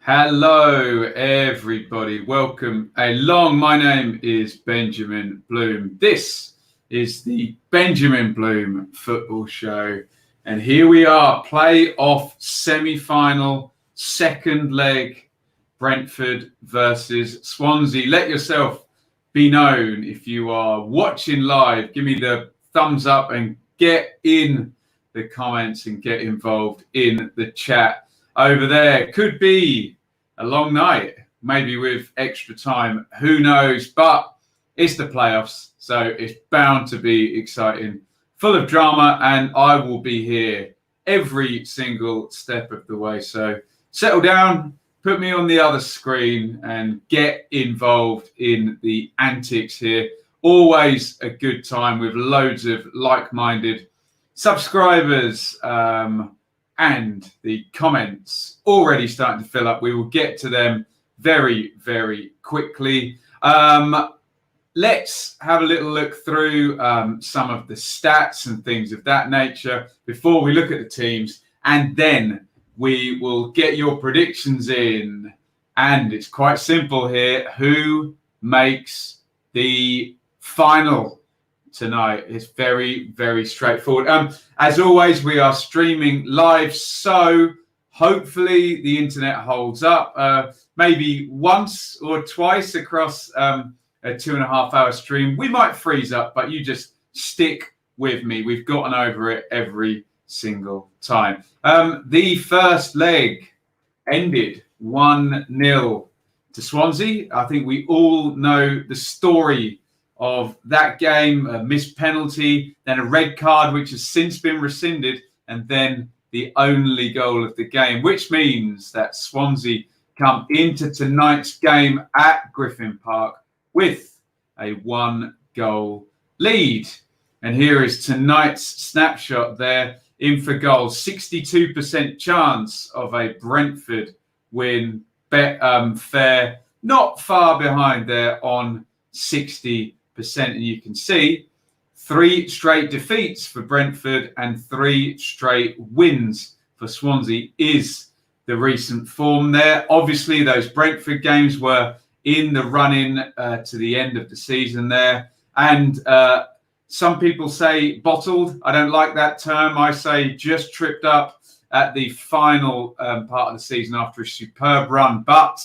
Hello, everybody. Welcome along. My name is Benjamin Bloom. This is the Benjamin Bloom Football Show. And here we are, play-off semi-final, second leg, Brentford versus Swansea. Let yourself be known if you are watching live. Give me the thumbs up and get in the comments and get involved in the chat over there. Could be a long night, maybe with extra time, who knows, but it's the playoffs, so it's bound to be exciting, full of drama, and I will be here every single step of the way. So settle down, put me on the other screen and get involved in the antics here. Always a good time with loads of like-minded subscribers, and the comments already starting to fill up. We will get to them very, very quickly. Let's have a little look through some of the stats and things of that nature before we look at the teams, and then we will get your predictions in. And it's quite simple here. Who makes the final tonight? It's very, very straightforward. As always, we are streaming live, so hopefully the internet holds up. Maybe once or twice across a 2.5 hour stream, we might freeze up, but you just stick with me. We've gotten over it every single time. The first leg ended 1-0 to Swansea. I think we all know the story of that game. A missed penalty, then a red card, which has since been rescinded, and then the only goal of the game, which means that Swansea come into tonight's game at Griffin Park with a 1-goal lead. And here is tonight's snapshot there. In for goals, 62% chance of a Brentford win. Fair, not far behind there on 60%. And you can see 3 straight defeats for Brentford and 3 straight wins for Swansea is the recent form there. Obviously, those Brentford games were in the run-in to the end of the season there. And some people say bottled. I don't like that term. I say just tripped up at the final part of the season after a superb run. But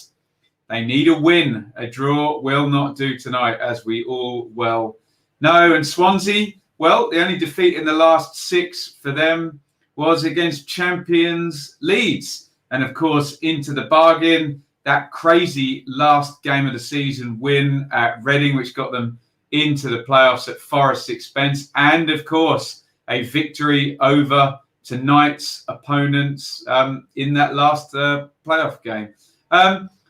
they need a win. A draw will not do tonight, as we all well know. And Swansea, well, the only defeat in the last 6 for them was against champions Leeds. And of course, into the bargain, that crazy last game of the season win at Reading, which got them into the playoffs at Forest's expense. And of course, a victory over tonight's opponents in that last playoff game.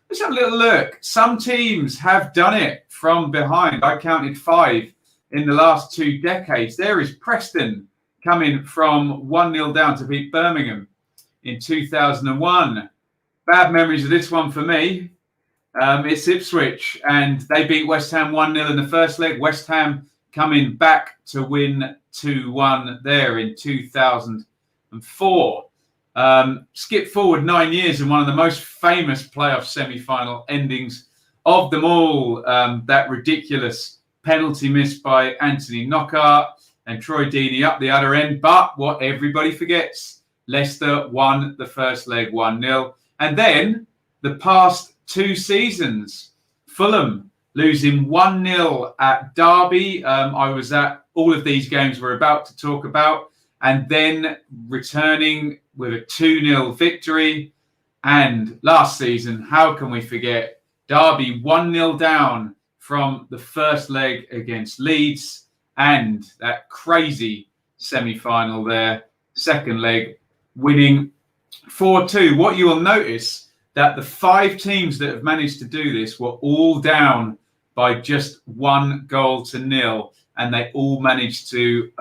Let's have a little look. Some teams have done it from behind. I counted 5 in the last 2 decades. There is Preston coming from 1-0 down to beat Birmingham in 2001. Bad memories of this one for me. It's Ipswich, and they beat West Ham 1-0 in the first leg. West Ham coming back to win 2-1 there in 2004. Skip forward 9 years, and one of the most famous playoff semi-final endings of them all, that ridiculous penalty missed by Anthony Knockaert and Troy Deeney up the other end. But what everybody forgets, Leicester won the first leg 1-0. And then the past 2 seasons, Fulham losing 1-0 at Derby. I was at all of these games we're about to talk about, and then returning with a 2-0 victory. And last season, how can we forget, Derby 1-0 down from the first leg against Leeds, and that crazy semi-final there, second leg, winning 4-2. What you will notice, that the 5 teams that have managed to do this were all down by just 1-0, and they all managed to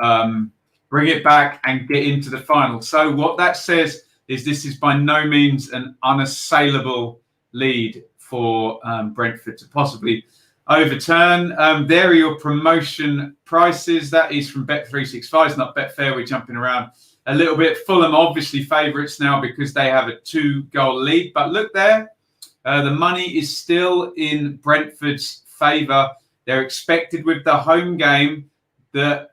bring it back and get into the final. So what that says is this is by no means an unassailable lead for Brentford to possibly overturn. There are your promotion prices. That is from Bet365. It's not Betfair. We're jumping around a little bit. Fulham obviously favourites now because they have a 2-goal lead. But look there, The money is still in Brentford's favour. They're expected with the home game that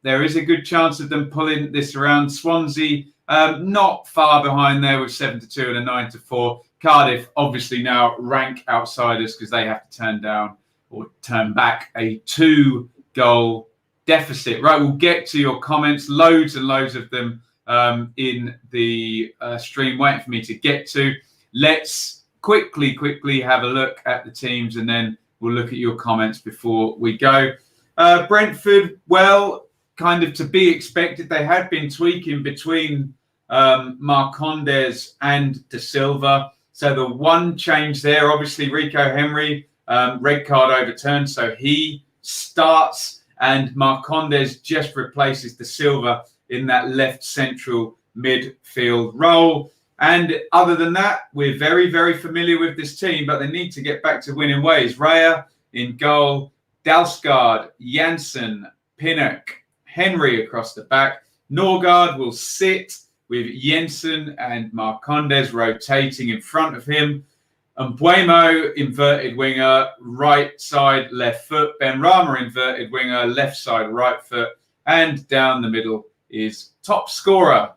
there is a good chance of them pulling this around. Swansea, not far behind there with 7-2 and a 9-4. Cardiff, obviously now rank outsiders because they have to turn down or turn back a 2-goal deficit. Right, we'll get to your comments. Loads and loads of them in the stream waiting for me to get to. Let's quickly have a look at the teams and then we'll look at your comments before we go. Brentford, well, kind of to be expected. They had been tweaking between Marcondes and De Silva. So the one change there, obviously Rico Henry, red card overturned. So he starts and Marcondes just replaces De Silva in that left central midfield role. And other than that, we're very, very familiar with this team, but they need to get back to winning ways. Raya in goal, Dalsgaard, Janssen, Pinnock, Henry across the back. Norgard will sit with Jensen and Marcondes rotating in front of him. Mbuemo, inverted winger, right side, left foot. Benrahma, inverted winger, left side, right foot. And down the middle is top scorer,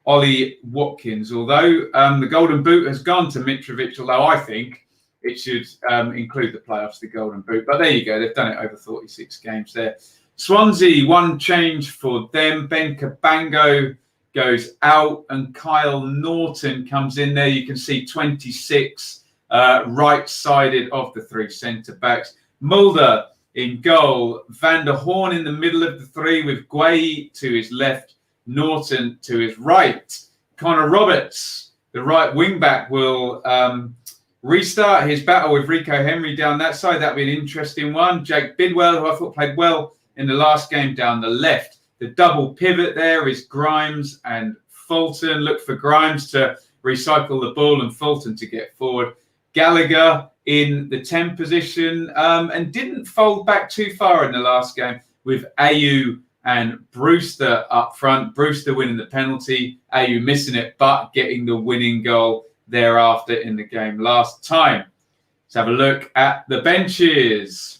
Ollie Watkins. Although the Golden Boot has gone to Mitrovic, although I think it should include the playoffs, the Golden Boot. But there you go. They've done it over 46 games there. Swansea, one change for them. Ben Cabango goes out and Kyle Norton comes in there. You can see 26 right-sided of the three centre-backs. Mulder in goal. Van der Horn in the middle of the three with Guay to his left, Norton to his right. Connor Roberts, the right wing-back, will restart his battle with Rico Henry down that side. That'll be an interesting one. Jake Bidwell, who I thought played well in the last game, down the left. The double pivot there is Grimes and Fulton. Look for Grimes to recycle the ball and Fulton to get forward. Gallagher in the 10 position and didn't fold back too far in the last game with Ayew and Brewster up front. Brewster winning the penalty, Ayew missing it, but getting the winning goal thereafter in the game last time. Let's have a look at the benches.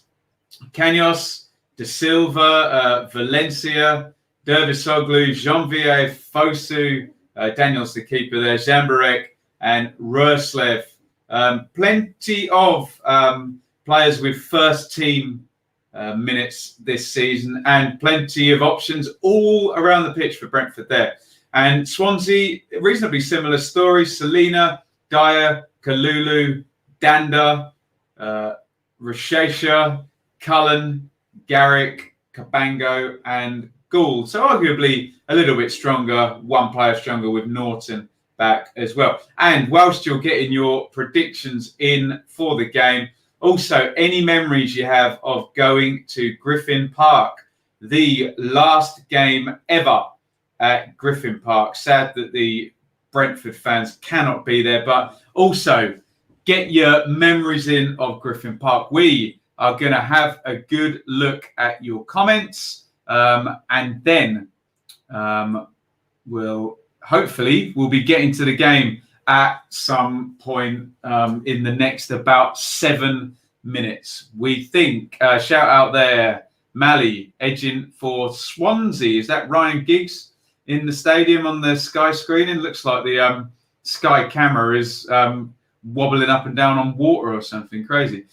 Canos, De Silva, Valencia, Dervisoglu, Janvier, Fosu, Daniel's the keeper there, Zambarek and Roslev. Plenty of players with first team minutes this season and plenty of options all around the pitch for Brentford there. And Swansea, reasonably similar stories. Selina, Dyer, Kalulu, Danda, Rashesha, Cullen, Garrick, Cabango and Gould. So arguably a little bit stronger, one player stronger with Norton back as well. And whilst you're getting your predictions in for the game, also any memories you have of going to Griffin Park, the last game ever at Griffin Park. Sad that the Brentford fans cannot be there, but also get your memories in of Griffin Park. We are going to have a good look at your comments and then we'll be getting to the game at some point in the next about 7 minutes. We think, shout out there, Mally edging for Swansea. Is that Ryan Giggs in the stadium on the Sky screen? It looks like the Sky camera is wobbling up and down on water or something crazy.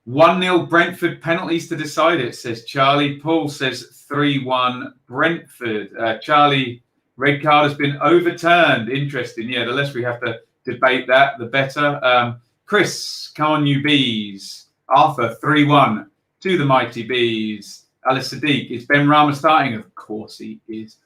1-0 Brentford, penalties to decide it, says Charlie. Paul says 3-1 Brentford. Charlie, red card has been overturned. Interesting. Yeah, the less we have to debate that, the better. Chris, come on you bees. Arthur, 3-1 to the mighty bees. Alice Sadiq, is Benrahma starting? Of course he is.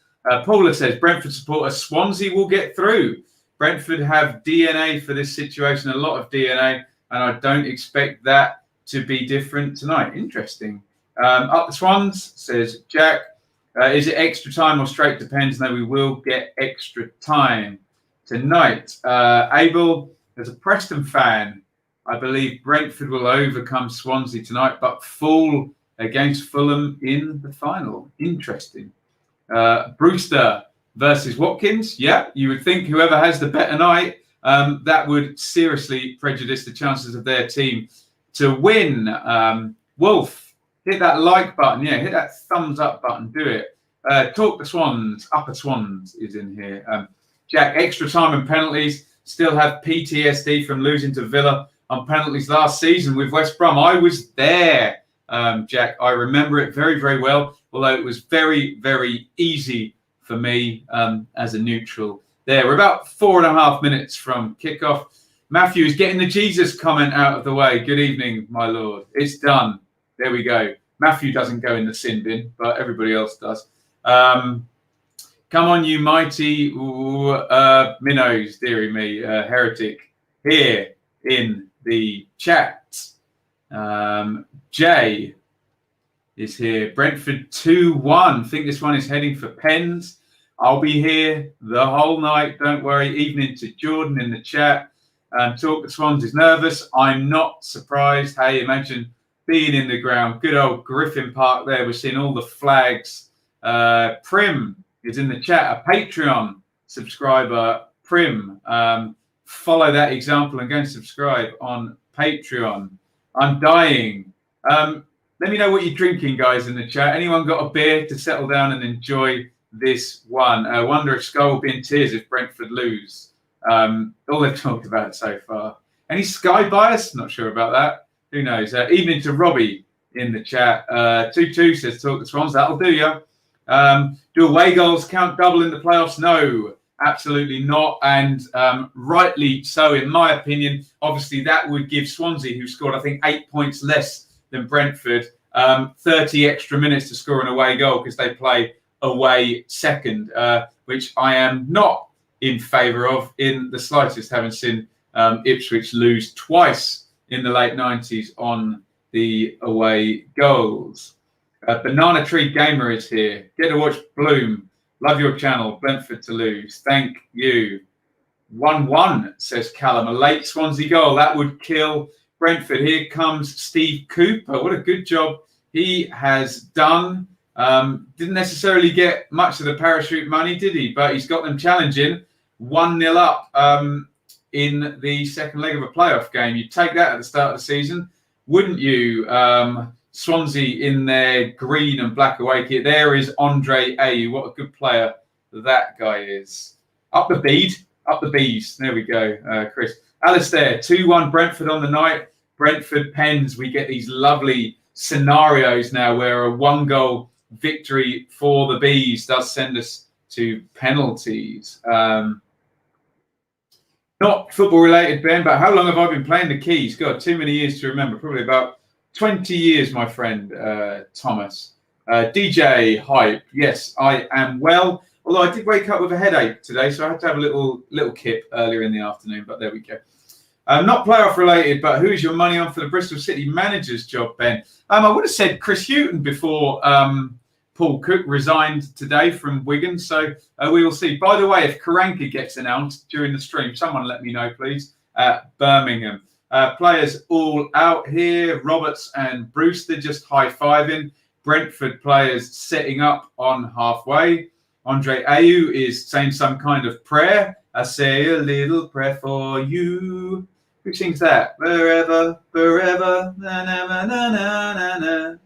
Paula says, Brentford supporter, Swansea will get through. Brentford have DNA for this situation, a lot of DNA, and I don't expect that to be different tonight. Interesting. Up the Swans, says Jack. Is it extra time or straight? Depends. No, we will get extra time tonight. Abel, as a Preston fan, I believe Brentford will overcome Swansea tonight, but fall against Fulham in the final. Interesting. Brewster versus Watkins. Yeah, you would think whoever has the better night. that would seriously prejudice the chances of their team to win. Wolf, hit that like button. Yeah, hit that thumbs up button. Do it. Talk the Swans. Upper Swans is in here. Jack, extra time and penalties. Still have PTSD from losing to Villa on penalties last season with West Brom. I was there, Jack. I remember it very, very well, although it was very, very easy for me as a neutral there. We're about 4.5 minutes from kickoff. Matthew is getting the Jesus comment out of the way. Good evening, my lord. It's done. There we go. Matthew doesn't go in the sin bin, but everybody else does. Come on, you mighty minnows, dearie me, heretic, here in the chat. Jay is here. Brentford 2-1. Think this one is heading for pens. I'll be here the whole night. Don't worry. Evening to Jordan in the chat. Talk the Swans is nervous. I'm not surprised. Hey, imagine being in the ground. Good old Griffin Park there. We're seeing all the flags. Prim is in the chat. A Patreon subscriber. Prim. Follow that example and go and subscribe on Patreon. I'm dying. Let me know what you're drinking, guys, in the chat. Anyone got a beer to settle down and enjoy this one? I wonder if Skull will be in tears if Brentford lose. All they've talked about so far. Any Sky bias? Not sure about that. Who knows? Evening to Robbie in the chat. 2-2 says talk the Swans. That'll do you. Do away goals count double in the playoffs? No, absolutely not. And rightly so, in my opinion. Obviously, that would give Swansea, who scored, I think, 8 points less than Brentford, 30 extra minutes to score an away goal because they play away second, which I am not in favour of in the slightest, having seen Ipswich lose twice in the late 90s on the away goals. Banana Tree Gamer is here. Get to watch Bloom. Love your channel. Brentford to lose. Thank you. 1-1, says Callum. A late Swansea goal. That would kill Brentford. Here comes Steve Cooper. What a good job he has done. Didn't necessarily get much of the parachute money, did he? But he's got them challenging. 1-0 up in the second leg of a playoff game. You'd take that at the start of the season, wouldn't you? Swansea in their green and black away kit. There is Andre Ayew. What a good player that guy is. Up the bead. Up the bees. There we go, Chris. Alistair, 2-1 Brentford on the night. Brentford pens. We get these lovely scenarios now where a 1-goal victory for the Bees does send us to penalties. Not football related, Ben, but how long have I been playing the keys? God, too many years to remember. Probably about 20 years, my friend Thomas. DJ Hype. Yes, I am well. Although I did wake up with a headache today, so I had to have a little kip earlier in the afternoon, but there we go. Not playoff related, but who is your money on for the Bristol City manager's job, Ben? I would have said Chris Hughton before Paul Cook resigned today from Wigan, so we will see. By the way, if Karanka gets announced during the stream, someone let me know, please. Birmingham. Players all out here. Roberts and Brewster just high-fiving. Brentford players setting up on halfway. Andre Ayew is saying some kind of prayer. I say a little prayer for you. Who sings that? Forever, forever, na na na na na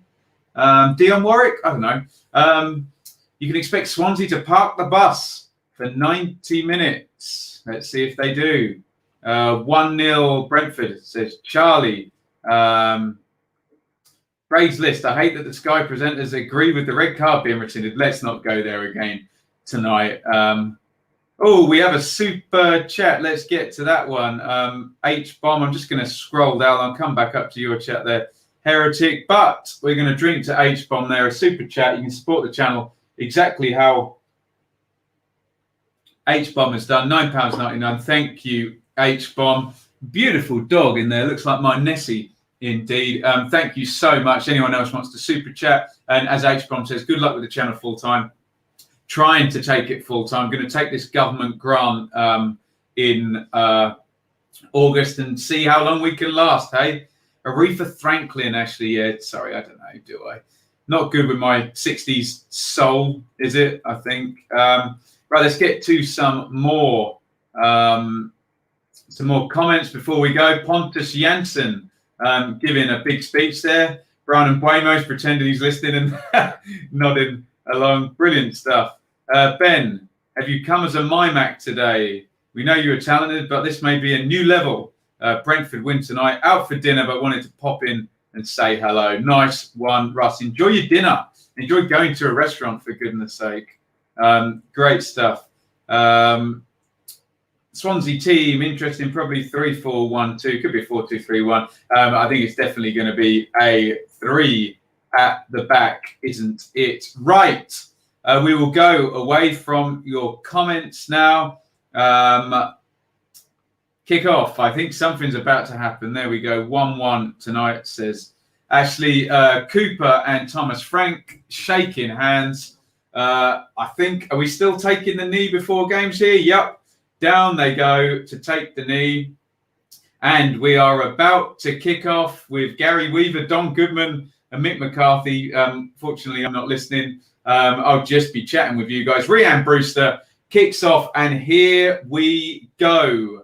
na. Dion Warwick? I don't know. You can expect Swansea to park the bus for 90 minutes. Let's see if they do. 1-0 Brentford, says Charlie. Praise list. I hate that the Sky presenters agree with the red card being rescinded. Let's not go there again tonight. We have a super chat. Let's get to that one. H-Bomb. I'm just going to scroll down. I'll come back up to your chat there, Heretic. But we're going to drink to H-Bomb there. A super chat. You can support the channel exactly how H-Bomb has done. £9.99. Thank you, H-Bomb. Beautiful dog in there. Looks like my Nessie. Indeed. Thank you so much. Anyone else wants to super chat? And as H-Bomb says, good luck with the channel full time. Trying to take it full time. I'm going to take this government grant in August and see how long we can last. Hey, Aretha Franklin, actually. Yeah, sorry, I don't know. Do I? Not good with my 60s soul, is it? I think. Right, let's get to some more Some more comments before we go. Pontus Janssen giving a big speech there. Brian and Buemo's pretending he's listening and nodding along. Brilliant stuff. Ben, have you come as a MyMac today? We know you were talented, but this may be a new level. Brentford win tonight. Out for dinner, but wanted to pop in and say hello. Nice one, Russ. Enjoy your dinner. Enjoy going to a restaurant, for goodness sake. Great stuff. Swansea team, interesting, probably 3-4-1-2, could be 4-2-3-1. I think it's definitely going to be a 3 at the back, isn't it? Right. We will go away from your comments now. Kick off. I think something's about to happen. There we go. 1-1 tonight, says Ashley. Cooper and Thomas Frank shaking hands. I think, are we still taking the knee before games here? Yep. Down they go to take the knee. And we are about to kick off with Gary Weaver, Don Goodman and Mick McCarthy. Fortunately, I'm not listening. I'll just be chatting with you guys. Rhian Brewster kicks off, and here we go.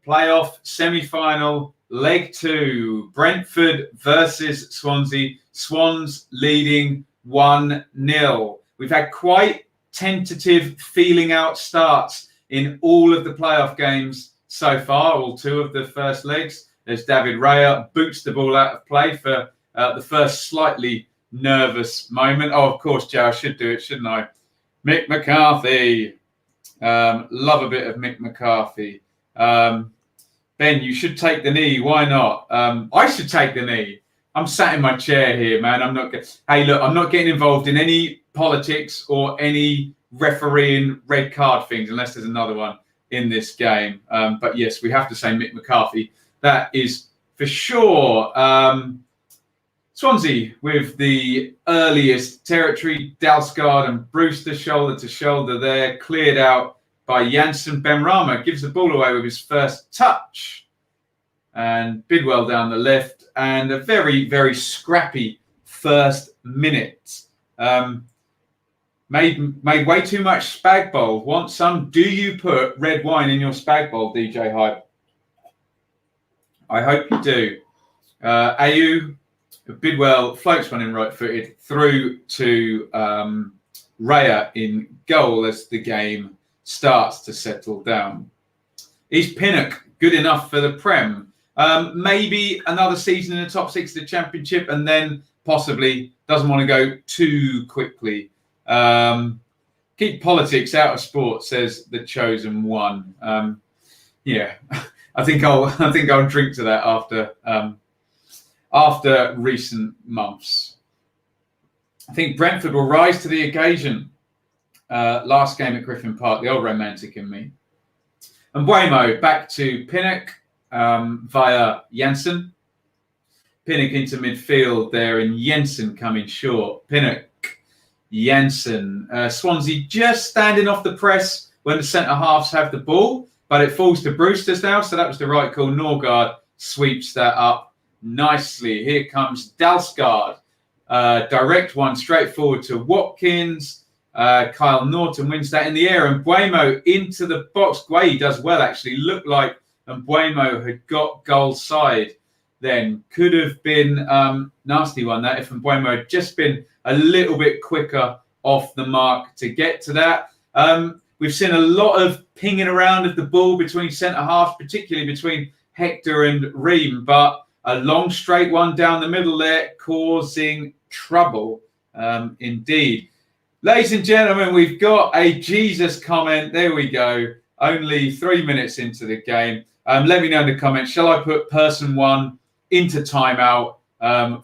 Playoff semi-final, leg 2. Brentford versus Swansea. Swans leading 1-0. We've had quite tentative feeling out starts in all of the playoff games so far, all 2 of the first legs, as David Raya boots the ball out of play for the first slightly nervous moment. Oh, of course, Joe, I should do it, shouldn't I? Mick McCarthy. Love a bit of Mick McCarthy. Ben, you should take the knee. Why not? I should take the knee. I'm sat in my chair here, man. Hey, look, I'm not getting involved in any politics or any refereeing red card things unless there's another one in this game. But yes, we have to say Mick McCarthy. That is for sure. Swansea with the earliest territory. Dalsgaard and Brewster shoulder to shoulder there. Cleared out by Janssen. Benrahma gives the ball away with his first touch. And Bidwell down the left. And a very, very scrappy first minute. Made way too much spag bowl. Want some? Do you put red wine in your spag bowl, DJ Hype? I hope you do. Ayew, Bidwell floats one in right-footed through to Raya in goal as the game starts to settle down. Is Pinnock good enough for the Prem? Maybe another season in the top 6 of the Championship, and then possibly doesn't want to go too quickly. Keep politics out of sport, says the chosen one. Yeah, I think I'll drink to that after recent months. I think Brentford will rise to the occasion. Last game at Griffin Park, the old romantic in me. And Buemo back to Pinnock via Janssen. Pinnock into midfield there, and Janssen coming short. Pinnock, Janssen. Swansea just standing off the press when the centre-halves have the ball, but it falls to Brewster's now, so that was the right call. Norgard sweeps that up nicely. Here comes Dalsgaard. Direct one straight forward to Watkins. Kyle Norton wins that in the air, and Buemo into the box. Guay does well, actually. Looked like Buemo had got goal side then. Could have been nasty one, that, if Buemo had just been a little bit quicker off the mark to get to that. We've seen a lot of pinging around of the ball between centre-halves, particularly between Hector and Ream, but a long straight one down the middle there, causing trouble indeed. Ladies and gentlemen, we've got a Jesus comment. There we go. Only 3 minutes into the game. Let me know in the comments. Shall I put person 1 into timeout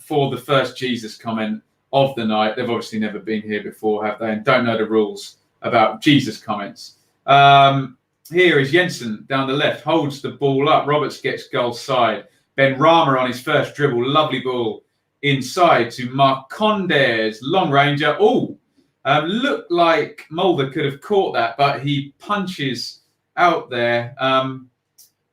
for the first Jesus comment of the night? They've obviously never been here before, have they? And don't know the rules about Jesus comments. Here is Janssen down the left, holds the ball up. Roberts gets goal side. Benrahma on his first dribble. Lovely ball inside to Marcondes. Long ranger. Oh, looked like Mulder could have caught that, but he punches out there.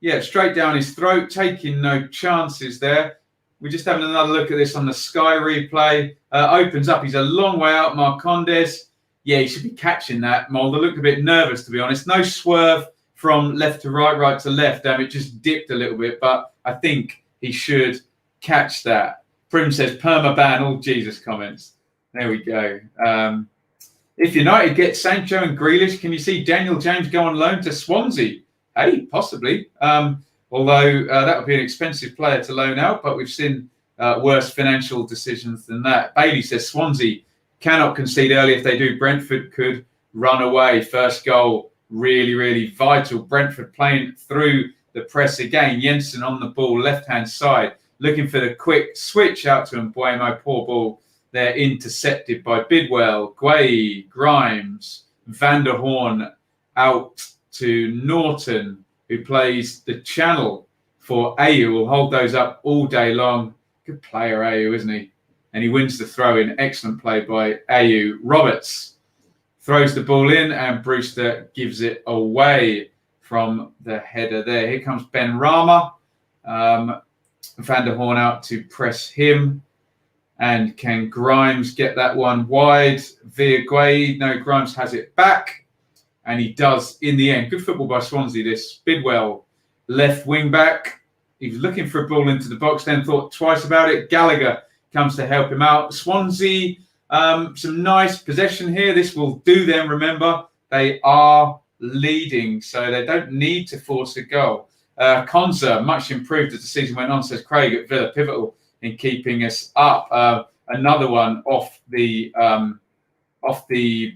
Yeah, straight down his throat, taking no chances there. We're just having another look at this on the Sky replay. Opens up. He's a long way out, Marcondes. Yeah, he should be catching that. Mulder looked a bit nervous, to be honest. No swerve from left to right, right to left. It just dipped a little bit, but I think he should catch that. Prim says, perma ban, all Jesus comments. There we go. If United get Sancho and Grealish, can you see Daniel James go on loan to Swansea? Hey, possibly. Although that would be an expensive player to loan out, but we've seen worse financial decisions than that. Bailey says Swansea cannot concede early. If they do, Brentford could run away. First goal, really, really vital. Brentford playing through the press again. Jensen on the ball, left-hand side, looking for the quick switch out to Mbuemo. Poor ball. They're intercepted by Bidwell, Guay, Grimes, Van der Horn out to Norton, who plays the channel for Mayhew. Will hold those up all day long. Good player, Mayhew, isn't he? And he wins the throw-in. Excellent play by Mayhew. Roberts throws the ball in, and Brewster gives it away from the header there. Here comes Ben Rama. Van der Horn out to press him. And can Grimes get that one wide via Guay? No, Grimes has it back. And he does in the end. Good football by Swansea, this. Bidwell, left wing back. He was looking for a ball into the box, then thought twice about it. Gallagher comes to help him out. Swansea, some nice possession here. This will do them, remember. They are leading, so they don't need to force a goal. Konza, much improved as the season went on, says Craig at Villa. Pivotal in keeping us up. Another one off the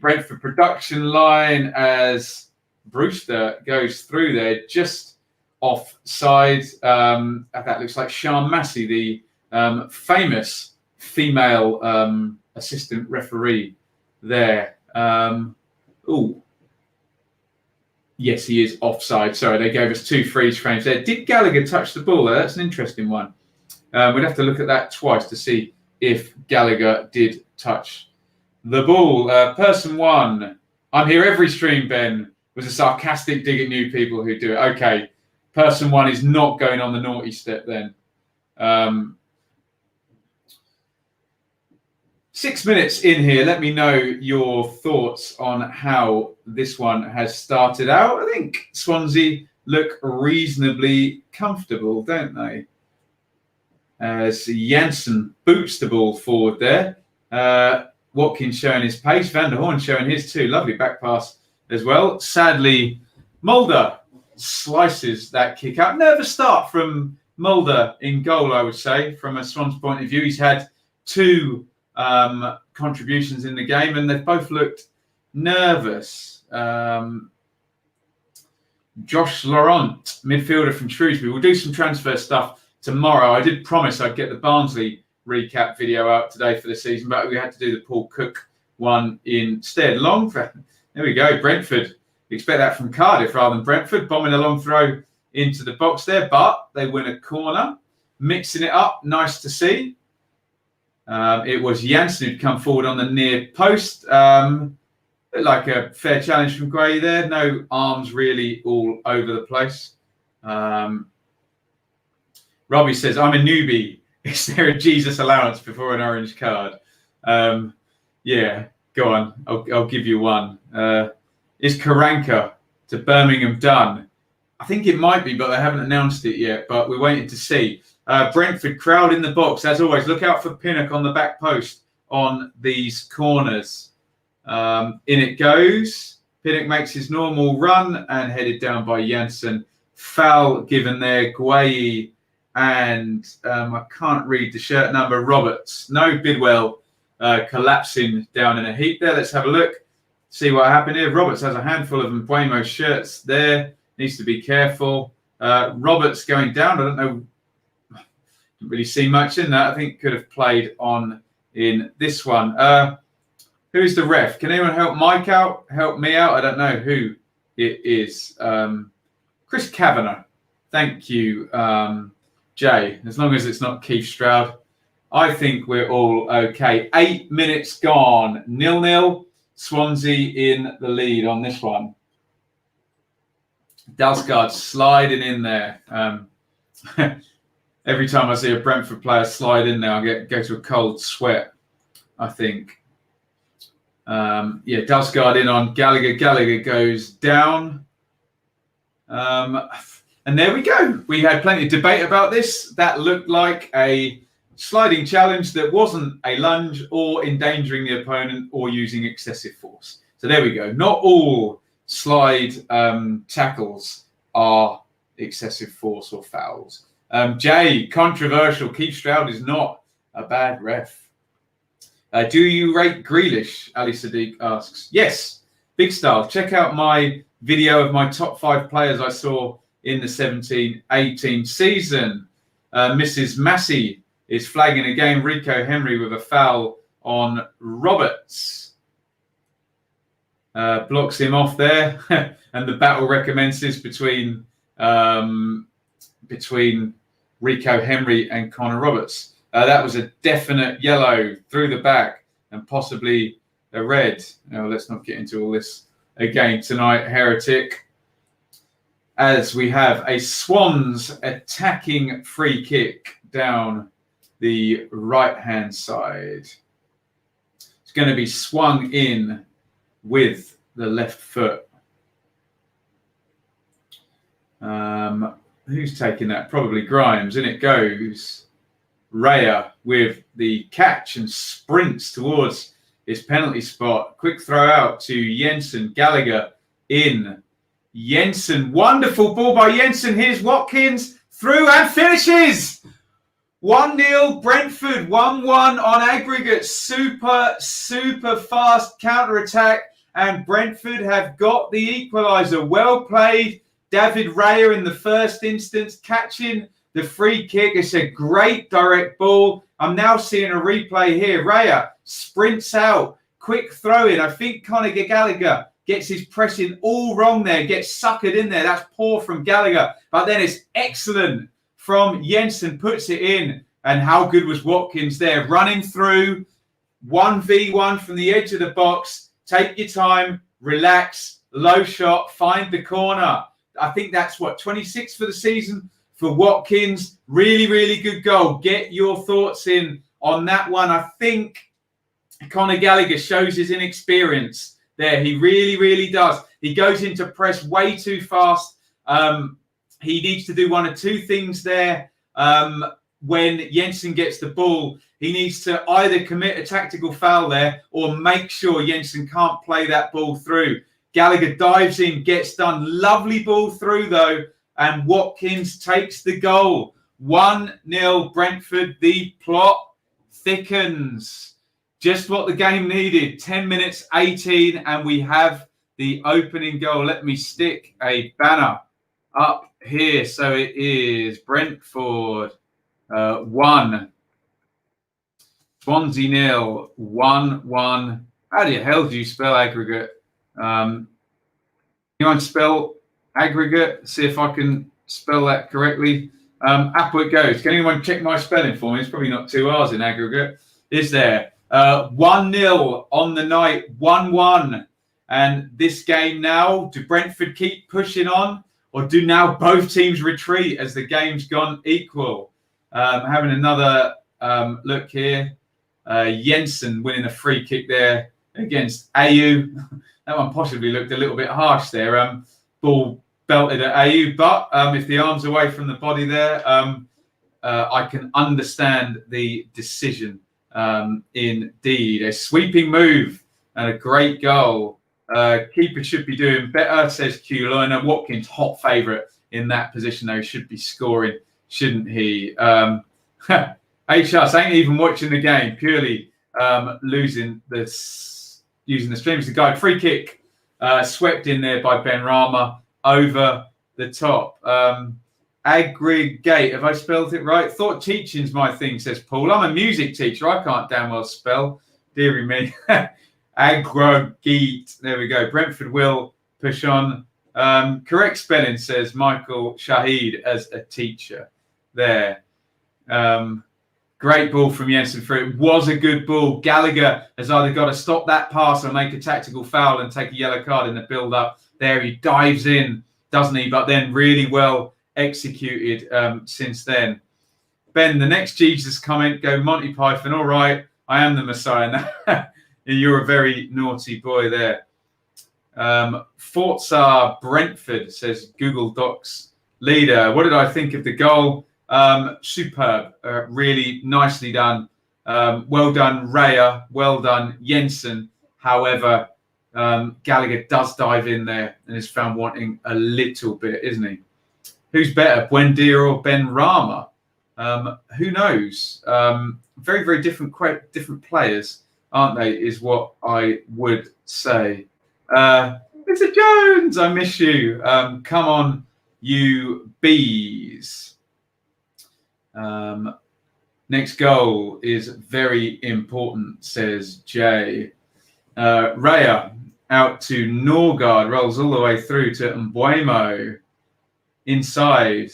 Brentford production line as Brewster goes through there, just offside. That looks like Sian Massey, the famous female assistant referee there. Yes, he is offside. Sorry, they gave us 2 freeze frames there. Did Gallagher touch the ball there? That's an interesting one. We'd have to look at that twice to see if Gallagher did touch the ball. Person 1, I'm here every stream, Ben, was a sarcastic dig at new people who do it. Okay, person 1 is not going on the naughty step then. 6 minutes in here. Let me know your thoughts on how this one has started out. I think Swansea look reasonably comfortable, don't they? As Janssen boots the ball forward there. Watkins showing his pace. Van der Horn showing his too. Lovely back pass as well. Sadly, Mulder slices that kick out. Nervous start from Mulder in goal, I would say, from a Swans point of view. He's had 2 contributions in the game, and they've both looked nervous. Josh Laurent, midfielder from Shrewsbury. We'll do some transfer stuff tomorrow. I did promise I'd get the Barnsley recap video out today for the season, but we had to do the Paul Cook one instead. There we go, Brentford. You expect that from Cardiff rather than Brentford. Bombing a long throw into the box there, but they win a corner. Mixing it up, nice to see. It was Janssen who'd come forward on the near post. Like a fair challenge from Gray there. No arms really all over the place. Robbie says, I'm a newbie. Is there a Jesus allowance before an orange card? Yeah, go on. I'll give you one. Is Karanka to Birmingham done? I think it might be, but they haven't announced it yet. But we're waiting to see. Brentford crowd in the box. As always, look out for Pinnock on the back post on these corners. In it goes. Pinnock makes his normal run and headed down by Janssen. Foul given there. Guay and I can't read the shirt number. Roberts. No, Bidwell collapsing down in a heap there. Let's have a look. See what happened here. Roberts has a handful of Mbuemo shirts there. Needs to be careful. Roberts going down. I don't know. Didn't really see much in that. I think could have played on in this one. Who's the ref? Can anyone help Mike out? Help me out? I don't know who it is. Chris Kavanagh. Thank you, Jay. As long as it's not Keith Stroud, I think we're all okay. 8 minutes gone. 0-0. Swansea in the lead on this one. Dalsgaard sliding in there. Every time I see a Brentford player slide in there, I go to a cold sweat, I think. Dalsgaard in on Gallagher. Gallagher goes down. And there we go. We had plenty of debate about this. That looked like a sliding challenge that wasn't a lunge or endangering the opponent or using excessive force. So there we go. Not all slide tackles are excessive force or fouls. Jay, controversial. Keith Stroud is not a bad ref. Do you rate Grealish? Ali Sadiq asks. Yes, big style. Check out my video of my top 5 players I saw in the 17-18 season. Mrs. Massey is flagging again Rico Henry with a foul on Roberts. Blocks him off there, and the battle recommences between Rico Henry and Connor Roberts. That was a definite yellow through the back and possibly a red. Let's not get into all this again tonight, Heretic. As we have a Swans attacking free kick down the right-hand side. It's going to be swung in with the left foot. Who's taking that? Probably Grimes. In it goes. Raya with the catch and sprints towards his penalty spot. Quick throw out to Jensen. Gallagher in. Jensen. Wonderful ball by Jensen. Here's Watkins. Through and finishes. 1-0 Brentford. 1-1 on aggregate. Super fast counter-attack. And Brentford have got the equaliser. Well played. David Raya in the first instance catching the free kick. It's a great direct ball. I'm now seeing a replay here. Raya sprints out. Quick throw in. I think Conor Gallagher gets his pressing all wrong there. Gets suckered in there. That's poor from Gallagher. But then it's excellent from Jensen. Puts it in. And how good was Watkins there? Running through 1v1 from the edge of the box. Take your time. Relax. Low shot. Find the corner. I think that's 26 for the season for Watkins. Really, really good goal. Get your thoughts in on that one. I think Conor Gallagher shows his inexperience there. He really, really does. He goes into press way too fast. He needs to do one or two things there. When Jensen gets the ball, he needs to either commit a tactical foul there or make sure Jensen can't play that ball through. Gallagher dives in, gets done. Lovely ball through, though. And Watkins takes the goal. 1-0 Brentford. The plot thickens. Just what the game needed. 10 minutes, 18. And we have the opening goal. Let me stick a banner up here. So it is Brentford 1. Swansea 0. 1-1. How the hell do you spell aggregate? Anyone spell aggregate? See if I can spell that correctly. Up it goes. Can anyone check my spelling for me? It's probably not 2 R's in aggregate. Is there? 1-0 on the night. 1-1. And this game now, do Brentford keep pushing on? Or do now both teams retreat as the game's gone equal? Having another look here. Jensen winning a free kick there against Ayew. That one possibly looked a little bit harsh there. Ball belted at Ayew, but if the arm's away from the body there, I can understand the decision. Indeed, a sweeping move and a great goal. Keeper should be doing better, says Q Liner. Watkins, hot favourite in that position, though, should be scoring, shouldn't he? HS ain't even watching the game, purely using the streams to guide. Free kick swept in there by Ben Rama over the top. Aggregate, have I spelled it right? Thought teaching's my thing, says Paul. I'm a music teacher. I can't damn well spell. Deary me. Aggregate. There we go. Brentford will push on. Correct spelling, says Michael Shahid as a teacher there. Great ball from Jensen through. It was a good ball. Gallagher has either got to stop that pass or make a tactical foul and take a yellow card in the build-up. There he dives in, doesn't he? But then really well executed since then. Ben, the next Jesus comment, go Monty Python. All right, I am the Messiah. You're a very naughty boy there. Thoughts are Brentford, says Google Docs leader. What did I think of the goal? Superb. Really nicely done. Well done, Raya. Well done, Jensen. However, Gallagher does dive in there and is found wanting a little bit, isn't he? Who's better, Buendia or Ben Rama? Who knows? Very, very different players, aren't they, is what I would say. Mr. Jones, I miss you. Come on, you bees. Next goal is very important, says Jay. Raya out to Norgard, rolls all the way through to Mbuemo. Inside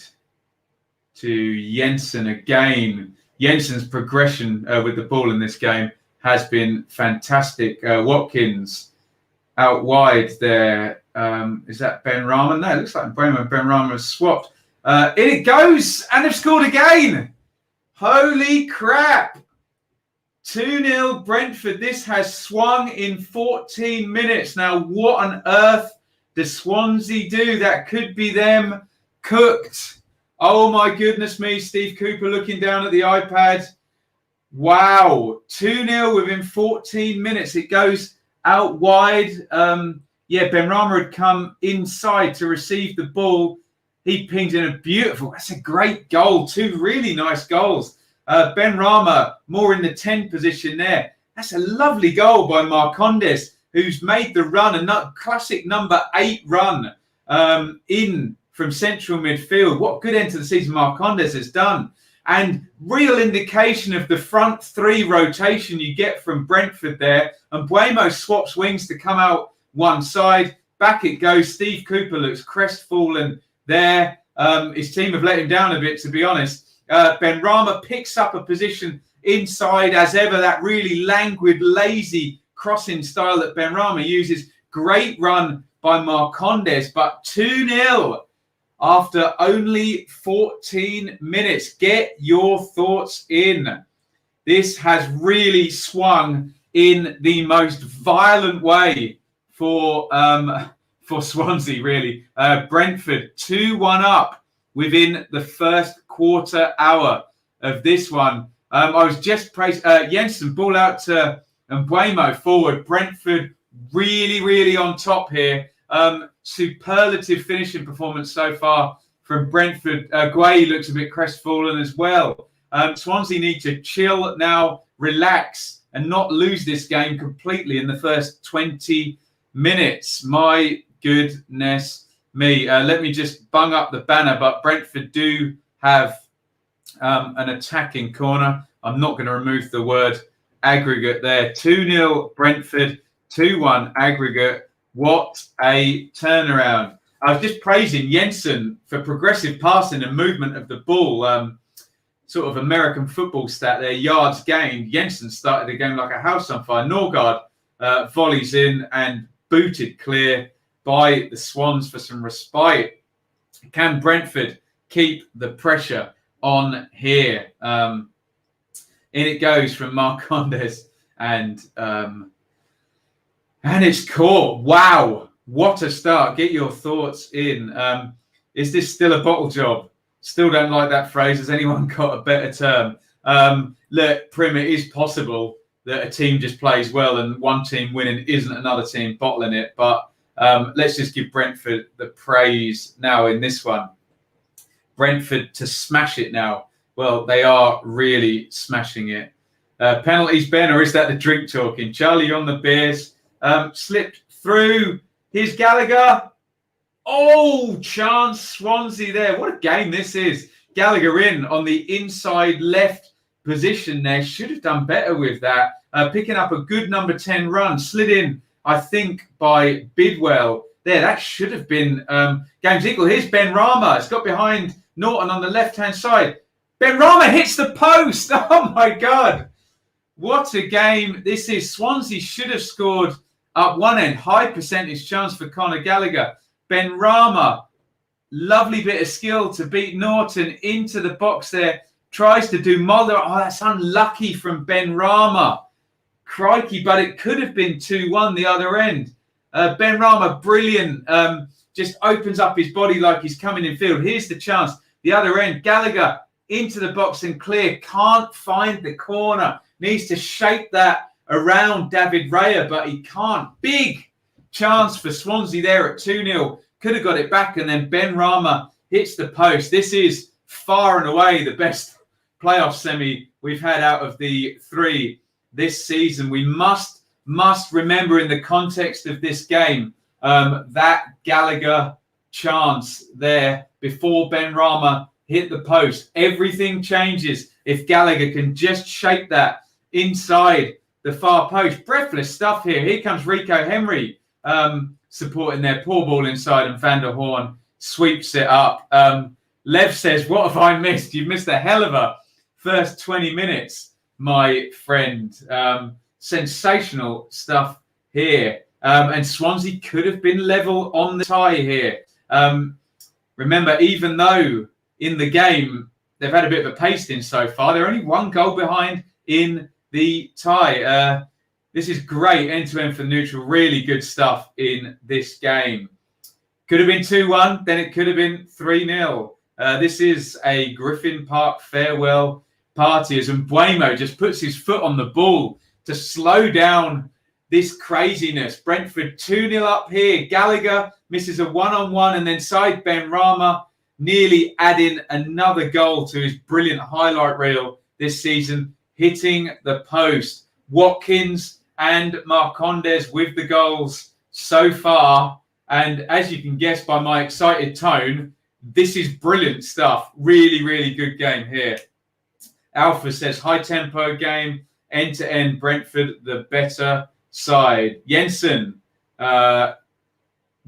to Jensen again. Jensen's progression with the ball in this game has been fantastic. Watkins out wide there. Is that Ben Rama? No, it looks like Mbuemo and Ben Rama have swapped. In it goes, and they've scored again. Holy crap. 2-0 Brentford. This has swung in 14 minutes. Now, what on earth does Swansea do? That could be them cooked. Oh, my goodness me. Steve Cooper looking down at the iPad. Wow. 2-0 within 14 minutes. It goes out wide. Ben Rama had come inside to receive the ball. He pinged in a beautiful, that's a great goal. 2 really nice goals. Ben Rama more in the 10 position there. That's a lovely goal by Marcondes, who's made the run, a classic number 8 run in from central midfield. What good end to the season Marcondes has done. And real indication of the front 3 rotation you get from Brentford there. And Mbuemo swaps wings to come out one side. Back it goes. Steve Cooper looks crestfallen there. His team have let him down a bit, to be honest. Ben Rama picks up a position inside as ever. That really languid, lazy crossing style that Ben Rama uses. Great run by Marcondes, but 2-0 after only 14 minutes. Get your thoughts in. This has really swung in the most violent way for Swansea, really. Brentford 2-1 up within the first quarter hour of this one. I was just praised. Jensen, ball out to Mbuemo forward. Brentford really, really on top here. Superlative finishing performance so far from Brentford. Guay looks a bit crestfallen as well. Swansea need to chill now, relax, and not lose this game completely in the first 20 minutes. My goodness me. Let me just bung up the banner, but Brentford do have an attacking corner. I'm not going to remove the word aggregate there. 2-0 Brentford, 2-1 aggregate. What a turnaround. I was just praising Jensen for progressive passing and movement of the ball. Sort of American football stat there, yards gained. Jensen started the game like a house on fire. Norgard volleys in and booted clear by the Swans for some respite. Can Brentford keep the pressure on here? In it goes from Marcondes and it's caught. Wow, what a start. Get your thoughts in. Is this still a bottle job? Still don't like that phrase. Has anyone got a better term? Look, Prim, it is possible that a team just plays well and one team winning isn't another team bottling it. But let's just give Brentford the praise now in this one. Brentford to smash it now. Well, they are really smashing it. Penalties, Ben, or is that the drink talking? Charlie on the beers. Slipped through. Here's Gallagher. Oh, chance Swansea there. What a game this is. Gallagher in on the inside left position there. Should have done better with that. Picking up a good number 10 run. Slid in, I think, by Bidwell. There, that should have been game's equal. Here's Ben Rama. It's got behind Norton on the left-hand side. Ben Rama hits the post. Oh, my God. What a game this is. Swansea should have scored up one end. High percentage chance for Conor Gallagher. Ben Rama, lovely bit of skill to beat Norton into the box there. Tries to do Mulder. Oh, that's unlucky from Ben Rama. Crikey, but it could have been 2-1 the other end. Benrahma, brilliant. Just opens up his body like he's coming in field. Here's the chance. The other end, Gallagher into the box and clear. Can't find the corner. Needs to shape that around David Raya, but he can't. Big chance for Swansea there at 2-0. Could have got it back, and then Benrahma hits the post. This is far and away the best playoff semi we've had out of the 3 this season. We must remember in the context of this game that Gallagher chance there before Benrahma hit the post. Everything changes if Gallagher can just shape that inside the far post. Breathless stuff here. Here comes Rico Henry supporting their poor ball inside, and Van der Horn sweeps it up. Lev says, what have I missed? You've missed a hell of a first 20 minutes, my friend. Sensational stuff here. And Swansea could have been level on the tie here. Remember, even though in the game they've had a bit of a pasting so far, they're only 1 goal behind in the tie. This is great end-to-end for neutral. Really good stuff in this game. Could have been 2-1, then it could have been 3-0. This is a Griffin Park farewell party as Mbuemo just puts his foot on the ball to slow down this craziness. Brentford 2-0 up here. Gallagher misses a one-on-one, and then side Benrahma nearly adding another goal to his brilliant highlight reel this season, hitting the post. Watkins and Marcondes with the goals so far. And as you can guess by my excited tone, this is brilliant stuff. Really, really good game here. Alpha says high tempo game, end to end. Brentford the better side. Jensen,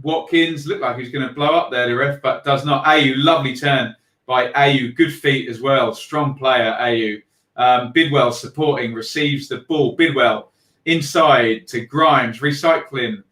Watkins looked like he was going to blow up there, the ref, but does not. Ayew, lovely turn by Ayew. Good feet as well. Strong player, Ayew. Bidwell supporting, receives the ball. Bidwell inside to Grimes, recycling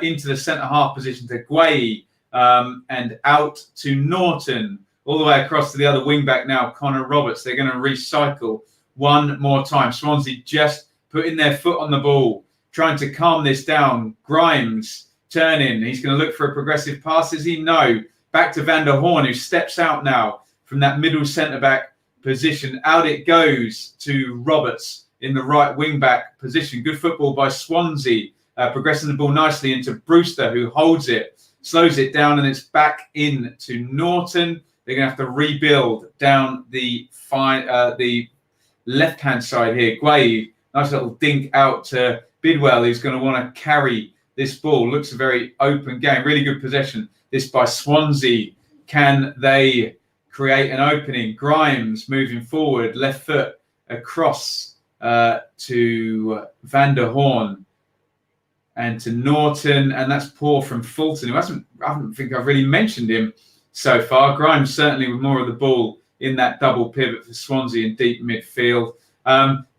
into the centre half position to Guay, and out to Norton, all the way across to the other wing back now, Connor Roberts. They're going to recycle one more time. Swansea just putting their foot on the ball, trying to calm this down. Grimes turning. He's going to look for a progressive pass. Is he? No. Back to Van der Horn, who steps out now from that middle centre-back position. Out it goes to Roberts in the right wing-back position. Good football by Swansea, progressing the ball nicely into Brewster, who holds it, slows it down, and it's back in to Norton. They're going to have to rebuild down the left-hand side here. Guay, nice little dink out to Bidwell, who's going to want to carry this ball. Looks a very open game. Really good possession. This by Swansea. Can they create an opening? Grimes moving forward, left foot across to Van der Horn and to Norton, and that's poor from Fulton, who I don't think I've really mentioned him so far. Grimes certainly with more of the ball in that double pivot for Swansea in deep midfield.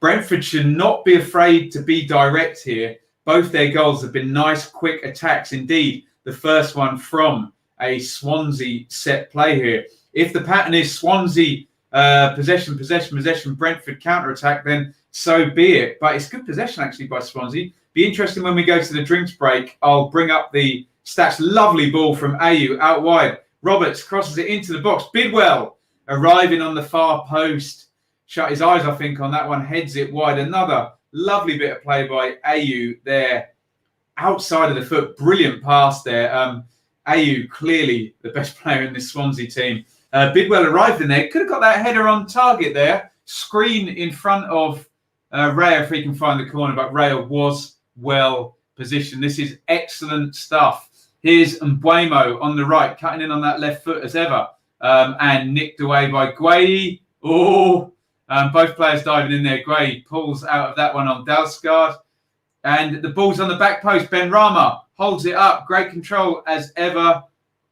Brentford should not be afraid to be direct here. Both their goals have been nice, quick attacks. Indeed, the first one from a Swansea set play here. If the pattern is Swansea possession, Brentford counter-attack, then so be it. But it's good possession, actually, by Swansea. Be interesting when we go to the drinks break. I'll bring up the stats. Lovely ball from Ayew out wide. Roberts crosses it into the box. Bidwell arriving on the far post. Shut his eyes, I think, on that one. Heads it wide. Another lovely bit of play by Ayew there. Outside of the foot. Brilliant pass there. Ayew, clearly the best player in this Swansea team. Bidwell arrived in there. Could have got that header on target there. Screen in front of Raya if he can find the corner, but Raya was well positioned. This is excellent stuff. Here's Mbuemo on the right, cutting in on that left foot as ever, and nicked away by Guay. Oh, both players diving in there. Guay pulls out of that one on Dalsgaard, and the ball's on the back post. Benrahma holds it up. Great control as ever,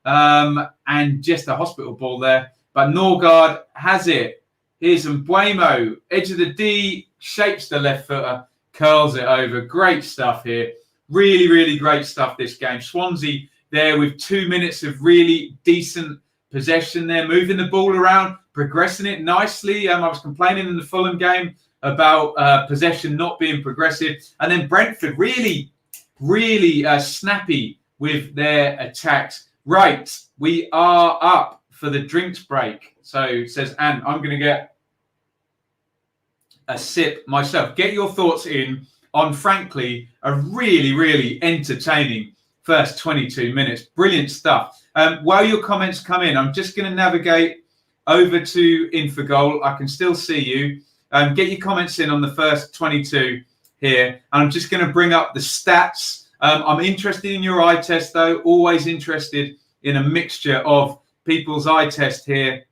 and just a hospital ball there. But Norgard has it. Here's Mbuemo, edge of the D, shapes the left footer, curls it over. Great stuff here. Really, really great stuff this game. Swansea there with 2 minutes of really decent possession there, moving the ball around, progressing it nicely. I was complaining in the Fulham game about possession not being progressive. And then Brentford really really snappy with their attacks. Right, we are up for the drinks break. So says Anne, I'm going to get a sip myself. Get your thoughts in on, frankly, a really, really entertaining first 22 minutes. Brilliant stuff. While your comments come in, I'm just going to navigate over to Infogol. I can still see you. Get your comments in on the first 22 here. I'm just going to bring up the stats. I'm interested in your eye test, though. Always interested in a mixture of people's eye test here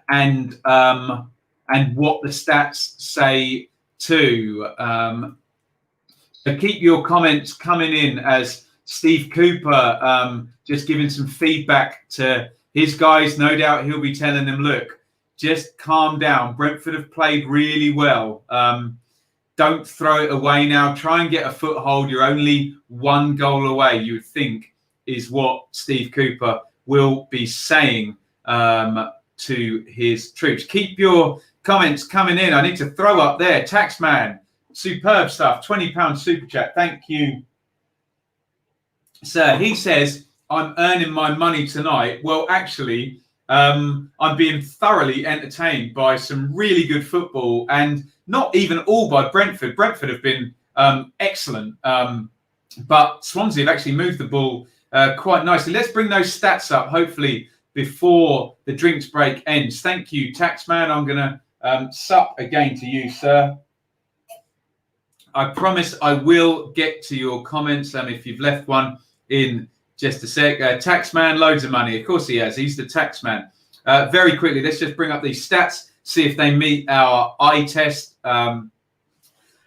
and what the stats say too. So keep your comments coming in as Steve Cooper just giving some feedback to his guys. No doubt he'll be telling them, look, just calm down. Brentford have played really well. Don't throw it away now. Try and get a foothold. You're only 1 goal away, you would think, is what Steve Cooper will be saying to his troops. Keep your comments coming in. I need to throw up there. Taxman, superb stuff. £20 super chat. Thank you, sir. He says, I'm earning my money tonight. Well, actually, I'm being thoroughly entertained by some really good football, and not even all by Brentford. Brentford have been excellent, but Swansea have actually moved the ball quite nicely. Let's bring those stats up, hopefully, before the drinks break ends. Thank you, Taxman. I'm going to sup again to you, sir. I promise I will get to your comments if you've left one in just a sec. Taxman, loads of money. Of course he has. He's the Taxman. Very quickly, let's just bring up these stats, see if they meet our eye test.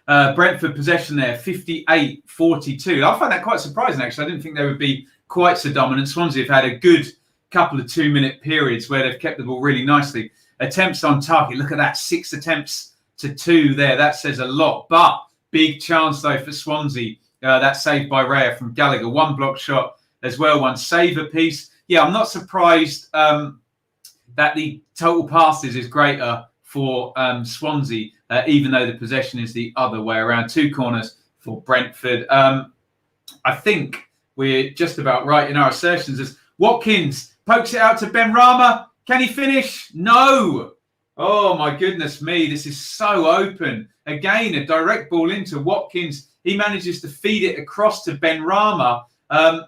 Brentford possession there, 58-42. I find that quite surprising, actually. I didn't think they would be quite so dominant. Swansea have had a good couple of 2-minute periods where they've kept the ball really nicely. Attempts on target, look at that, 6 attempts to 2 there. That says a lot. But big chance, though, for Swansea. That saved by Raya from Gallagher. 1 block shot as well, 1 save apiece. Yeah, I'm not surprised that the total passes is greater for Swansea, even though the possession is the other way around. 2 corners for Brentford. I think we're just about right in our assertions as Watkins pokes it out to Benrahma. Can he finish? No. Oh, my goodness me. This is so open. Again, a direct ball into Watkins. He manages to feed it across to Benrahma.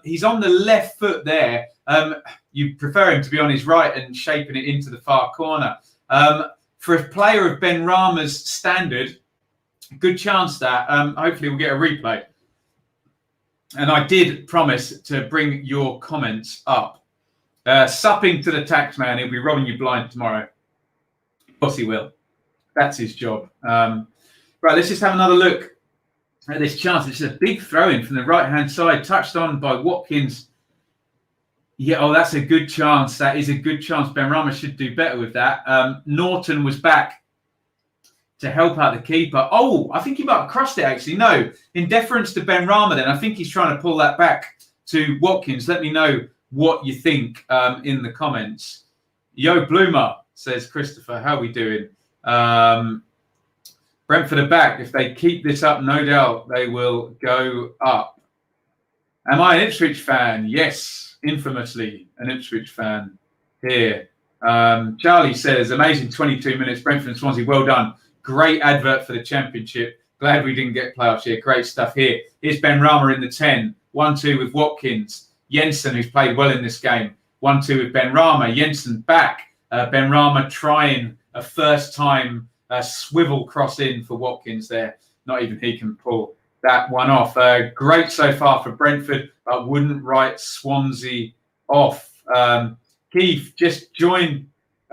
He's on the left foot there. You prefer him to be on his right and shaping it into the far corner. For a player of Benrahma's standard, good chance that hopefully we'll get a replay. And I did promise to bring your comments up. Supping to the Taxman, he'll be robbing you blind tomorrow. Of course he will. That's his job. Right, let's just have another look at this chance. It's a big throw-in from the right-hand side, touched on by Watkins. Yeah, oh, that's a good chance. That is a good chance. Benrahma should do better with that. Norton was back to help out the keeper. Oh, I think he might have crossed it, actually. No, in deference to Benrahma then, I think he's trying to pull that back to Watkins. Let me know what you think in the comments. Yo, Bloomer, says Christopher. How are we doing? Brentford are back. If they keep this up, no doubt they will go up. Am I an Ipswich fan? Yes, infamously an Ipswich fan here. Charlie says, amazing 22 minutes, Brentford and Swansea, well done. Great advert for the Championship. Glad we didn't get playoffs here. Great stuff here. Here's Benrahma in the 10. 1-2 with Watkins. Jensen, who's played well in this game. 1-2 with Benrahma. Jensen back. Benrahma trying a first-time swivel cross in for Watkins there. Not even he can pull that one off. Great so far for Brentford, but wouldn't write Swansea off. Keith, just joined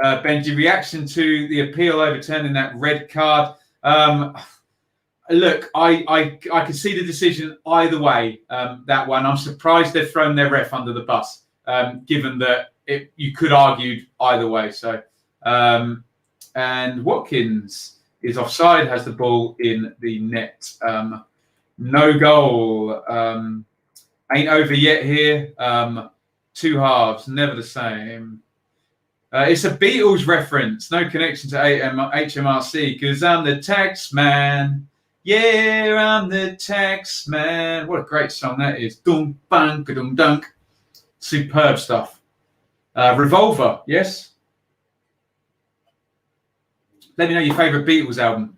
Benji. Reaction to the appeal overturning that red card. Look, I can see the decision either way, that one. I'm surprised they've thrown their ref under the bus, given that you could argue either way. So, and Watkins is offside, has the ball in the net. No goal. Ain't over yet here. 2 halves, never the same. It's a Beatles reference. No connection to HMRC because I'm the tax man. Yeah, I'm the tax man. What a great song that is. Dunk, bunk, dunk, dunk. Superb stuff. Revolver, yes? Let me know your favourite Beatles album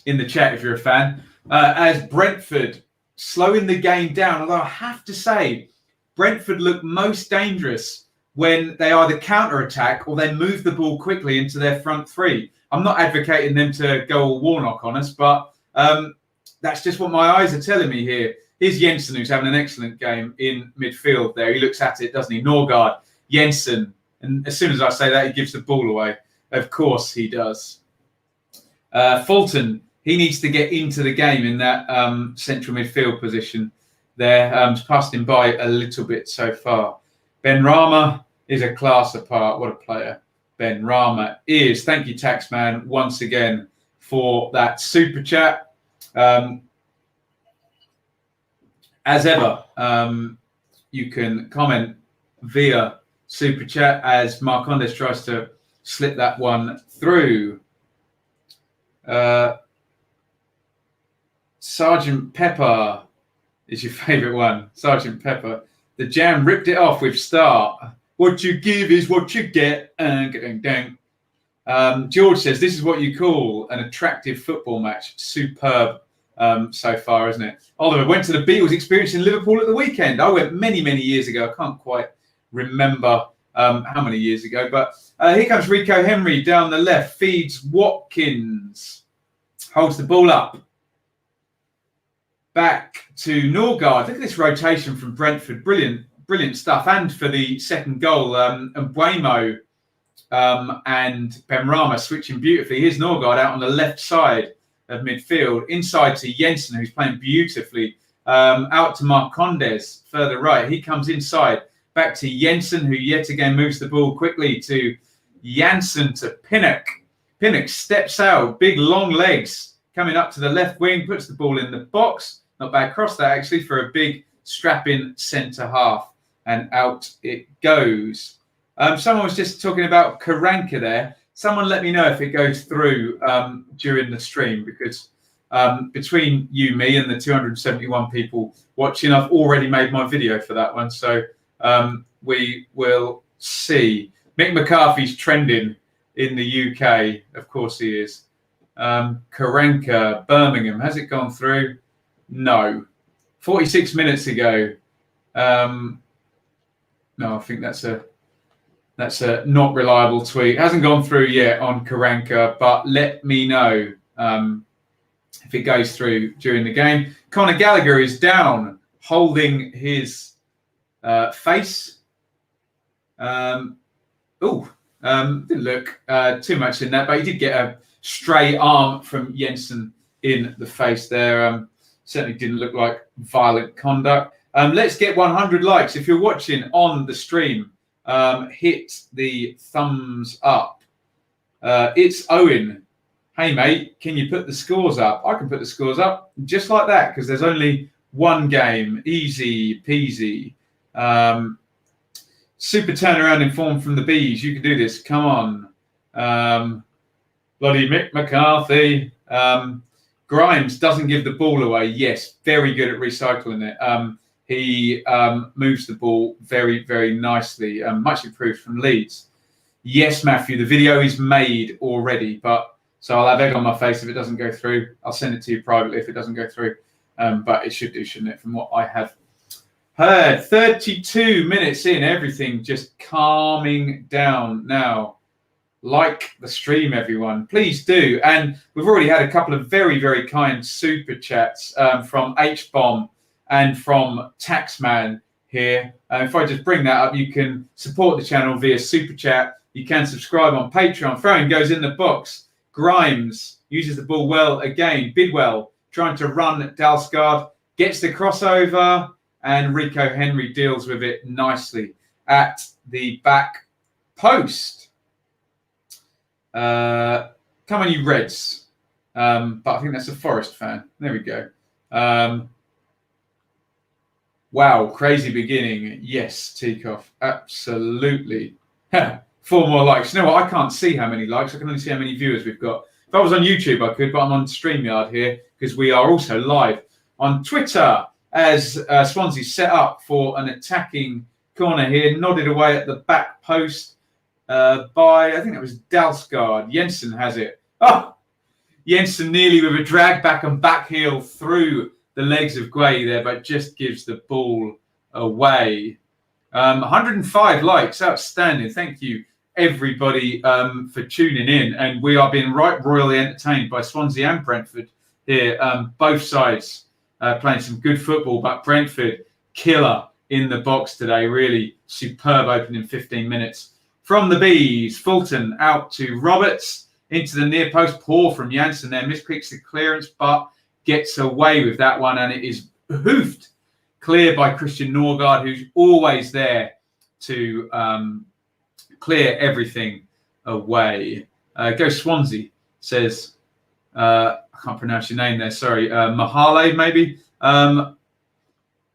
in the chat if you're a fan. As Brentford slowing the game down, although I have to say, Brentford look most dangerous when they either counter-attack or they move the ball quickly into their front three. I'm not advocating them to go all Warnock on us, but that's just what my eyes are telling me here. Here's Jensen, who's having an excellent game in midfield there. He looks at it, doesn't he? Norgard, Jensen. And as soon as I say that, he gives the ball away. Of course he does. Fulton, he needs to get into the game in that central midfield position there. Passed him by a little bit so far. Ben Rama is a class apart. What a player Ben Rama is. Thank you, Taxman, once again for that super chat. As ever, you can comment via super chat as Marcondes tries to slip that one through. Sergeant Pepper is your favourite one. Sergeant Pepper. The Jam ripped it off with Start. What you give is what you get. George says, this is what you call an attractive football match. Superb so far, isn't it? Oliver went to the Beatles experience in Liverpool at the weekend. I went many, many years ago. I can't quite remember how many years ago. But here comes Rico Henry down the left. Feeds Watkins. Holds the ball up. Back to Norgard. Look at this rotation from Brentford. Brilliant, brilliant stuff. And for the second goal, Mbuemo and Benrahma switching beautifully. Here's Norgard out on the left side of midfield. Inside to Jensen, who's playing beautifully. Out to Marcondes, further right. He comes inside. Back to Jensen, who yet again moves the ball quickly to Janssen to Pinnock. Pinnock steps out. Big, long legs coming up to the left wing. Puts the ball in the box. Not bad cross that, actually, for a big strapping centre half. And out it goes. Someone was just talking about Karanka there. Someone let me know if it goes through during the stream, because between you, me, and the 271 people watching, I've already made my video for that one. So we will see. Mick McCarthy's trending in the UK. Of course he is. Karanka, Birmingham. Has it gone through? No. 46 minutes ago. No, I think that's a not reliable tweet. It hasn't gone through yet on Karanka, but let me know if it goes through during the game. Conor Gallagher is down, holding his face. Didn't look too much in that, but he did get a stray arm from Jensen in the face there. Certainly didn't look like violent conduct. Let's get 100 likes. If you're watching on the stream, hit the thumbs up. It's Owen. Hey, mate, can you put the scores up? I can put the scores up just like that, because there's only one game. Easy peasy. Super turnaround in form from the Bees. You can do this. Come on. Bloody Mick McCarthy. Grimes doesn't give the ball away. Yes, very good at recycling it. He moves the ball very, very nicely. Much improved from Leeds. Yes, Matthew, the video is made already, so I'll have egg on my face if it doesn't go through. I'll send it to you privately if it doesn't go through. But it should do, shouldn't it, from what I have heard. 32 minutes in, everything just calming down now. Like the stream, everyone. Please do. And we've already had a couple of very, very kind super chats from H-Bomb and from Taxman here. If I just bring that up, you can support the channel via super chat. You can subscribe on Patreon. Throwing goes in the box. Grimes uses the ball well again. Bidwell trying to run Dalsgaard. Gets the crossover. And Rico Henry deals with it nicely at the back post. Come on, you Reds. But I think that's a Forest fan. There we go. Wow, crazy beginning. Yes, Teakoff. Absolutely. 4 more likes. You know what? I can't see how many likes. I can only see how many viewers we've got. If I was on YouTube, I could, but I'm on StreamYard here because we are also live on Twitter as Swansea set up for an attacking corner here, nodded away at the back post by, I think that was Dalsgaard. Jensen has it. Oh, Jensen nearly with a drag back and back heel through the legs of Guay there, but just gives the ball away. 105 likes, outstanding. Thank you, everybody, for tuning in. And we are being right royally entertained by Swansea and Brentford here. Both sides playing some good football, but Brentford, killer in the box today. Really superb opening 15 minutes. From the Bees, Fulton out to Roberts, into the near post. Poor from Janssen there, mispicks the clearance, but gets away with that one, and it is hoofed clear by Christian Norgard, who's always there to clear everything away. Go Swansea, says, I can't pronounce your name there, sorry, Mahale maybe. Am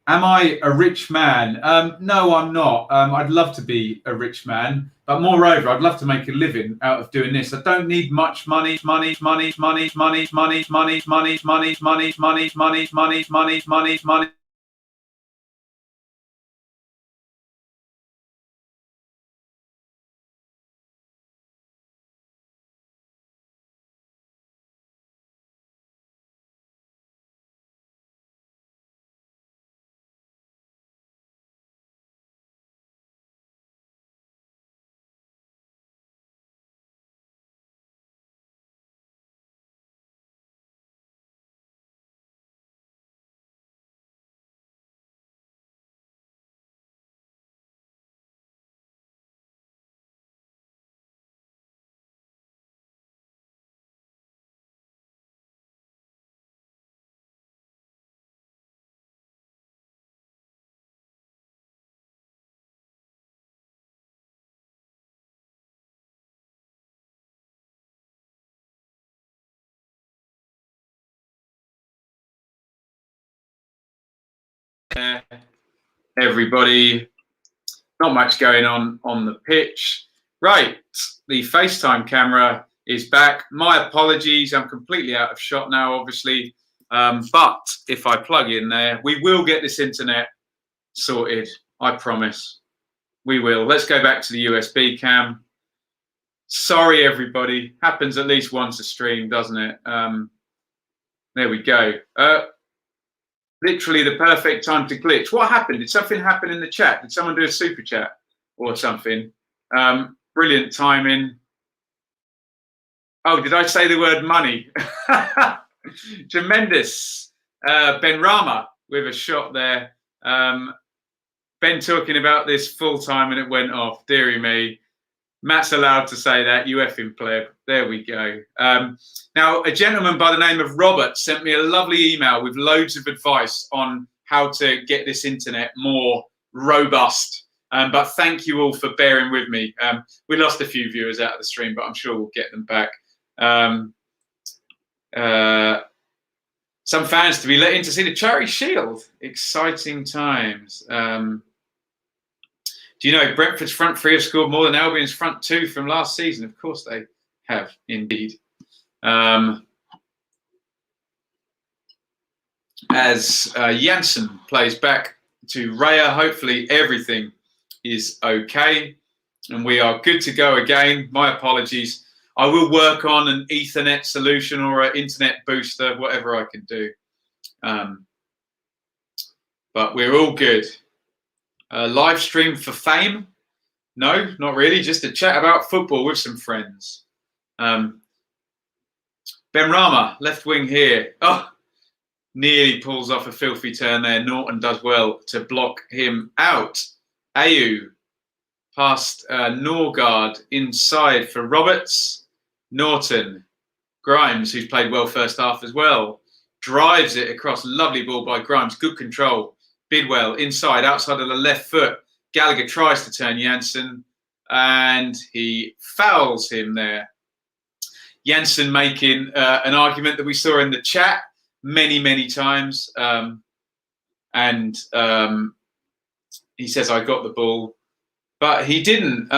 I a rich man? No, I'm not. I'd love to be a rich man, but moreover, I'd love to make a living out of doing this. I don't need much money. Everybody, not much going on the pitch. Right, the FaceTime camera is back. My apologies, I'm completely out of shot now, obviously. But if I plug in there, we will get this internet sorted. I promise. We will. Let's go back to the USB cam. Sorry, everybody. Happens at least once a stream, doesn't it? There we go. Literally the perfect time to glitch. What happened? Did something happen in the chat? Did someone do a super chat or something? Brilliant timing. Oh, did I say the word money? Tremendous. Ben Rama with a shot there. Ben talking about this full time and it went off. Deary me. Matt's allowed to say that. You effing pleb. There we go. Now, a gentleman by the name of Robert sent me a lovely email with loads of advice on how to get this internet more robust. But thank you all for bearing with me. We lost a few viewers out of the stream, but I'm sure we'll get them back. Some fans to be let in to see the Charity Shield. Exciting times. Do you know Brentford's front three have scored more than Albion's front two from last season? Of course they have, indeed. As Janssen plays back to Raya, hopefully everything is okay. And we are good to go again. My apologies. I will work on an Ethernet solution or an internet booster, whatever I can do. But we're all good. Live stream for fame? No, not really. Just a chat about football with some friends. Ben Rama, left wing here. Oh, nearly pulls off a filthy turn there. Norton does well to block him out. Ayew past Norgard inside for Roberts. Norton. Grimes, who's played well first half as well, drives it across. Lovely ball by Grimes. Good control. Bidwell inside, outside of the left foot. Gallagher tries to turn Janssen and he fouls him there. Janssen making an argument that we saw in the chat many times. He says, I got the ball, but he didn't.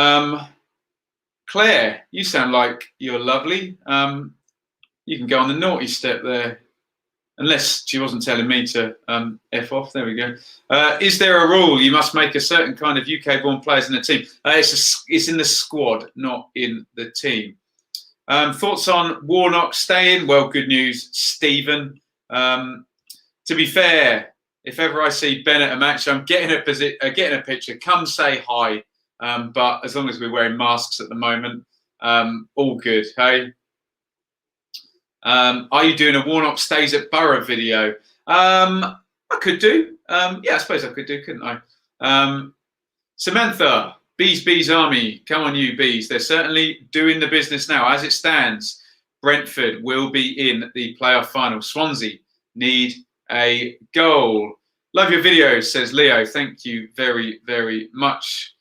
Claire, you sound like you're lovely. You can go on the naughty step there. Unless she wasn't telling me to F off. There we go. Is there a rule you must make a certain kind of UK-born players in the team? It's in the squad, not in the team. Thoughts on Warnock staying? Well, good news, Stephen. To be fair, if ever I see Ben at a match, I'm getting a picture. Come say hi. But as long as we're wearing masks at the moment, all good. Hey. Are you doing a Warnock stays at Borough video? I could do. Yeah, I suppose I could do, couldn't I? Samantha, Bees Army. Come on, you Bees. They're certainly doing the business now. As it stands, Brentford will be in the playoff final. Swansea need a goal. Love your videos, says Leo. Thank you very, very much.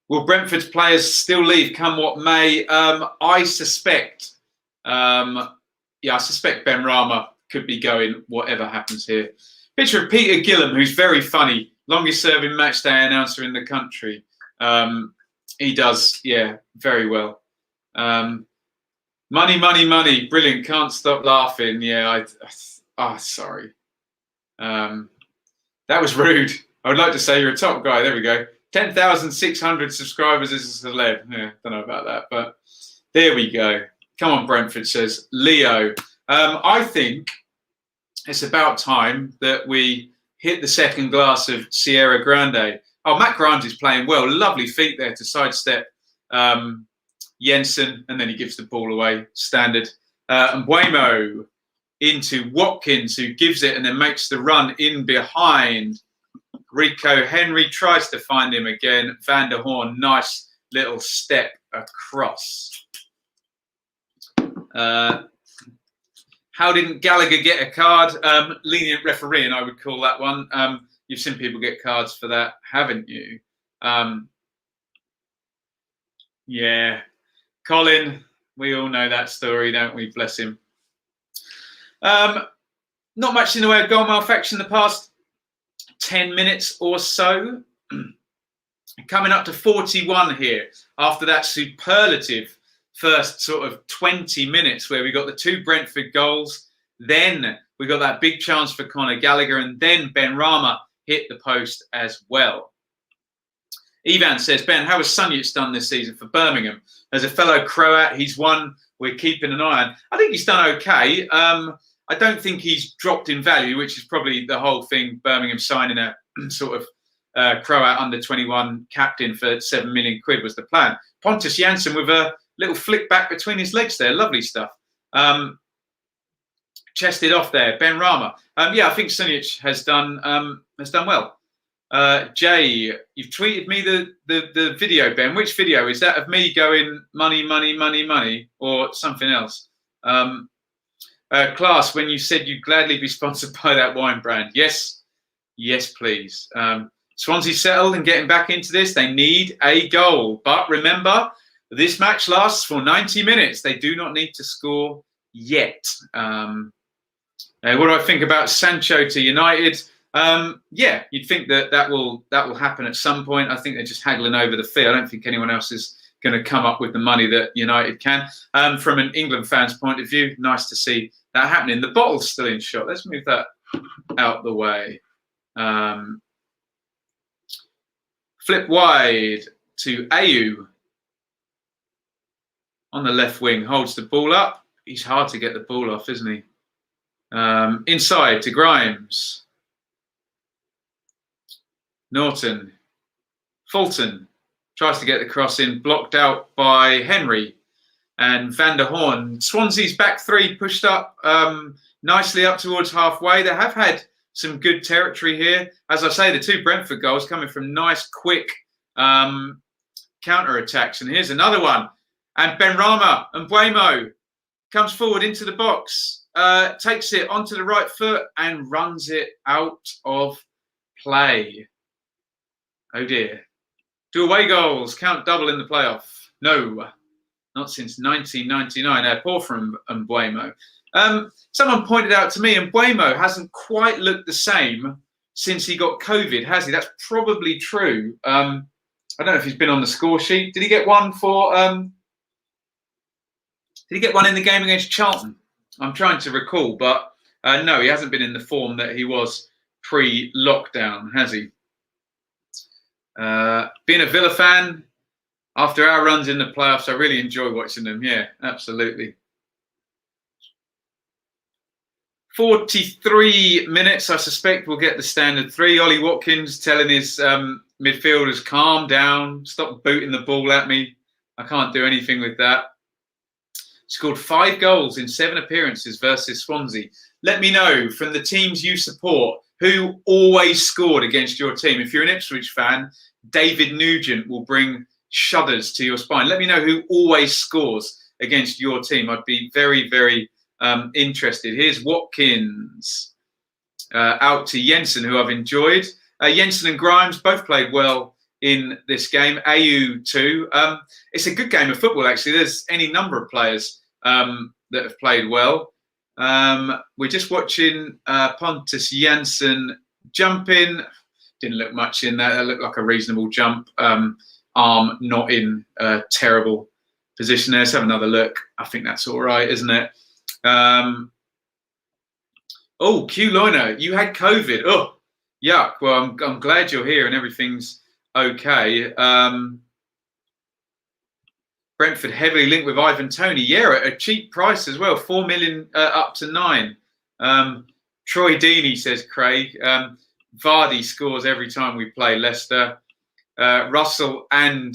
Will Brentford's players still leave come what may? I suspect, I suspect Ben Rama could be going whatever happens here. Picture of Peter Gillam, who's very funny, longest serving match day announcer in the country. He does, yeah, very well. Money, money, money, brilliant, can't stop laughing. Yeah, sorry. That was rude. I would like to say you're a top guy. There we go. 10,600 subscribers is a celeb. Yeah, don't know about that, but there we go. Come on, Brentford, says Leo. I think it's about time that we hit the second glass of Sierra Grande. Oh, Matt Grimes is playing well. Lovely feet there to sidestep Jensen, and then he gives the ball away. Standard. And Mbeumo into Watkins, who gives it and then makes the run in behind. Rico Henry tries to find him again. Van der Horn, nice little step across. How didn't Gallagher get a card? Lenient refereeing, I would call that one. You've seen people get cards for that, haven't you? Yeah. Colin, we all know that story, don't we? Bless him. Not much in the way of goal malfunction in the past 10 minutes or so. Coming up to 41 here after that superlative first sort of 20 minutes where we got the two Brentford goals. Then we got that big chance for Conor Gallagher, and then Ben Rama hit the post as well. Ivan says, Ben, how has Sunjic done this season for Birmingham? As a fellow Croat, he's one we're keeping an eye on. I think he's done okay. I don't think he's dropped in value, which is probably the whole thing. Birmingham signing a sort of Croat under-21 captain for £7 million was the plan. Pontus Jansson with a little flick back between his legs there. Lovely stuff. Chested off there. Ben Rama. Yeah, I think Sunjic has done well. Jay, you've tweeted me the video, Ben. Which video? Is that of me going money, money, money, money, or something else? Class, when you said you'd gladly be sponsored by that wine brand. Yes, please. Swansea settled and getting back into this. They need a goal. But remember, this match lasts for 90 minutes. They do not need to score yet. What do I think about Sancho to United? Yeah, you'd think that will happen at some point. I think they're just haggling over the fee. I don't think anyone else is going to come up with the money that United can. From an England fan's point of view, nice to see that happening. The bottle's still in shot. Let's move that out the way. Flip wide to Ayew on the left wing. Holds the ball up. He's hard to get the ball off, isn't he? Inside to Grimes. Norton. Fulton tries to get the cross in, blocked out by Henry and Van der Horn. Swansea's back three pushed up nicely up towards halfway. They have had some good territory here. As I say, the two Brentford goals coming from nice, quick counter-attacks. And here's another one. And Ben Rama and Mbeumo comes forward into the box, takes it onto the right foot and runs it out of play. Oh dear. Do away goals count double in the playoff? No, not since 1999. Poor from Mbeumo. Someone pointed out to me, Mbeumo hasn't quite looked the same since he got COVID, has he? That's probably true. I don't know if he's been on the score sheet. Did he get one for Did he get one in the game against Charlton? I'm trying to recall, but no, he hasn't been in the form that he was pre-lockdown, has he? Being a Villa fan, after our runs in the playoffs, I really enjoy watching them. Yeah, absolutely. 43 minutes, I suspect we'll get the standard 3. Ollie Watkins telling his midfielders, calm down, stop booting the ball at me. I can't do anything with that. Scored 5 goals in 7 appearances versus Swansea. Let me know from the teams you support who always scored against your team. If you're an Ipswich fan, David Nugent will bring shudders to your spine. Let me know who always scores against your team. I'd be very, very interested. Here's Watkins out to Jensen, who I've enjoyed. Jensen and Grimes both played well in this game. Ayew too. It's a good game of football, actually. There's any number of players that have played well. We're just watching Pontus Jansson jumping. Didn't look much in that. That looked like a reasonable jump. Arm not in a terrible position there. Let's have another look. I think that's all right, isn't it? Oh, Q Loiner, you had COVID. Oh, yuck. Well, I'm glad you're here and everything's okay. Brentford heavily linked with Ivan Toney. Yeah, at a cheap price as well. 4 million up to 9. Troy Deeney, says Craig. Vardy scores every time we play Leicester. Russell and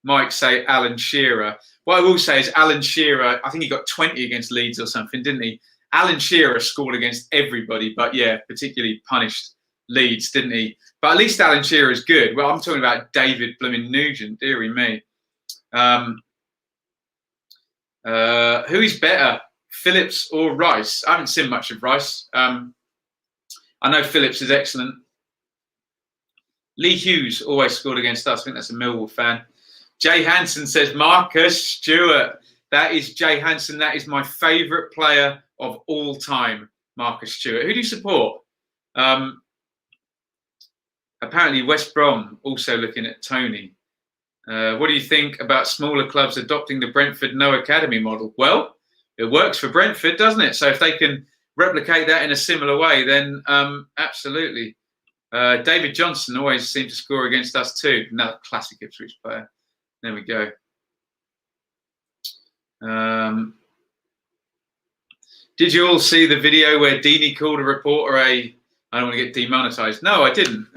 Mike say Alan Shearer. What I will say is Alan Shearer, I think he got 20 against Leeds or something, didn't he? Alan Shearer scored against everybody, but yeah, particularly punished Leeds, didn't he? But at least Alan Shearer is good. Well, I'm talking about David Blooming Nugent, dearie me. Who is better, Phillips or Rice? I haven't seen much of Rice. I know Phillips is excellent. Lee Hughes always scored against us. I think that's a Millwall fan. Jay Hansen says, Marcus Stewart. That is Jay Hansen. That is my favourite player of all time, Marcus Stewart. Who do you support? Apparently West Brom also looking at Tony. What do you think about smaller clubs adopting the Brentford no academy model? Well, it works for Brentford, doesn't it? So if they can replicate that in a similar way, then absolutely. David Johnson always seems to score against us too. Another classic Ipswich player. There we go. Did you all see the video where Deeney called a reporter I don't want to get demonetised? No, I didn't.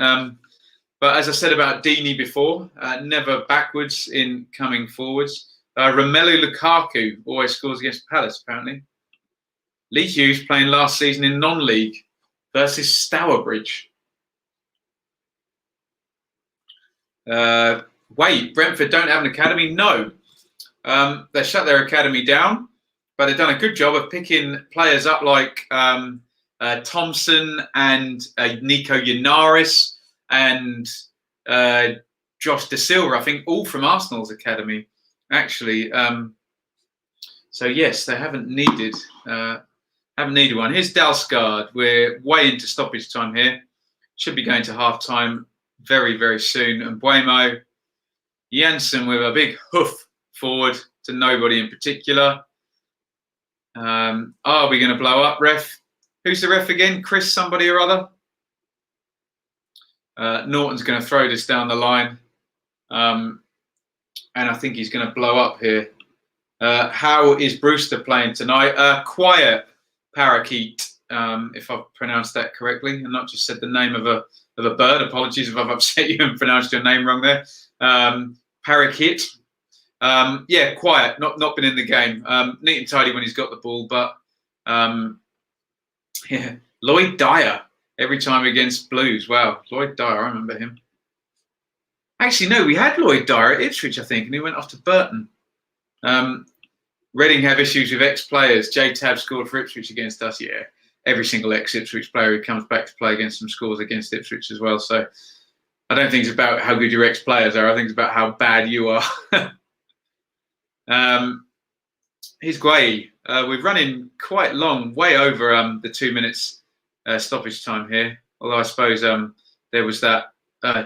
But as I said about Deeney before, never backwards in coming forwards. Romelu Lukaku always scores against Palace, apparently. Lee Hughes playing last season in non-league versus Stourbridge. Wait, Brentford don't have an academy? No. They shut their academy down, but they've done a good job of picking players up like Thompson and Nico Yanaris and Josh De Silva, I think, all from Arsenal's academy, actually. So yes, they haven't needed one. Here's Dalsgaard. We're way into stoppage time here. Should be going to half time very, very soon. And Buemo, Janssen with a big hoof forward to nobody in particular. Are we going to blow up, ref? Who's the ref again? Chris somebody or other? Norton's going to throw this down the line. And I think he's going to blow up here. How is Brewster playing tonight? Quiet, Parakeet, if I've pronounced that correctly and not just said the name of a bird. Apologies if I've upset you and pronounced your name wrong there. Parakeet. Yeah, quiet, not been in the game. Neat and tidy when he's got the ball, but yeah. Lloyd Dyer every time against Blues. Wow, Lloyd Dyer, I remember him. Actually, no, we had Lloyd Dyer at Ipswich, I think, and he went off to Burton. Reading have issues with ex-players. J-Tab scored for Ipswich against us. Yeah, every single ex-Ipswich player who comes back to play against them scores against Ipswich as well. So I don't think it's about how good your ex-players are. I think it's about how bad you are. Here's Guay. We're running quite long, way over the 2 minutes stoppage time here. Although I suppose there was that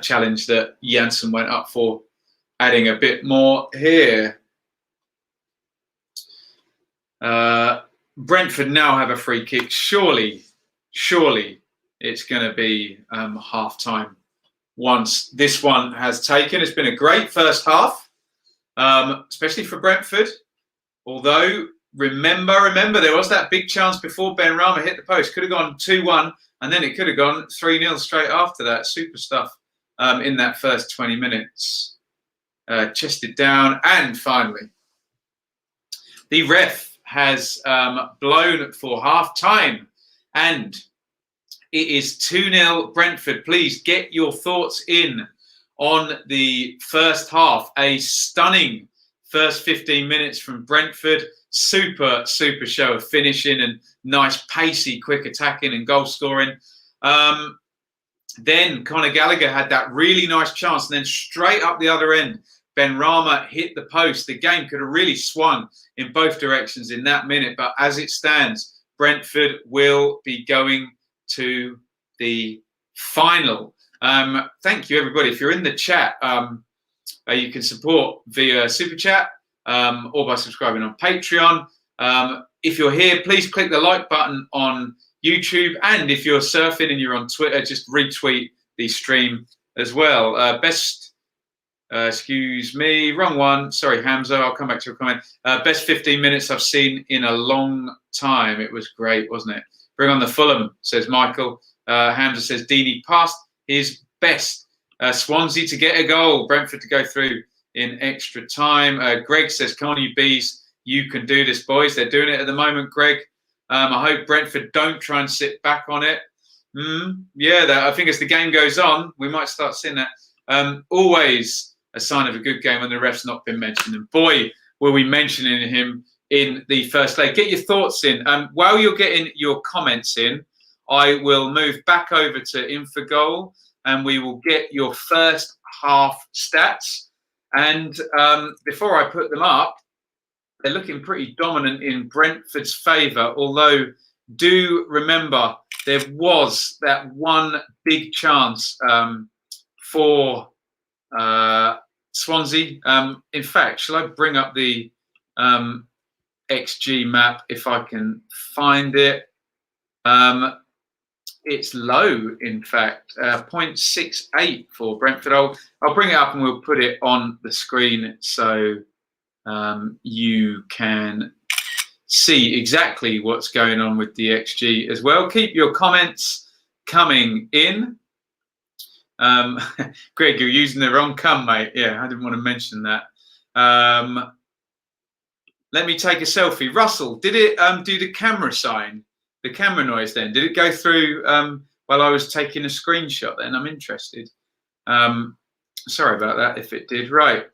challenge that Janssen went up for, adding a bit more here. Brentford now have a free kick. Surely it's going to be half time once this one has taken. It's been a great first half, especially for Brentford. Although, remember, there was that big chance before Ben Rama hit the post. Could have gone 2-1, and then it could have gone 3-0 straight after that. Super stuff in that first 20 minutes. Chested down, and finally, the ref has blown for half-time, and it is 2-0 Brentford. Please get your thoughts in on the first half. A stunning first 15 minutes from Brentford. Super show of finishing and nice, pacey, quick attacking and goal scoring. Then Conor Gallagher had that really nice chance, and then straight up the other end, Ben Rama hit the post. The game could have really swung in both directions in that minute, but as it stands, Brentford will be going to the final. Thank you, everybody. If you're in the chat, you can support via Super Chat or by subscribing on Patreon. If you're here, please click the like button on YouTube. And if you're surfing and you're on Twitter, just retweet the stream as well. Excuse me, wrong one. Sorry, Hamza. I'll come back to your comment. Best 15 minutes I've seen in a long time. It was great, wasn't it? Bring on the Fulham, says Michael. Hamza says Deeney passed his best. Swansea to get a goal. Brentford to go through in extra time. Greg says, come on, you bees. You can do this, boys. They're doing it at the moment, Greg. I hope Brentford don't try and sit back on it. Yeah, I think as the game goes on, we might start seeing that. Always a sign of a good game when the ref's not been mentioned. And boy, were we mentioning him in the first leg. Get your thoughts in. While you're getting your comments in, I will move back over to Infogol and we will get your first half stats. And before I put them up, they're looking pretty dominant in Brentford's favour, although do remember there was that one big chance for Swansea. In fact, shall I bring up the XG map if I can find it? It's low, in fact, 0.68 for Brentford. I'll bring it up and we'll put it on the screen so you can see exactly what's going on with the XG as well. Keep your comments coming in. Greg, you're using the wrong cum, mate. Yeah, I didn't want to mention that. Let me take a selfie. Russell, did it do the camera sign, the camera noise then? Did it go through while I was taking a screenshot then? I'm interested. Sorry about that if it did. Right.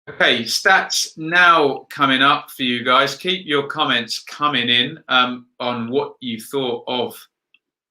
Okay, stats now coming up for you guys. Keep your comments coming in on what you thought of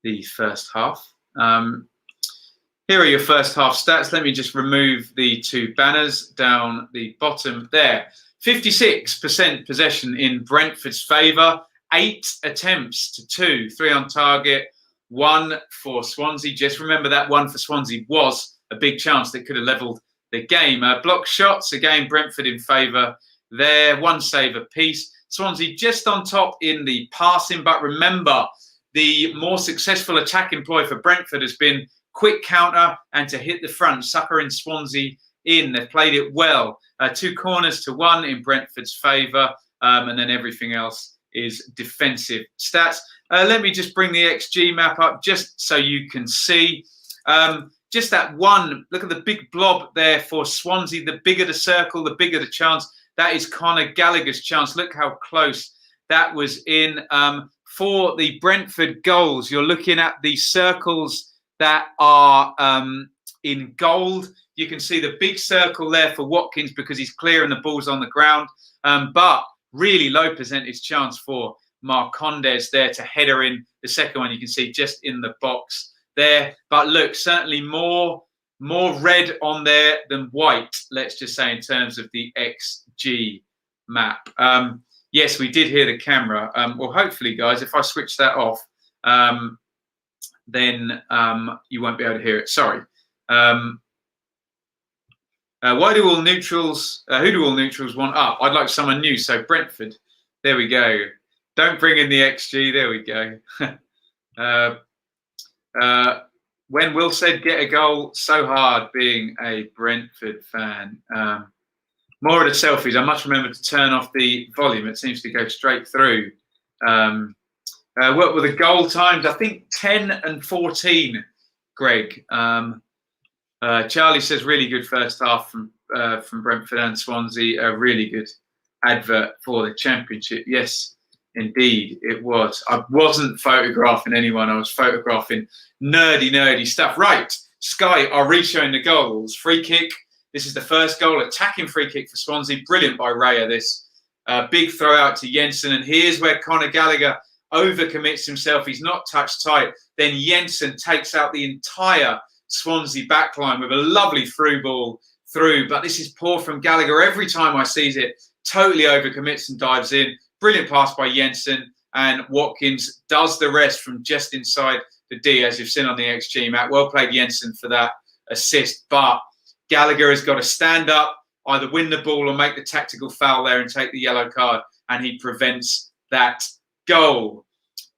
the first half. Here are your first half stats. Let me just remove the two banners down the bottom there. 56% possession in Brentford's favour. 8 attempts to 2. 3 on target. 1 for Swansea. Just remember that 1 for Swansea was a big chance that could have levelled the game. Block shots, again, Brentford in favour there. 1 save apiece. Swansea just on top in the passing. But remember, the more successful attacking ploy for Brentford has been quick counter and to hit the front, suckering Swansea in. They've played it well. 2 corners to 1 in Brentford's favour, and then everything else is defensive stats. Let me just bring the XG map up just so you can see. Just that one, look at the big blob there for Swansea. The bigger the circle, the bigger the chance. That is Conor Gallagher's chance. Look how close that was in. For the Brentford goals, you're looking at the circles that are in gold. You can see the big circle there for Watkins because he's clear and the ball's on the ground. But really low percentage chance for Marcondes there to header in. The second one you can see just in the box there. But look, certainly more red on there than white, let's just say, in terms of the XG map. Yes, we did hear the camera. Well, hopefully, guys, if I switch that off, then you won't be able to hear it. Sorry. Why do all neutrals? Who do all neutrals want up? I'd like someone new. So Brentford. There we go. Don't bring in the XG. There we go. When Will said get a goal, so hard being a Brentford fan. More of the selfies. I must remember to turn off the volume. It seems to go straight through. What were the goal times? I think 10 and 14, Greg. Charlie says really good first half from Brentford and Swansea. A really good advert for the Championship. Yes, indeed, it was. I wasn't photographing anyone. I was photographing nerdy stuff. Right, Sky are re-showing the goals. Free kick. This is the first goal, attacking free kick for Swansea. Brilliant by Raya, this. Big throw out to Jensen. And here's where Conor Gallagher overcommits himself. He's not touched tight. Then Jensen takes out the entire Swansea backline with a lovely through ball through. But this is poor from Gallagher. Every time I sees it, totally overcommits and dives in. Brilliant pass by Jensen. And Watkins does the rest from just inside the D, as you've seen on the XG, Matt. Well played, Jensen, for that assist. But Gallagher has got to stand up, either win the ball or make the tactical foul there and take the yellow card. And he prevents that goal.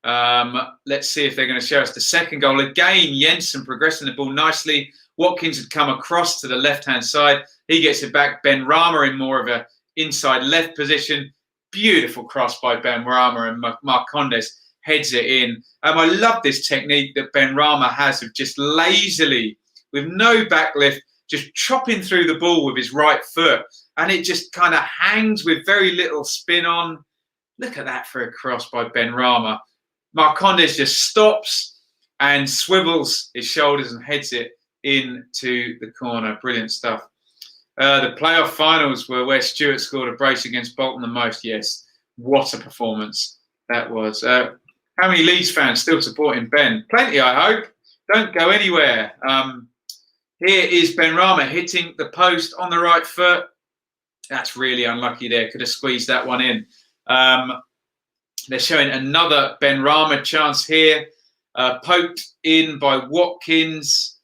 Let's see if they're going to show us the second goal. Again, Jensen progressing the ball nicely. Watkins had come across to the left-hand side. He gets it back. Ben Rama in more of a inside left position. Beautiful cross by Ben Rama, and Marcondes heads it in. I love this technique that Ben Rama has of just lazily, with no backlift, just chopping through the ball with his right foot. And it just kind of hangs with very little spin on. Look at that for a cross by Ben Rama. Marcondes just stops and swivels his shoulders and heads it into the corner. Brilliant stuff. The playoff finals were where Stewart scored a brace against Bolton the most. Yes, what a performance that was. How many Leeds fans still supporting Ben? Plenty, I hope. Don't go anywhere. Here is Ben Rama hitting the post on the right foot. That's really unlucky there. Could have squeezed that one in. They're showing another Ben Rama chance here. Poked in by Watkins.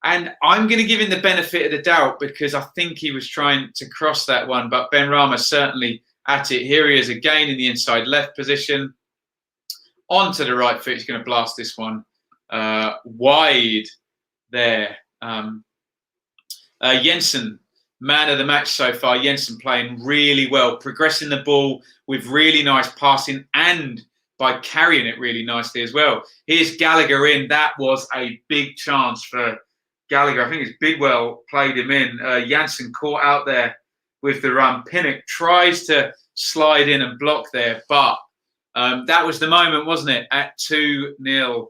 And I'm going to give him the benefit of the doubt because I think he was trying to cross that one. But Ben Rama certainly at it. Here he is again in the inside left position. Onto the right foot. He's going to blast this one wide there. Jensen, man of the match so far. Jensen playing really well, progressing the ball with really nice passing and by carrying it really nicely as well. Here's Gallagher in. That was a big chance for Gallagher. I think it's Bigwell played him in. Jensen caught out there with the run. Pinnock tries to slide in and block there, but that was the moment, wasn't it? At 2-0.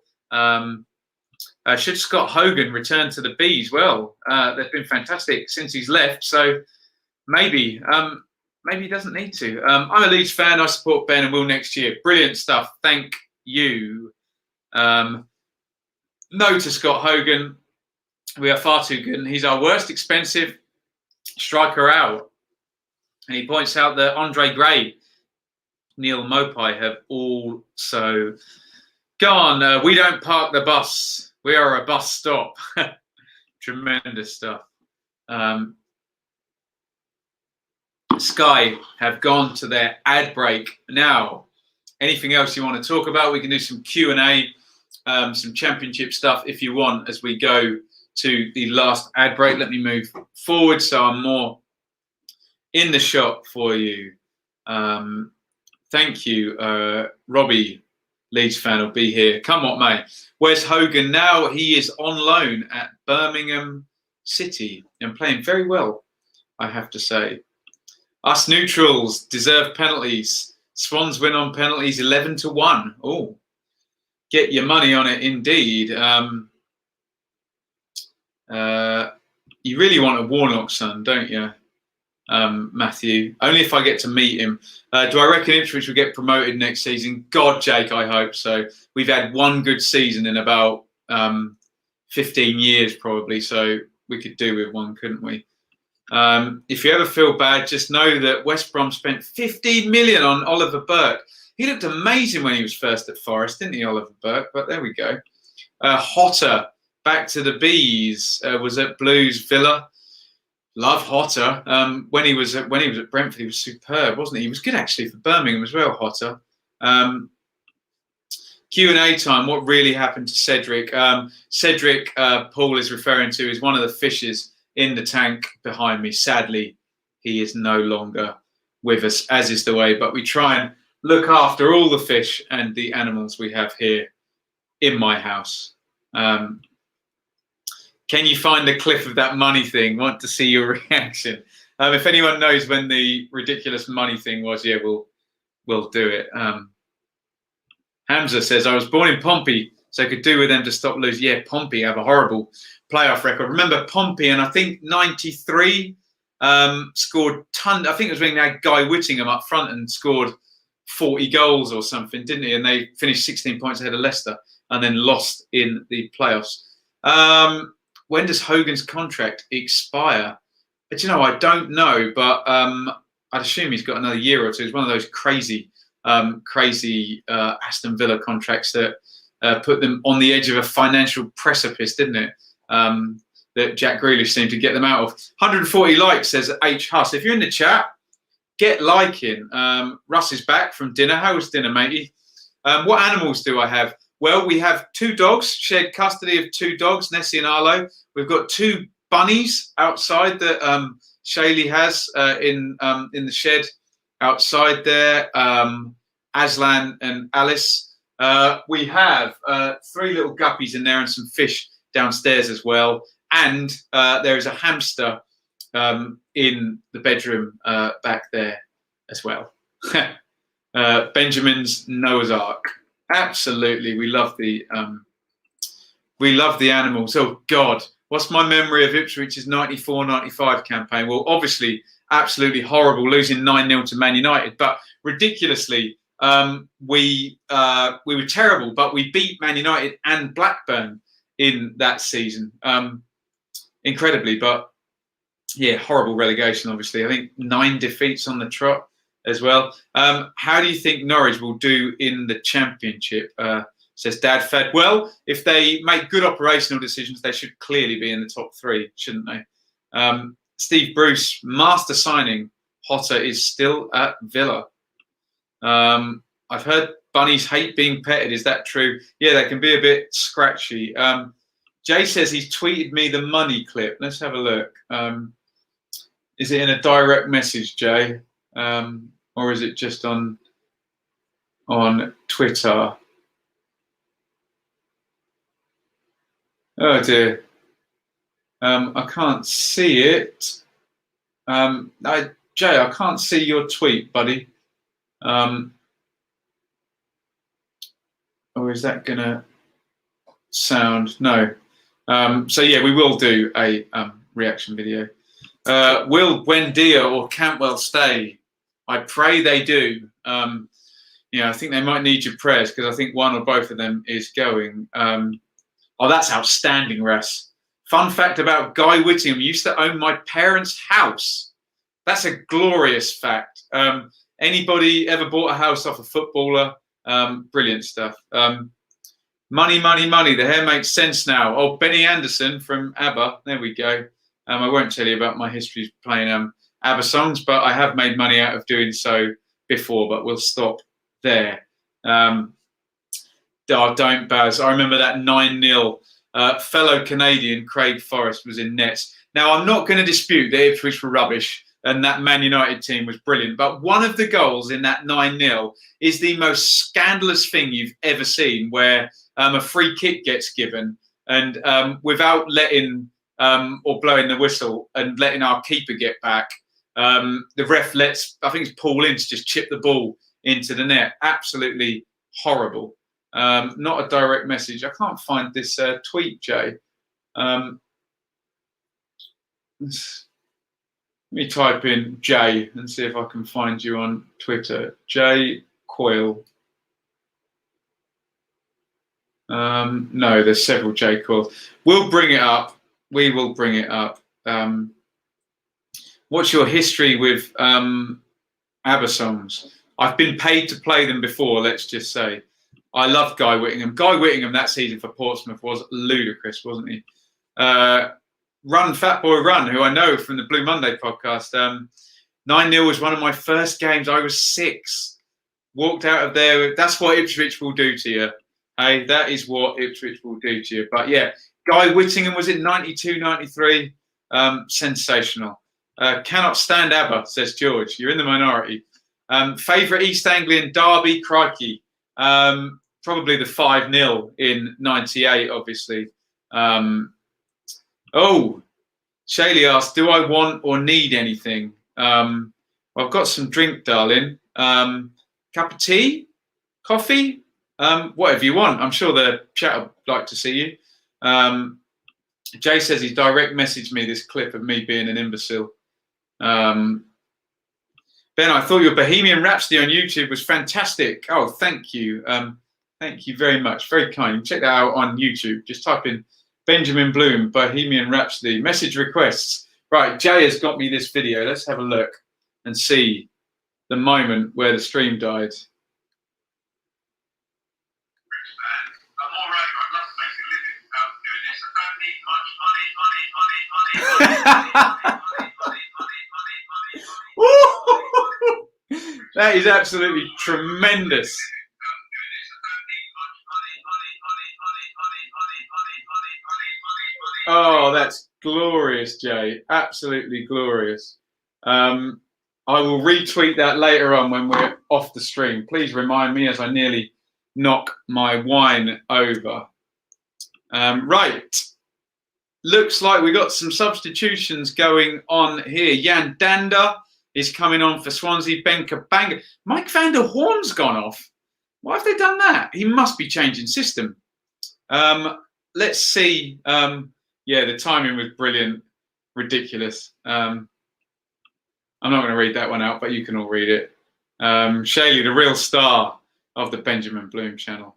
Should Scott Hogan return to the Bees? Well, they've been fantastic since he's left, so maybe he doesn't need to. I'm a Leeds fan. I support Ben and will next year. Brilliant stuff. Thank you. No to Scott Hogan. We are far too good, and he's our worst expensive striker out. And he points out that Andre Gray, Neil Mopai have also gone. We don't park the bus. We are a bus stop. Tremendous stuff. Sky have gone to their ad break. Now, anything else you want to talk about? We can do some Q&A, some Championship stuff if you want as we go to the last ad break. Let me move forward so I'm more in the shot for you. Thank you, Robbie. Leeds fan will be here. Come what may. Where's Hogan now? He is on loan at Birmingham City and playing very well, I have to say. Us neutrals deserve penalties. Swans win on penalties 11-1. Oh, get your money on it indeed. You really want a Warnock son, don't you, Matthew? Only if I get to meet him. Do I reckon Ipswich will get promoted next season? God, Jake, I hope so. We've had one good season in about 15 years probably, so we could do with one, couldn't we? If you ever feel bad, just know that West Brom spent 15 million on Oliver Burke. He looked amazing when he was first at Forest, didn't he, Oliver Burke? But there we go. Hotter, back to the Bees, was at Blues Villa. Love Hotter. When he was at Brentford, he was superb, wasn't he? He was good actually for Birmingham as well. Hotter. Q&A time. What really happened to Cedric? Cedric, Paul is referring to, is one of the fishes in the tank behind me. Sadly, he is no longer with us, as is the way. But we try and look after all the fish and the animals we have here in my house. Can you find the clip of that money thing? Want to see your reaction. If anyone knows when the ridiculous money thing was, yeah, we'll do it. Hamza says, I was born in Pompey, so I could do with them to stop losing. Yeah, Pompey have a horrible playoff record. Remember Pompey, and I think 93 scored ton. I think it was when they had Guy Whittingham up front and scored 40 goals or something, didn't he? And they finished 16 points ahead of Leicester and then lost in the playoffs. When does Hogan's contract expire? But I don't know, but I'd assume he's got another year or two. It's one of those crazy Aston Villa contracts that put them on the edge of a financial precipice, didn't it? That Jack Grealish seemed to get them out of. 140 likes, says H. Huss. If you're in the chat, get liking. Russ is back from dinner. How was dinner, matey? What animals do I have? Well, we have 2 dogs, shared custody of 2 dogs, Nessie and Arlo. We've got 2 bunnies outside that Shaylee has in the shed outside there. Aslan and Alice. We have 3 little guppies in there and some fish downstairs as well. And there is a hamster in the bedroom back there as well. Benjamin's Noah's Ark. Absolutely, we love the animals. Oh God, what's my memory of Ipswich's 94-95 campaign? Well, obviously, absolutely horrible, losing 9-0 to Man United. But ridiculously, we were terrible. But we beat Man United and Blackburn in that season, incredibly. But yeah, horrible relegation. Obviously, I think 9 defeats on the trot as well. How do you think Norwich will do in the Championship? Says Dad Fed. Well, if they make good operational decisions, they should clearly be in the top 3, shouldn't they? Steve Bruce, master signing. Hotter is still at Villa. I've heard bunnies hate being petted. Is that true? Yeah, they can be a bit scratchy. Jay says he's tweeted me the money clip. Let's have a look. Is it in a direct message, Jay? Or is it just on Twitter? Oh dear. I can't see it. Jay, I can't see your tweet, buddy. Or is that gonna sound? No. So yeah, we will do a reaction video. Will Buendia or Cantwell stay? I pray they do. I think they might need your prayers because I think one or both of them is going. Oh, that's outstanding, Russ. Fun fact about Guy Whittingham, used to own my parents' house. That's a glorious fact. Anybody ever bought a house off a footballer? Brilliant stuff. Money, money, money. The hair makes sense now. Oh, Benny Anderson from ABBA. There we go. I won't tell you about my history playing ABBA songs, but I have made money out of doing so before, but we'll stop there. Don't Baz. I remember that 9-0. Fellow Canadian Craig Forrest was in nets. Now, I'm not going to dispute that Ipswich were rubbish and that Man United team was brilliant, but one of the goals in that 9-0 is the most scandalous thing you've ever seen, where a free kick gets given and without letting or blowing the whistle and letting our keeper get back, the ref lets, I think it's Paul Ince, just chip the ball into the net. Absolutely horrible. Not a direct message. I can't find this tweet, Jay. Let me type in Jay and see if I can find you on Twitter. Jay Coyle. No, there's several Jay Coyle. We'll bring it up. We will bring it up. What's your history with ABBA songs? I've been paid to play them before, let's just say. I loved Guy Whittingham. Guy Whittingham that season for Portsmouth was ludicrous, wasn't he? Run, Fat Boy Run, who I know from the Blue Monday podcast. 9-0 was one of my first games. I was 6. Walked out of there. That's what Ipswich will do to you. Hey, that is what Ipswich will do to you. But yeah, Guy Whittingham, was it 92, 93? Sensational. Cannot stand ABBA, says George. You're in the minority. Favourite East Anglian derby, crikey. Probably the 5-0 in 98, obviously. Shaylee asked, do I want or need anything? I've got some drink, darling. Cup of tea? Coffee? Whatever you want. I'm sure the chat would like to see you. Jay says he direct messaged me this clip of me being an imbecile. Ben, I thought your Bohemian Rhapsody on YouTube was fantastic. Oh, thank you. Thank you very much. Very kind. Check that out on YouTube. Just type in Benjamin Bloom, Bohemian Rhapsody. Message requests. Right, Jay has got me this video. Let's have a look and see the moment where the stream died. That is absolutely tremendous. Oh, that's glorious, Jay. Absolutely glorious. I will retweet that later on when we're off the stream. Please remind me as I nearly knock my wine over. Right. Looks like we got some substitutions going on here. Jan Danda is coming on for Swansea. Benka Banger. Mike van der Hoorn's gone off. Why have they done that? He must be changing system. Let's see. Yeah, the timing was brilliant. Ridiculous. I'm not going to read that one out, but you can all read it. Shaylee, the real star of the Benjamin Bloom channel.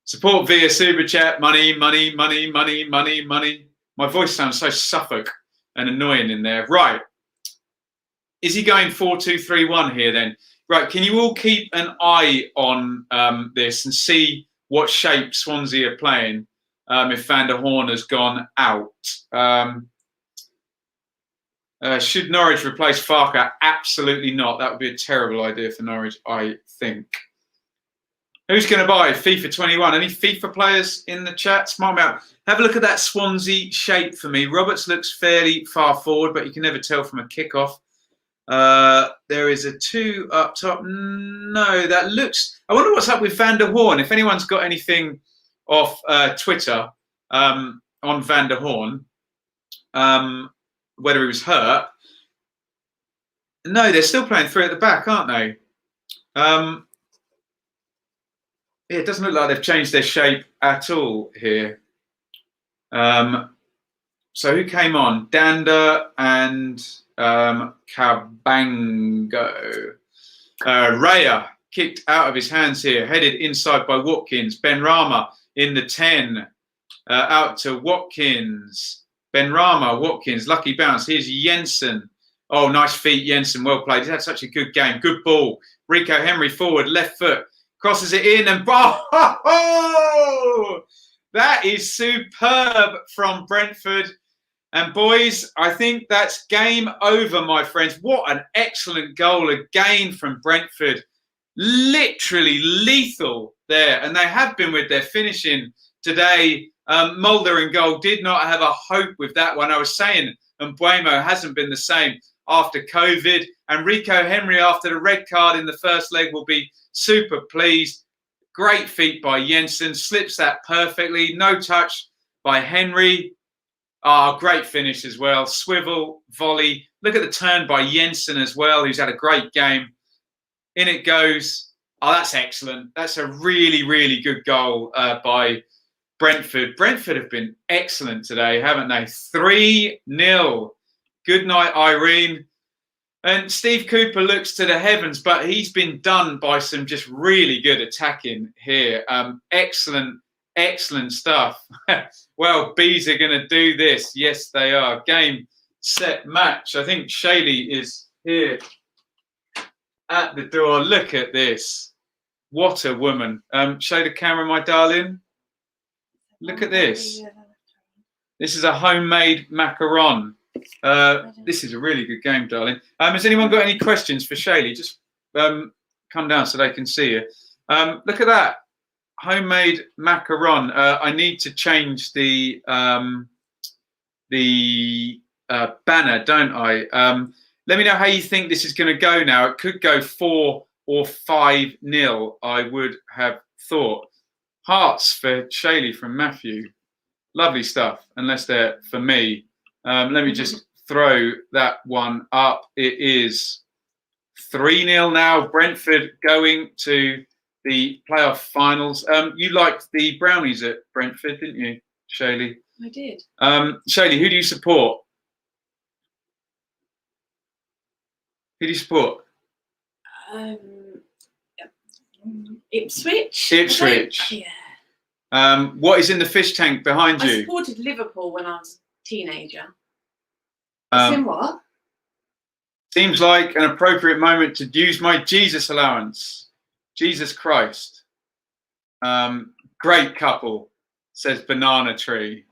Support via Super Chat. Money, money, money, money, money, money. My voice sounds so Suffolk and annoying in there. Right. Is he going 4-2-3-1 here then? Right. Can you all keep an eye on this and see what shape Swansea are playing if Van der Hoorn has gone out? Should Norwich replace Farker? Absolutely not. That would be a terrible idea for Norwich, I think. Who's going to buy FIFA 21? Any FIFA players in the chat? Smart me out. Have a look at that Swansea shape for me. Roberts looks fairly far forward, but you can never tell from a kickoff. There is a 2 up top. No, that looks... I wonder what's up with Van der Hoorn. If anyone's got anything off Twitter on Van der Hoorn, whether he was hurt. No, they're still playing 3 at the back, aren't they? It doesn't look like they've changed their shape at all here. So who came on? Danda and Cabango. Raya kicked out of his hands here, headed inside by Watkins. Benrahma in the 10. Out to Watkins. Benrahma, Watkins, lucky bounce. Here's Jensen. Oh, nice feet, Jensen. Well played. He's had such a good game. Good ball. Rico Henry forward, left foot. Crosses it in and... Oh, that is superb from Brentford. And boys, I think that's game over, my friends. What an excellent goal again from Brentford. Literally lethal there. And they have been with their finishing today. Mulder in goal did not have a hope with that one. I was saying, and Mbuemo hasn't been the same after COVID. And Rico Henry, after the red card in the first leg, will be super pleased. Great feet by Jensen. Slips that perfectly. No touch by Henry. Great finish as well. Swivel, volley. Look at the turn by Jensen as well, who's had a great game. In it goes. Oh, that's excellent. That's a really, really good goal by Brentford. Brentford have been excellent today, haven't they? 3-0. Good night, Irene. And Steve Cooper looks to the heavens, but he's been done by some just really good attacking here. Excellent, excellent stuff. Well, bees are going to do this. Yes, they are. Game, set, match. I think Shaylee is here at the door. Look at this. What a woman. Show the camera, my darling. Look at this. This is a homemade macaron. This is a really good game, darling. Has anyone got any questions for Shaylee? Just come down so they can see you. Look at that. Homemade macaron. I need to change the banner, don't I? Let me know how you think this is going to go now. It could go 4 or 5-0, I would have thought. Hearts for Shaylee from Matthew. Lovely stuff, unless they're for me. Let me just throw that one up. It is 3-0 now. Brentford going to the playoff finals. You liked the brownies at Brentford, didn't you, Shaylee? I did. Shaylee, who do you support? Who do you support? Ipswich. Ipswich. Yeah. What is in the fish tank behind you? I supported Liverpool when I was a teenager. In what? Seems like an appropriate moment to use my Jesus allowance. Jesus Christ. Great couple, says Banana Tree.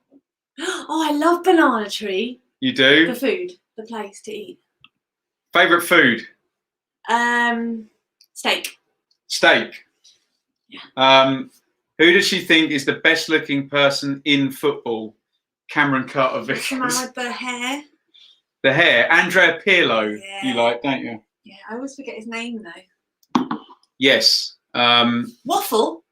Oh, I love Banana Tree. You do? The food, the place to eat. Favourite food? Steak. Steak. Yeah. Who does she think is the best looking person in football? Cameron Carter Vickers. The man with the hair. The hair. Andrea Pirlo, yeah. You like, don't you? Yeah, I always forget his name though. Yes. Waffle.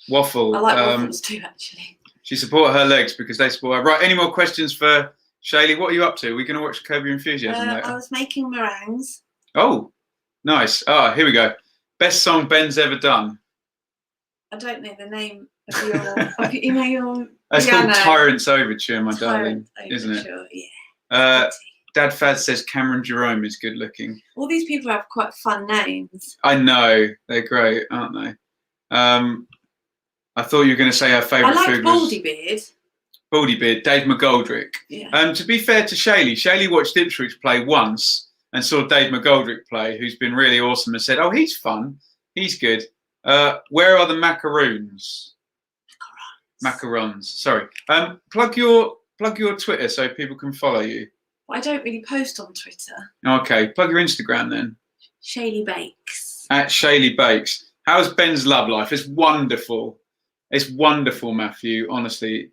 Waffle. I like waffles too, actually. She supported her legs because they support her. Right, any more questions for Shaylee? What are you up to? Are we going to watch Curb Your Enthusiasm later? I was making meringues. Oh, nice. Oh, here we go. Best song Ben's ever done. I don't know the name of your, you know, your That's piano. called Tyrant's Overture, my Tyrant darling, isn't it? Yeah. Dad Fad says Cameron Jerome is good looking. All these people have quite fun names. I know. They're great, aren't they? I thought you were going to say her favourite food was... Baldy Beard. Baldy Beard, Dave McGoldrick. Yeah. To be fair to Shaylee watched Ipswich play once and saw Dave McGoldrick play, who's been really awesome, and said, oh, he's fun. He's good. Where are the macaroons? Macarons. Sorry. Plug your Twitter so people can follow you. Well, I don't really post on Twitter. Okay. Plug your Instagram then. Shaylee Bakes. At Shaylee Bakes. How's Ben's love life? It's wonderful. It's wonderful, Matthew. Honestly,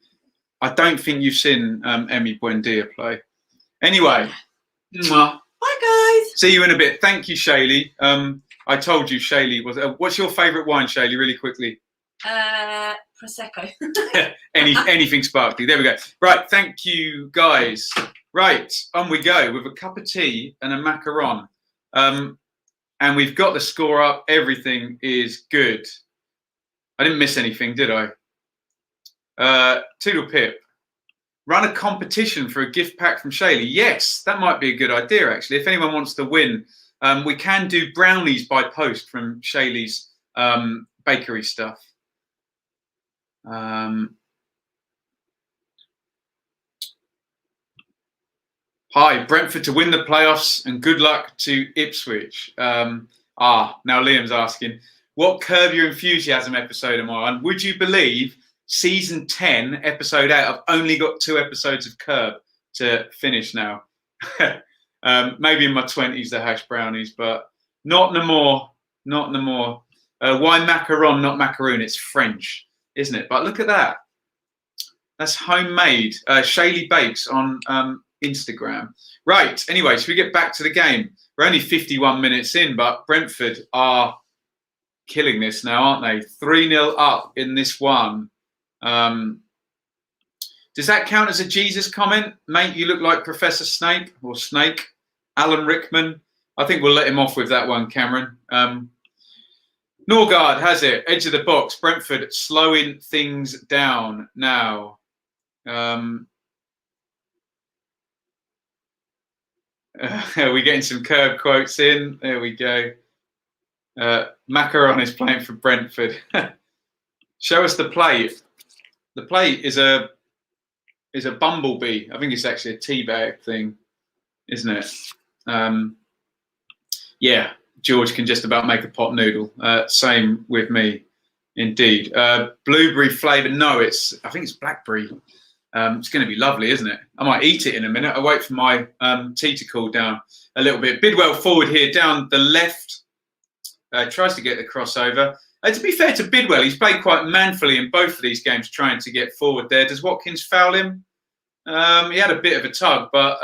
I don't think you've seen Emmy Buendia play. Anyway. Bye, guys. See you in a bit. Thank you, Shaylee. I told you Shaylee was... what's your favourite wine, Shaylee, really quickly? Prosecco. Anything sparkly. There we go. Right, thank you, guys. Right, on we go with a cup of tea and a macaron. And we've got the score up. Everything is good. I didn't miss anything, did I? Toodle Pip. Run a competition for a gift pack from Shaylee. Yes, that might be a good idea, actually. If anyone wants to win, we can do brownies by post from Shaylee's bakery stuff. Hi, Brentford to win the playoffs and good luck to Ipswich. Now Liam's asking, what Curb Your Enthusiasm episode am I on? Would you believe season 10, episode 8, I've only got 2 episodes of Curb to finish now. Maybe in my 20s, the hash brownies, but not no more. Not no more. Why macaron, not macaroon? It's French, isn't it? But look at that. That's homemade. Shaylee Bakes on Instagram. Right. Anyway, should we get back to the game? We're only 51 minutes in, but Brentford are killing this now, aren't they? 3-0 up in this one. Does that count as a Jesus comment? Mate, you look like Professor Snape or Snake. Alan Rickman. I think we'll let him off with that one, Cameron. Norgard has it. Edge of the box. Brentford slowing things down now. We're getting some Curb quotes in. There we go. Macaron is playing for Brentford. Show us the plate. The plate is a bumblebee. I think it's actually a tea bag thing, isn't it? Yeah, George can just about make a pot noodle. Same with me, indeed. Blueberry flavour. No, I think it's blackberry. It's going to be lovely, isn't it? I might eat it in a minute. I'll wait for my tea to cool down a little bit. Bidwell forward here, down the left. Tries to get the crossover. To be fair to Bidwell, he's played quite manfully in both of these games, trying to get forward there. Does Watkins foul him? He had a bit of a tug, but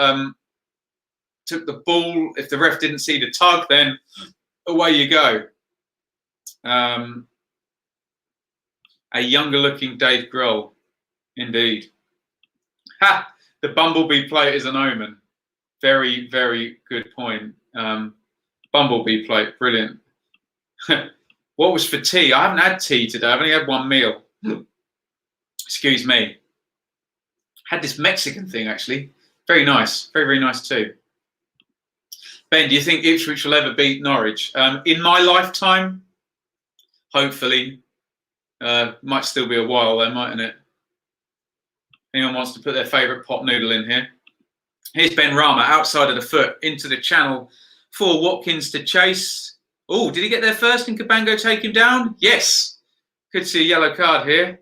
took the ball. If the ref didn't see the tug, then away you go. A younger-looking Dave Grohl, indeed. Ha! The Bumblebee plate is an omen. Very, very good point. Bumblebee plate, brilliant. What was for tea? I haven't had tea today. I've only had one meal. Excuse me. Had this Mexican thing, actually. Very nice. Very, very nice too. Ben, do you think Ipswich will ever beat Norwich? In my lifetime, hopefully. Might still be a while though, mightn't it? Anyone wants to put their favourite pot noodle in here? Here's Ben Rama, outside of the foot, into the channel for Watkins to chase. Oh, did he get there first and Cabango take him down? Yes. Could see a yellow card here.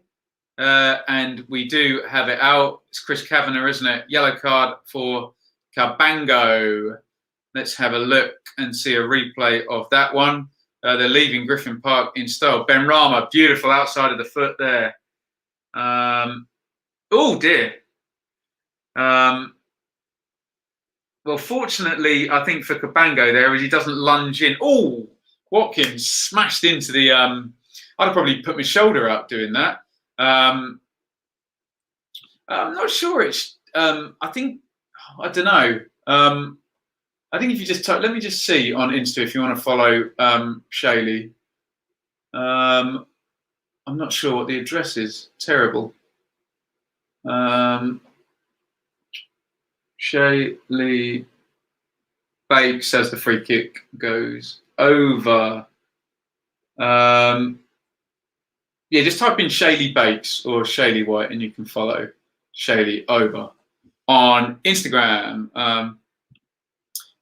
And we do have it out. It's Chris Kavanagh, isn't it? Yellow card for Cabango. Let's have a look and see a replay of that one. They're leaving Griffin Park in style. Ben Rama, beautiful outside of the foot there. Oh, dear. Well, fortunately, I think for Cabango there is he doesn't lunge in. Oh, Watkins smashed into the... I'd have probably put my shoulder up doing that. I'm not sure it's... I think... I don't know. I think if you just... let me just see on Insta if you want to follow Shaylee. I'm not sure what the address is. Terrible. Shaylee Bake says the free kick goes over. Yeah, just type in Shaylee Bakes or Shaylee White and you can follow Shaylee over on Instagram. How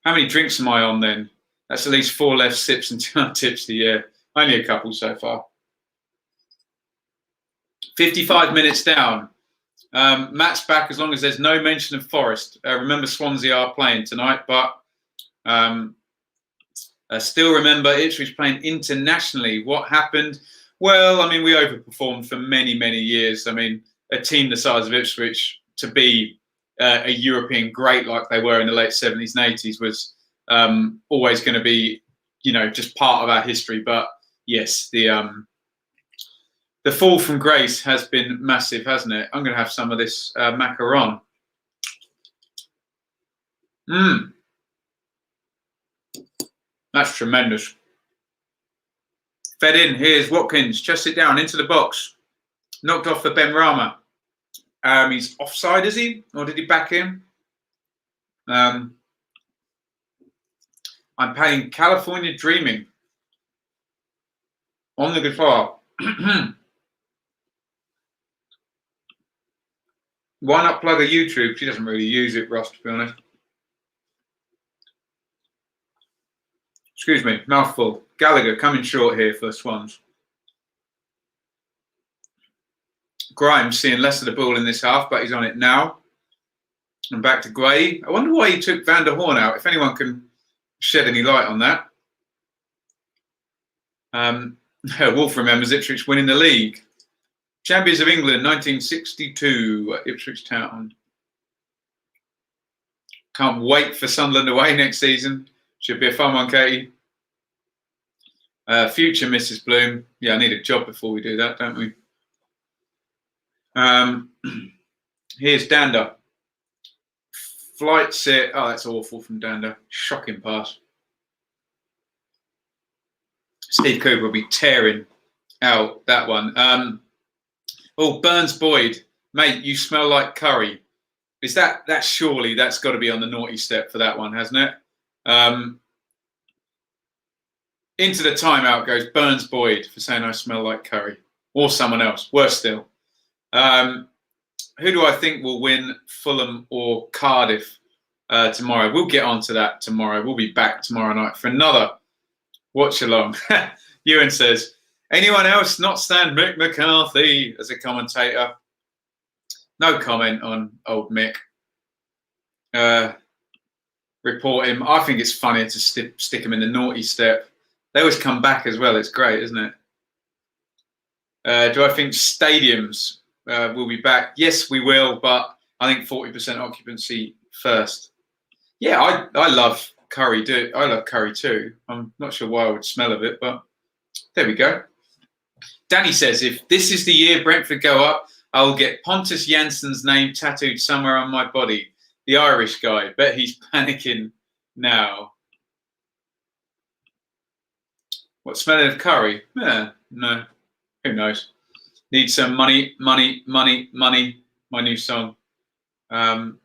many drinks am I on then? That's at least 4 left sips and 2 tips a year. Only a couple so far. 55 minutes down. Matt's back as long as there's no mention of Forest. Remember, Swansea are playing tonight, but still remember Ipswich playing internationally. What happened? Well, I mean, we overperformed for many, many years. I mean, a team the size of Ipswich to be a European great like they were in the late 70s and 80s was always going to be, you know, just part of our history. But yes, the fall from grace has been massive, hasn't it? I'm going to have some of this macaron. That's tremendous. Fed in. Here's Watkins. Chest it down into the box. Knocked off for Ben Rama. He's offside, is he? Or did he back in? I'm playing California Dreaming on the guitar. Why not plug a YouTube? She doesn't really use it, Ross, to be honest. Excuse me, mouthful. Gallagher coming short here for Swans. Grimes seeing less of the ball in this half, but he's on it now. And back to Gray. I wonder why he took Van der Horn out, if anyone can shed any light on that. Wolf remembers Ipswich winning the league. Champions of England, 1962, Ipswich Town. Can't wait for Sunderland away next season. Should be a fun one, Katie. Future Mrs. Bloom. Yeah, I need a job before we do that, don't we? Here's Dander. Flight sit. Oh, that's awful from Dander. Shocking pass. Steve Cooper will be tearing out that one. Oh, Burns Boyd. Mate, you smell like curry. Is that surely that's got to be on the naughty step for that one, hasn't it? Into the timeout goes Burns Boyd for saying I smell like curry. Or someone else. Worse still. Who do I think will win, Fulham or Cardiff tomorrow? We'll get on to that tomorrow. We'll be back tomorrow night for another watch-along. Ewan says, anyone else not stand Mick McCarthy as a commentator? No comment on old Mick. Report him. I think it's funnier to stick him in the naughty step. They always come back as well. It's great, isn't it? Do I think stadiums will be back? Yes, we will, but I think 40% occupancy first. Yeah, I love curry. I love curry too. I'm not sure why I would smell of it, but there we go. Danny says, if this is the year Brentford go up, I will get Pontus Jansson's name tattooed somewhere on my body. The Irish guy. Bet he's panicking now. What, smelling of curry? Yeah, no. Who knows? Need some money, money, money, money. My new song. Right.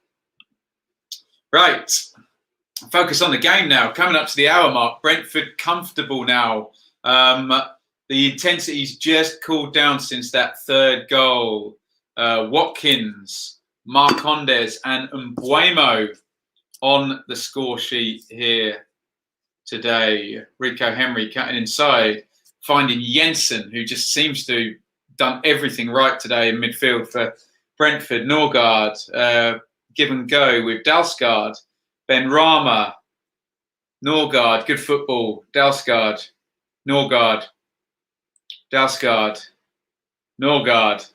Focus on the game now. Coming up to the hour mark. Brentford comfortable now. The intensity's just cooled down since that third goal. Watkins, Marcondes and Mbuemo on the score sheet here today. Rico Henry cutting inside, finding Jensen, who just seems to have done everything right today in midfield for Brentford. Norgard, give and go with Dalsgaard, Ben Rama, Norgard, good football, Dalsgaard, Norgard, Dalsgaard, Norgard.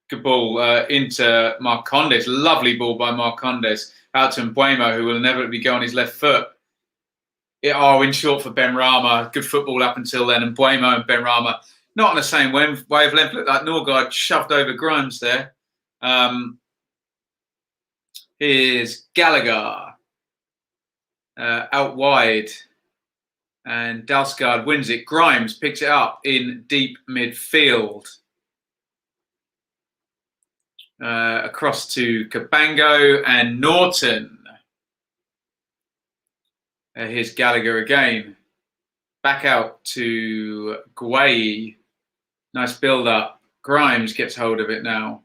Good ball into Marcondes. Lovely ball by Marcondes. Out to Mbuemo, who will inevitably go on his left foot. In short for Ben Rama. Good football up until then. And Mbuemo and Ben Rama not on the same wavelength. Looked like Norgard shoved over Grimes there. Here's Gallagher. Out wide. And Dalsgaard wins it. Grimes picks it up in deep midfield. Across to Cabango and Norton. Here's Gallagher again. Back out to Guay. Nice build-up. Grimes gets hold of it now.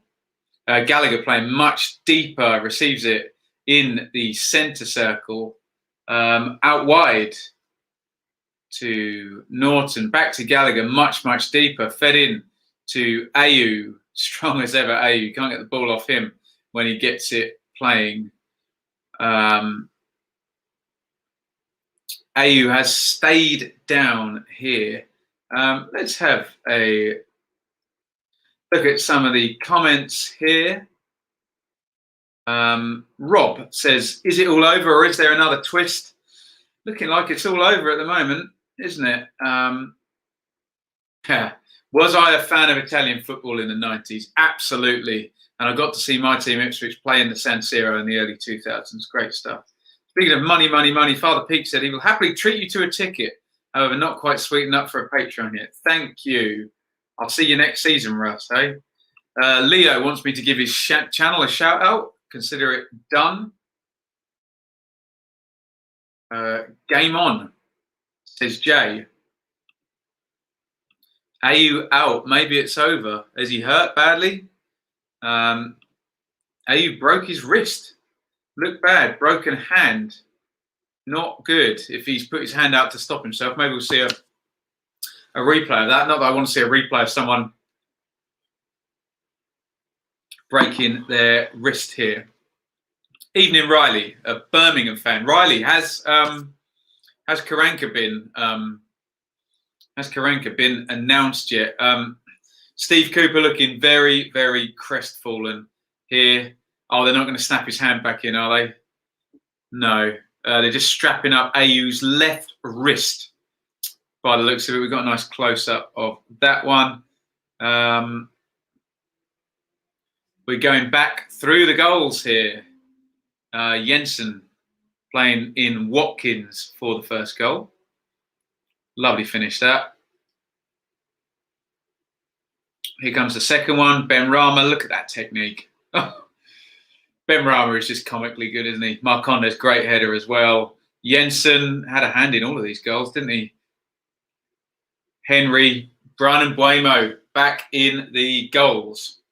Gallagher playing much deeper. Receives it in the centre circle. Out wide to Norton. Back to Gallagher. Much, much deeper. Fed in to Ayew. Strong as ever, Ayew. You can't get the ball off him when he gets it playing. Ayew has stayed down here. Let's have a look at some of the comments here. Rob says, is it all over or is there another twist? Looking like it's all over at the moment, isn't it? Yeah. Was I a fan of Italian football in the 90s? Absolutely. And I got to see my team, Ipswich, play in the San Siro in the early 2000s. Great stuff. Speaking of money, money, money, Father Peake said he will happily treat you to a ticket. However, not quite sweetened up for a Patreon yet. Thank you. I'll see you next season, Russ. Hey? Leo wants me to give his channel a shout out. Consider it done. Game on, says Jay. Ayew out. Maybe it's over. Is he hurt badly? Ayew broke his wrist. Looked bad. Broken hand. Not good if he's put his hand out to stop himself. Maybe we'll see a replay of that. Not that I want to see a replay of someone breaking their wrist here. Evening, Riley, a Birmingham fan. Riley, has Karanka been... Has Karanka been announced yet? Steve Cooper looking very, very crestfallen here. Oh, they're not going to snap his hand back in, are they? No. They're just strapping up Ayew's left wrist. By the looks of it, we've got a nice close-up of that one. We're going back through the goals here. Jensen playing in Watkins for the first goal. Lovely finish that. Here comes the second one. Ben Rama, look at that technique. Oh, Ben Rama is just comically good, isn't he? Marcondes, great header as well. Jensen had a hand in all of these goals, didn't he? Henry, Brian Mbuemo back in the goals.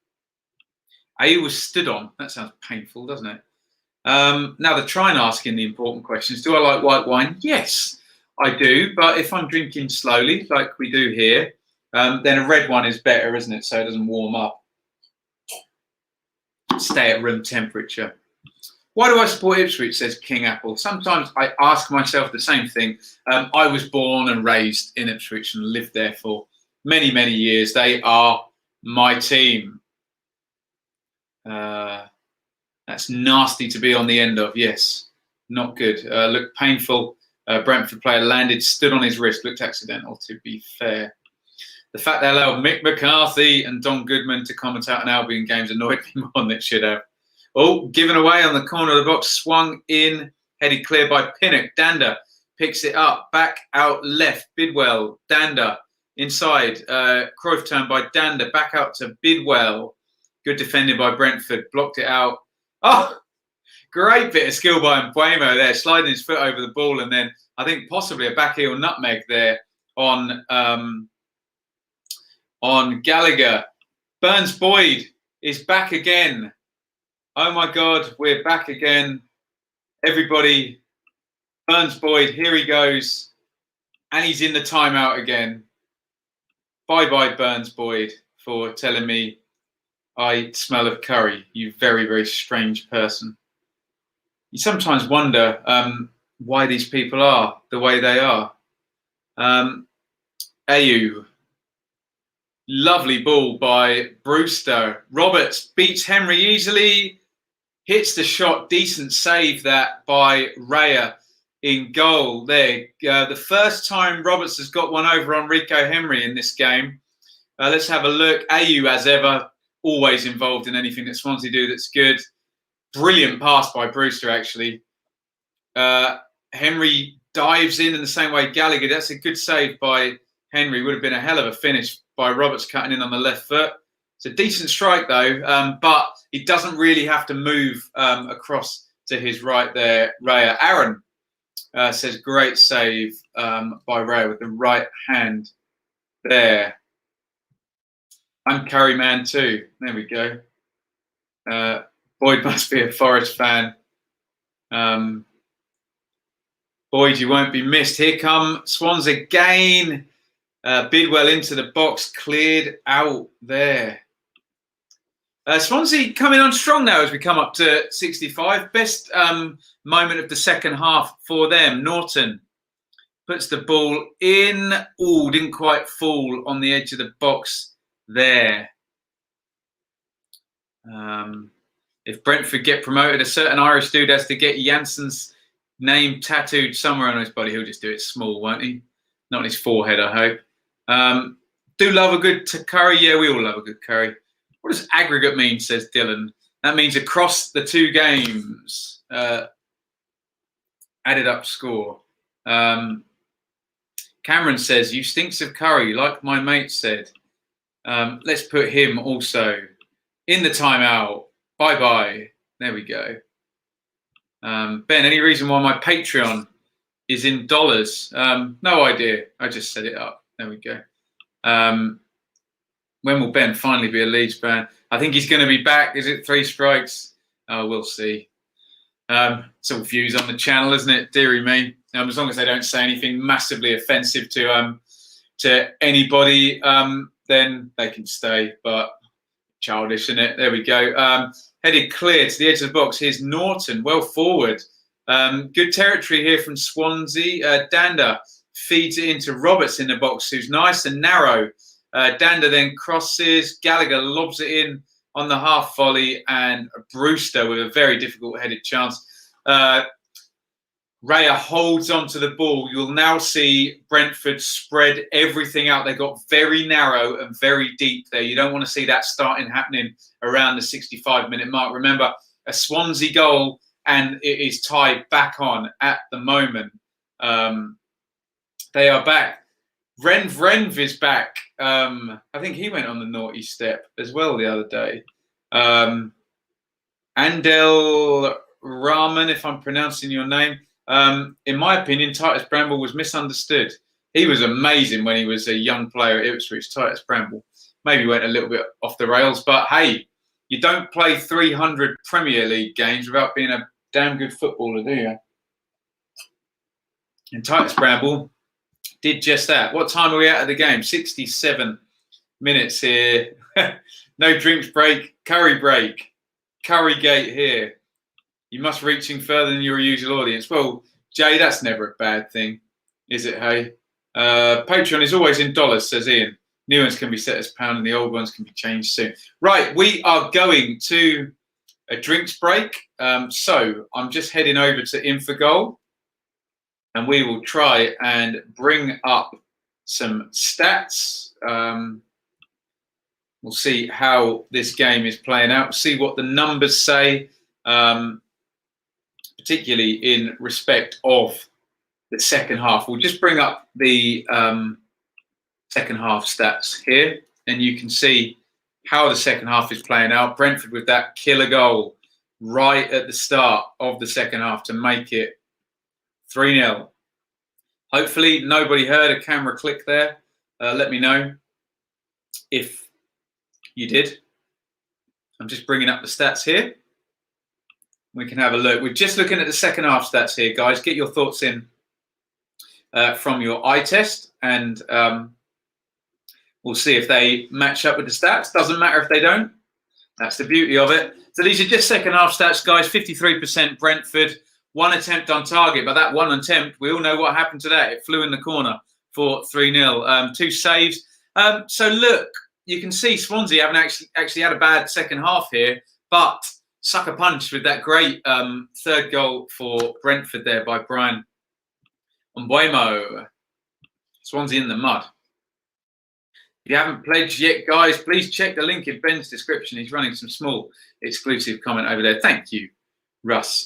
Ayew was stood on. That sounds painful, doesn't it? Now they're trying asking the important questions. Do I like white wine? Yes. I do, but if I'm drinking slowly, like we do here, then a red one is better, isn't it? So it doesn't warm up. stay at room temperature. Why do I support Ipswich, says King Apple? Sometimes I ask myself the same thing. I was born and raised in Ipswich and lived there for many, many years. They are my team. That's nasty to be on the end of. Yes, not good. Looked painful. Brentford player landed, stood on his wrist. Looked accidental, to be fair. The fact they allowed Mick McCarthy and Don Goodman to commentate on Albion games annoyed me more than it should have. Oh, given away on the corner of the box, swung in, headed clear by Pinnock. Dander picks it up, back out left. Bidwell, Dander inside. Cruyff turned by Dander, back out to Bidwell. Good defending by Brentford, blocked it out. Oh, great bit of skill by Mbuemo there, sliding his foot over the ball, and then I think possibly a back heel nutmeg there on Gallagher. Burns Boyd is back again. Oh my God, we're back again. Everybody, Burns Boyd, here he goes. And he's in the timeout again. Bye-bye, Burns Boyd, for telling me I smell of curry. You very, very strange person. You sometimes wonder why these people are the way they are. Ayew. Lovely ball by Brewster. Roberts beats Henry easily. Hits the shot. Decent save that by Raya in goal there. The first time Roberts has got one over on Rico Henry in this game. Let's have a look. Ayew, as ever, always involved in anything that Swansea do that's good. Brilliant pass by Brewster, actually. Henry dives in the same way Gallagher. That's a good save by Henry. Would have been a hell of a finish by Roberts cutting in on the left foot. It's a decent strike, though, but he doesn't really have to move across to his right there. Raya. Aaron says, great save by Raya with the right hand there. I'm Curry man too. There we go. Boyd must be a Forest fan. Boyd, you won't be missed. Here come Swans again. Bidwell into the box, cleared out there. Swansea coming on strong now as we come up to 65. Best moment of the second half for them. Norton puts the ball in. Oh, didn't quite fall on the edge of the box there. If Brentford get promoted, a certain Irish dude has to get Jansen's name tattooed somewhere on his body. He'll just do it small, won't he? Not on his forehead, I hope. Do love a good curry. Yeah, we all love a good curry. What does aggregate mean, says Dylan? That means across the two games. Added up score. Cameron says, you stinks of curry, like my mate said. Let's put him also in the timeout. Bye-bye. There we go. Ben, any reason why my Patreon is in dollars? No idea. I just set it up. There we go. When will Ben finally be a Leeds fan? I think he's going to be back. Is it 3 strikes? Oh, we'll see. It's all views on the channel, isn't it? Deary me. As long as they don't say anything massively offensive to anybody, then they can stay. But childish, isn't it? There we go. Headed clear to the edge of the box. Here's Norton, well forward. Good territory here from Swansea. Dander feeds it into Roberts in the box, who's nice and narrow. Dander then crosses. Gallagher lobs it in on the half volley, and Brewster with a very difficult headed chance. Raya holds onto the ball. You'll now see Brentford spread everything out. They got very narrow and very deep there. You don't want to see that happening around the 65-minute mark. Remember, a Swansea goal, and it is tied back on at the moment. They are back. Renv is back. I think he went on the naughty step as well the other day. Andel Rahman, if I'm pronouncing your name. In my opinion, Titus Bramble was misunderstood. He was amazing when he was a young player at Ipswich, Titus Bramble. Maybe went a little bit off the rails, but hey, you don't play 300 Premier League games without being a damn good footballer, do you? And Titus Bramble did just that. What time are we at the game? 67 minutes here. No drinks break, curry break. Currygate here. You must reaching further than your usual audience. Well, Jay, that's never a bad thing, is it, hey? Patreon is always in dollars, says Ian. New ones can be set as pound and the old ones can be changed soon. Right, we are going to a drinks break. So I'm just heading over to Infogol and we will try and bring up some stats. We'll see how this game is playing out, see what the numbers say, particularly in respect of the second half. We'll just bring up the second half stats here, and you can see how the second half is playing out. Brentford with that killer goal right at the start of the second half to make it 3-0. Hopefully nobody heard a camera click there. Let me know if you did. I'm just bringing up the stats here. We can have a look. We're just looking at the second half stats here, guys. Get your thoughts in from your eye test, and we'll see if they match up with the stats. Doesn't matter if they don't. That's the beauty of it. So these are just second half stats, guys. 53% Brentford, 1 attempt on target, but that 1 attempt, we all know what happened to that. It flew in the corner for 3-0. 2 saves. So look, you can see Swansea haven't actually had a bad second half here, but sucker punch with that great third goal for Brentford there by Brian Mbeumo. Swansea in the mud. If you haven't pledged yet, guys, please check the link in Ben's description. He's running some small exclusive comment over there. Thank you, Russ.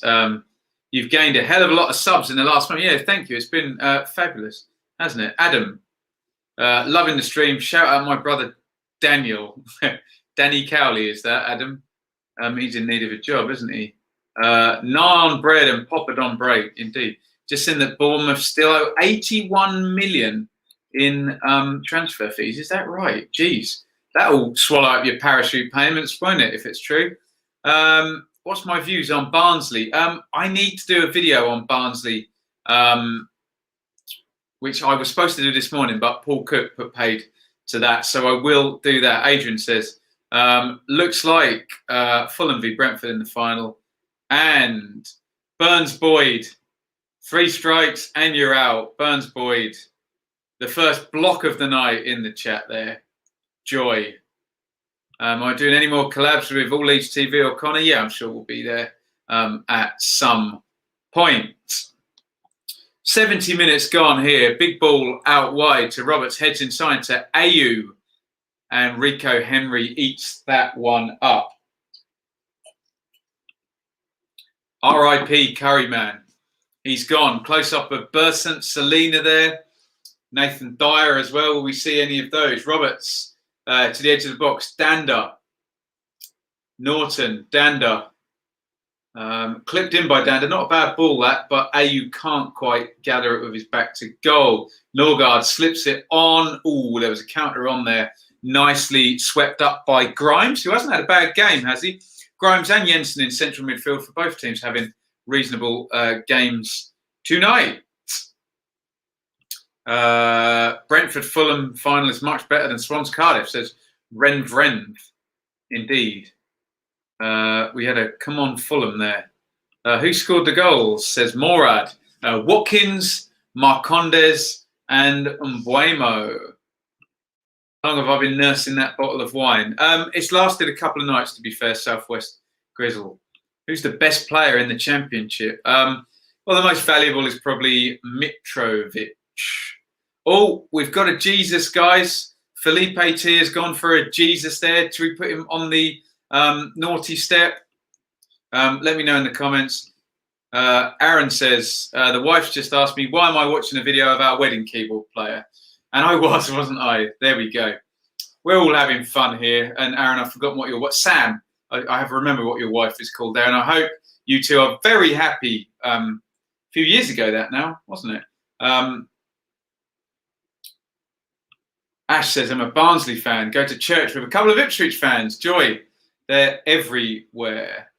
You've gained a hell of a lot of subs in the last month. Yeah, thank you. It's been fabulous, hasn't it? Adam, loving the stream. Shout out my brother Daniel. Danny Cowley, is that, Adam? He's in need of a job, isn't he? Naan bread and poppadom bread, indeed. Just in that Bournemouth still owe 81 million in transfer fees. Is that right? Jeez, that'll swallow up your parachute payments, won't it, if it's true? What's my views on Barnsley? I need to do a video on Barnsley, which I was supposed to do this morning, but Paul Cook put paid to that, so I will do that. Adrian says, looks like Fulham v Brentford in the final, and Burns Boyd, 3 strikes and you're out. Burns Boyd, the first block of the night in the chat there. Joy. Am I doing any more collabs with All Leeds TV or Connor? Yeah, I'm sure we'll be there at some point. 70 minutes gone here. Big ball out wide to Roberts, heads inside to Ayew. And Rico Henry eats that one up. R.I.P. Curryman. He's gone. Close up of Burton, Selena there. Nathan Dyer as well. Will we see any of those? Roberts to the edge of the box. Dander. Norton. Dander. Clipped in by Dander. Not a bad ball, that, but Ayew can't quite gather it with his back to goal. Norgard slips it on. Ooh, there was a counter on there. Nicely swept up by Grimes, who hasn't had a bad game, has he? Grimes and Jensen in central midfield for both teams having reasonable games tonight. Brentford Fulham final is much better than Swans Cardiff, says Renv. Indeed. We had a come on Fulham there. Who scored the goals, says Morad. Watkins, Marcondes and Mbeumo. How long have I been nursing that bottle of wine? It's lasted a couple of nights, to be fair, Southwest Grizzle. Who's the best player in the championship? Well, the most valuable is probably Mitrovic. Oh, we've got a Jesus, guys. Felipe T has gone for a Jesus there. Should we put him on the naughty step? Let me know in the comments. Aaron says, the wife's just asked me, why am I watching a video of our wedding keyboard player? And I was, wasn't I? There we go. We're all having fun here. And Aaron, I've forgotten what Sam, I have remembered what your wife is called there. And I hope you two are very happy. A few years ago that now, wasn't it? Ash says, I'm a Barnsley fan. Go to church with a couple of Ipswich fans. Joy, they're everywhere.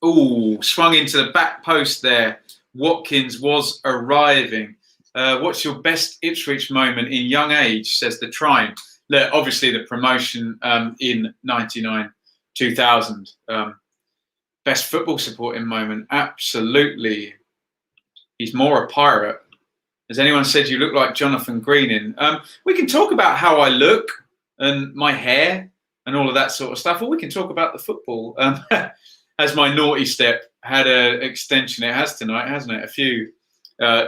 Ooh, swung into the back post there. Watkins was arriving. What's your best Ipswich moment in young age, says the Trine. Look, obviously the promotion in 99-2000 2000. Best football supporting moment. Absolutely. He's more a pirate. Has anyone said you look like Jonathan Greening? We can talk about how I look and my hair and all of that sort of stuff, or we can talk about the football. Has my naughty step had an extension? It has tonight, hasn't it? A few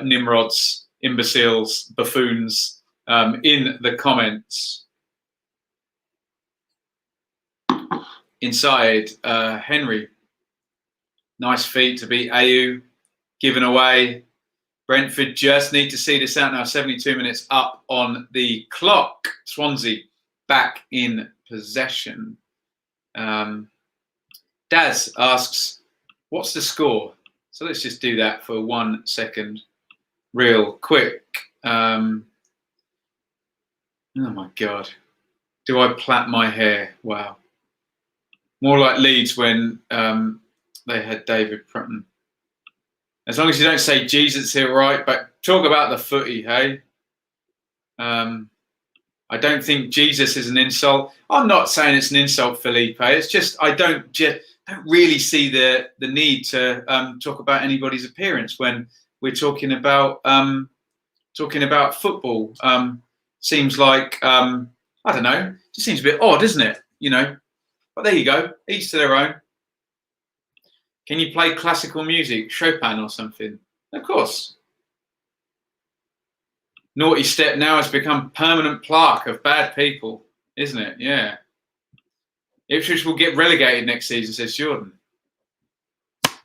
nimrods, imbeciles, buffoons in the comments. Inside, Henry. Nice feat to beat Mayhew. Given away. Brentford just need to see this out now. 72 minutes up on the clock. Swansea back in possession. Daz asks, what's the score? So let's just do that for 1 second real quick. Oh my God. Do I plait my hair? Wow. More like Leeds when they had David Prutton. As long as you don't say Jesus here, right? But talk about the footy, hey? I don't think Jesus is an insult. I'm not saying it's an insult, Felipe. It's just I don't really see the need to talk about anybody's appearance when we're talking about football. Seems like I don't know. Just seems a bit odd, isn't it? You know. But there you go. Each to their own. Can you play classical music, Chopin or something? Of course. Naughty step now has become permanent plaque of bad people, isn't it? Yeah. Ipswich will get relegated next season, says Jordan.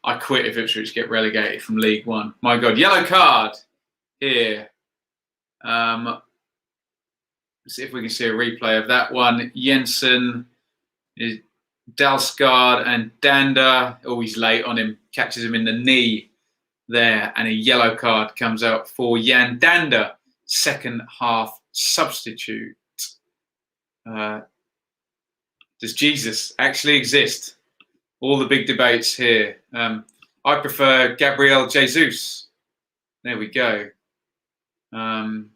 I quit if Ipswich get relegated from League One. My God, yellow card here. Let's see if we can see a replay of that one. Jensen, Dalsgaard and Danda. Oh, he's late on him. Catches him in the knee there. And a yellow card comes out for Jan Danda. Second half substitute. Does Jesus actually exist? All the big debates here. I prefer Gabriel Jesus. There we go. Who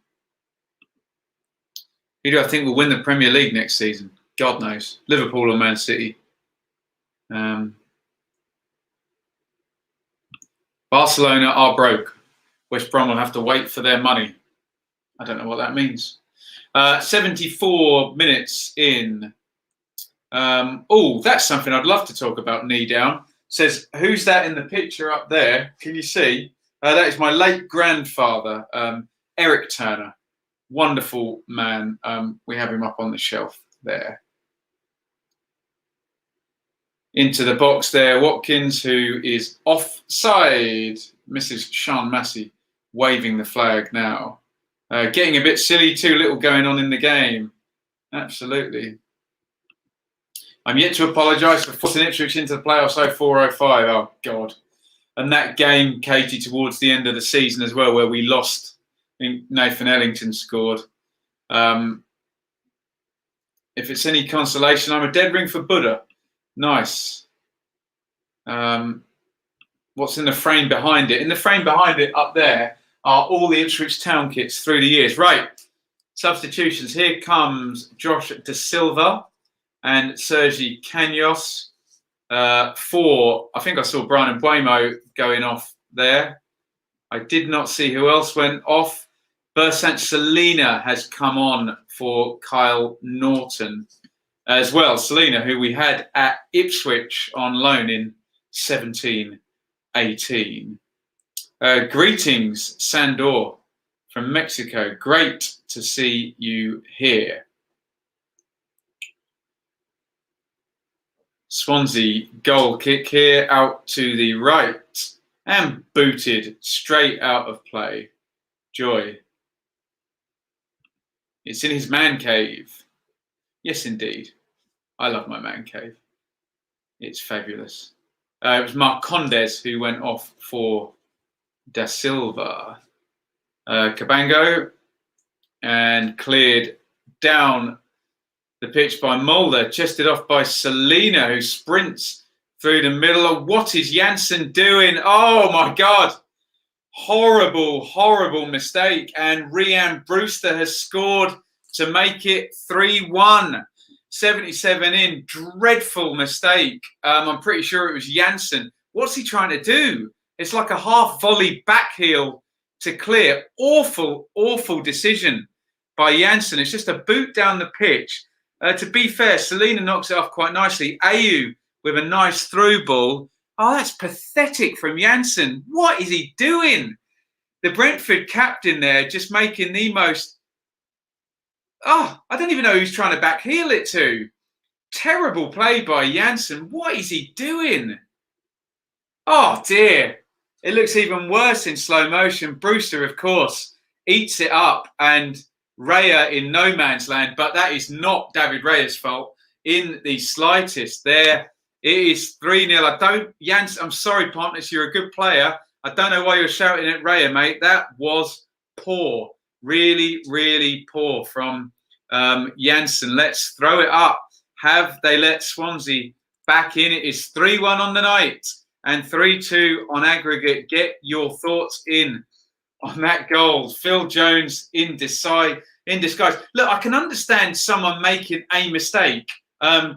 do I think will win the Premier League next season? God knows. Liverpool or Man City. Barcelona are broke. West Brom will have to wait for their money. I don't know what that means. 74 minutes in. Oh, that's something I'd love to talk about, knee down. Says, who's that in the picture up there? Can you see? That is my late grandfather, Eric Turner. Wonderful man. We have him up on the shelf there. Into the box there, Watkins, who is offside. Mrs. Sean Massey waving the flag now. Getting a bit silly, too little going on in the game. Absolutely. I'm yet to apologise for forcing Ipswich into the playoffs 04-05. Oh, God. And that game, Katie, towards the end of the season as well, where we lost. I think Nathan Ellington scored. If it's any consolation, I'm a dead ring for Buddha. Nice. What's in the frame behind it? In the frame behind it up there are all the Ipswich Town kits through the years. Right. Substitutions. Here comes Josh De Silva and Sergi Canos. For, I think I saw Brian Mbuemo going off there. I did not see who else went off. Bersant Selina has come on for Kyle Norton as well. Selina, who we had at Ipswich on loan in 17-18. Greetings, Sandor from Mexico. Great to see you here. Swansea goal kick here out to the right and booted straight out of play. Joy. It's in his man cave. Yes, indeed. I love my man cave. It's fabulous. It was Mark Condes who went off for Da Silva. Cabango and cleared down the pitch by Mulder, chested off by Selina, who sprints through the middle. Of what is Janssen doing? Oh my God. Horrible, horrible mistake. And Rian Brewster has scored to make it 3-1. 77 in. Dreadful mistake. I'm pretty sure it was Janssen. What's he trying to do? It's like a half volley back heel to clear. Awful, awful decision by Janssen. It's just a boot down the pitch. To be fair, Selena knocks it off quite nicely. Mayhew with a nice through ball. Oh, that's pathetic from Janssen. What is he doing? The Brentford captain there just making the most... Oh, I don't even know who's trying to back heel it to. Terrible play by Janssen. What is he doing? Oh, dear. It looks even worse in slow motion. Brewster, of course, eats it up, and Raya in no man's land, but that is not David Raya's fault in the slightest. There it is 3-0. Janssen, I'm sorry, Pontus, you're a good player. I don't know why you're shouting at Raya, mate. That was poor. Really, really poor from Janssen. Let's throw it up. Have they let Swansea back in? It is 3-1 on the night and 3-2 on aggregate. Get your thoughts in on that goal. Phil Jones in disguise. Look, I can understand someone making a mistake,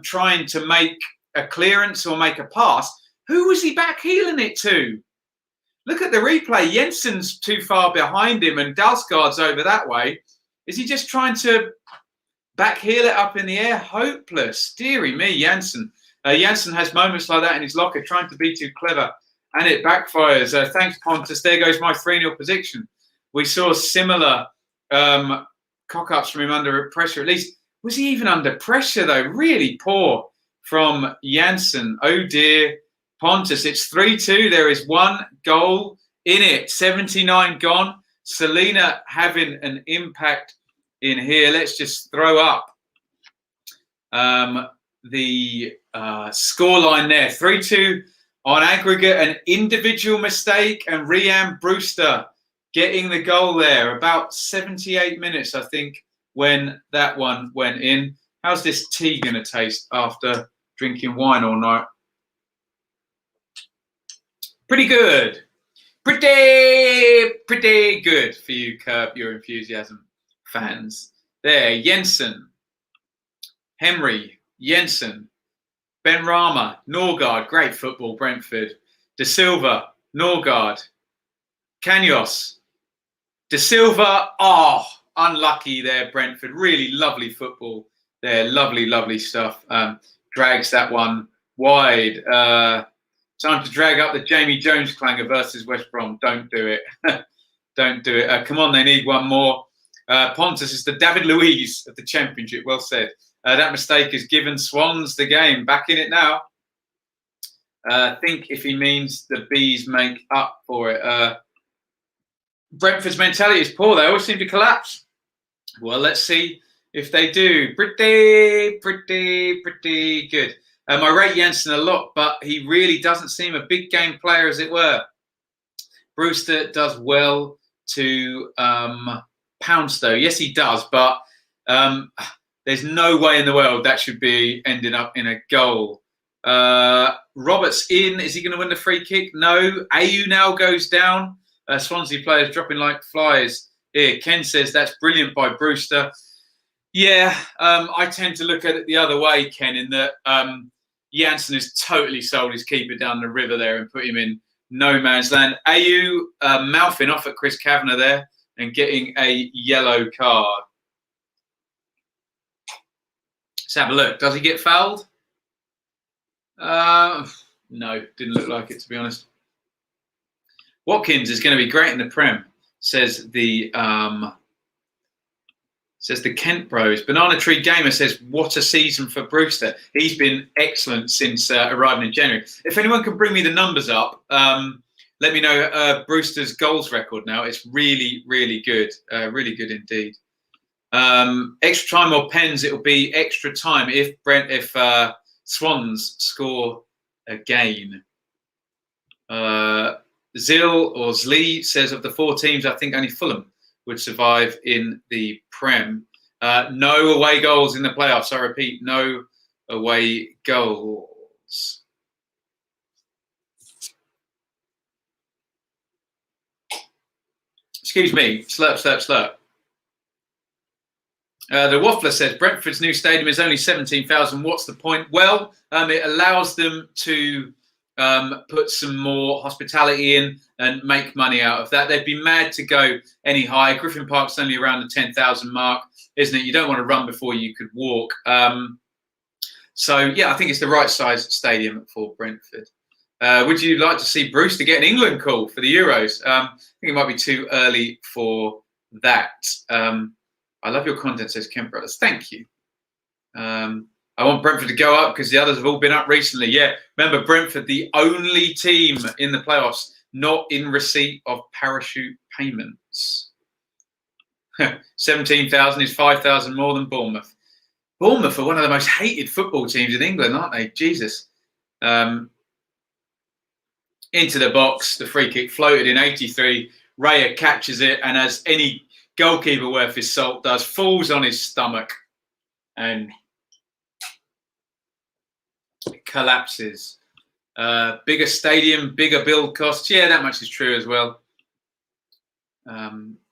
trying to make a clearance or make a pass. Who was he back heeling it to? Look at the replay. Jensen's too far behind him and Dalsgaard's over that way. Is he just trying to back heel it up in the air? Hopeless. Deary me, Janssen. Janssen has moments like that in his locker, trying to be too clever, and it backfires. Thanks, Pontus. There goes my 3-0 position. We saw similar cock-ups from him under pressure. At least, was he even under pressure, though? Really poor from Janssen. Oh, dear. Pontus, it's 3-2. There is one goal in it. 79 gone. Selena having an impact in here. Let's just throw up the scoreline there. 3-2 on aggregate. An individual mistake, and Ryan Brewster getting the goal there. About 78 minutes, I think, when that one went in. How's this tea going to taste after drinking wine all night? Pretty good. Pretty good for you, Curb Your Enthusiasm fans. There, Jensen, Henry, Jensen, Ben Rama, Norgard, great football, Brentford. De Silva, Norgard, Canos, De Silva, oh, unlucky there, Brentford. Really lovely football there, lovely stuff. Drags that one wide. Time to drag up the Jamie Jones clanger versus West Brom. Don't do it. Don't do it. Come on, they need one more. Pontus is the David Luiz of the Championship. Well said. That mistake has given Swans the game. Back in it now. Think if he means the Bees make up for it. Brentford's mentality is poor. They always seem to collapse. Well, let's see if they do. Pretty good. I rate Janssen a lot, but he really doesn't seem a big game player, as it were. Brewster does well to pounce, though. Yes, he does, but there's no way in the world that should be ending up in a goal. Roberts in. Is he going to win the free kick? No. Mayhew now goes down. Swansea players dropping like flies here. Ken says that's brilliant by Brewster. Yeah, I tend to look at it the other way, Ken, in that Janssen has totally sold his keeper down the river there and put him in no man's land. Mayhew mouthing off at Chris Kavanagh there and getting a yellow card. Let's have a look. Does he get fouled? No, didn't look like it, to be honest. Watkins is going to be great in the Prem, says the Kent Bros. Banana Tree Gamer says, what a season for Brewster. He's been excellent since arriving in January. If anyone can bring me the numbers up, let me know Brewster's goals record now. It's really, really good. Really good indeed. Extra time or pens, it'll be extra time if Swans score again. Zil or Zlee says, of the 4 teams, I think only Fulham would survive in the Prem. No away goals in the playoffs. I repeat, no away goals. Excuse me. Slurp. The Waffler says Brentford's new stadium is only 17,000. What's the point? Well, it allows them to put some more hospitality in and make money out of that. They'd be mad to go any higher. Griffin Park's only around the 10,000 mark, isn't it? You don't want to run before you could walk. So, yeah, I think it's the right size stadium for Brentford. Would you like to see Brewster get an England call for the Euros? I think it might be too early for that. I love your content, says Kent Brothers. Thank you. I want Brentford to go up because the others have all been up recently. Yeah, remember Brentford, the only team in the playoffs not in receipt of parachute payments. 17,000 is 5,000 more than Bournemouth. Bournemouth are one of the most hated football teams in England, aren't they? Jesus. Into the box, the free kick floated in 83. Raya catches it, and as any goalkeeper worth his salt does, falls on his stomach and collapses. Bigger stadium, bigger build costs. Yeah, that much is true as well.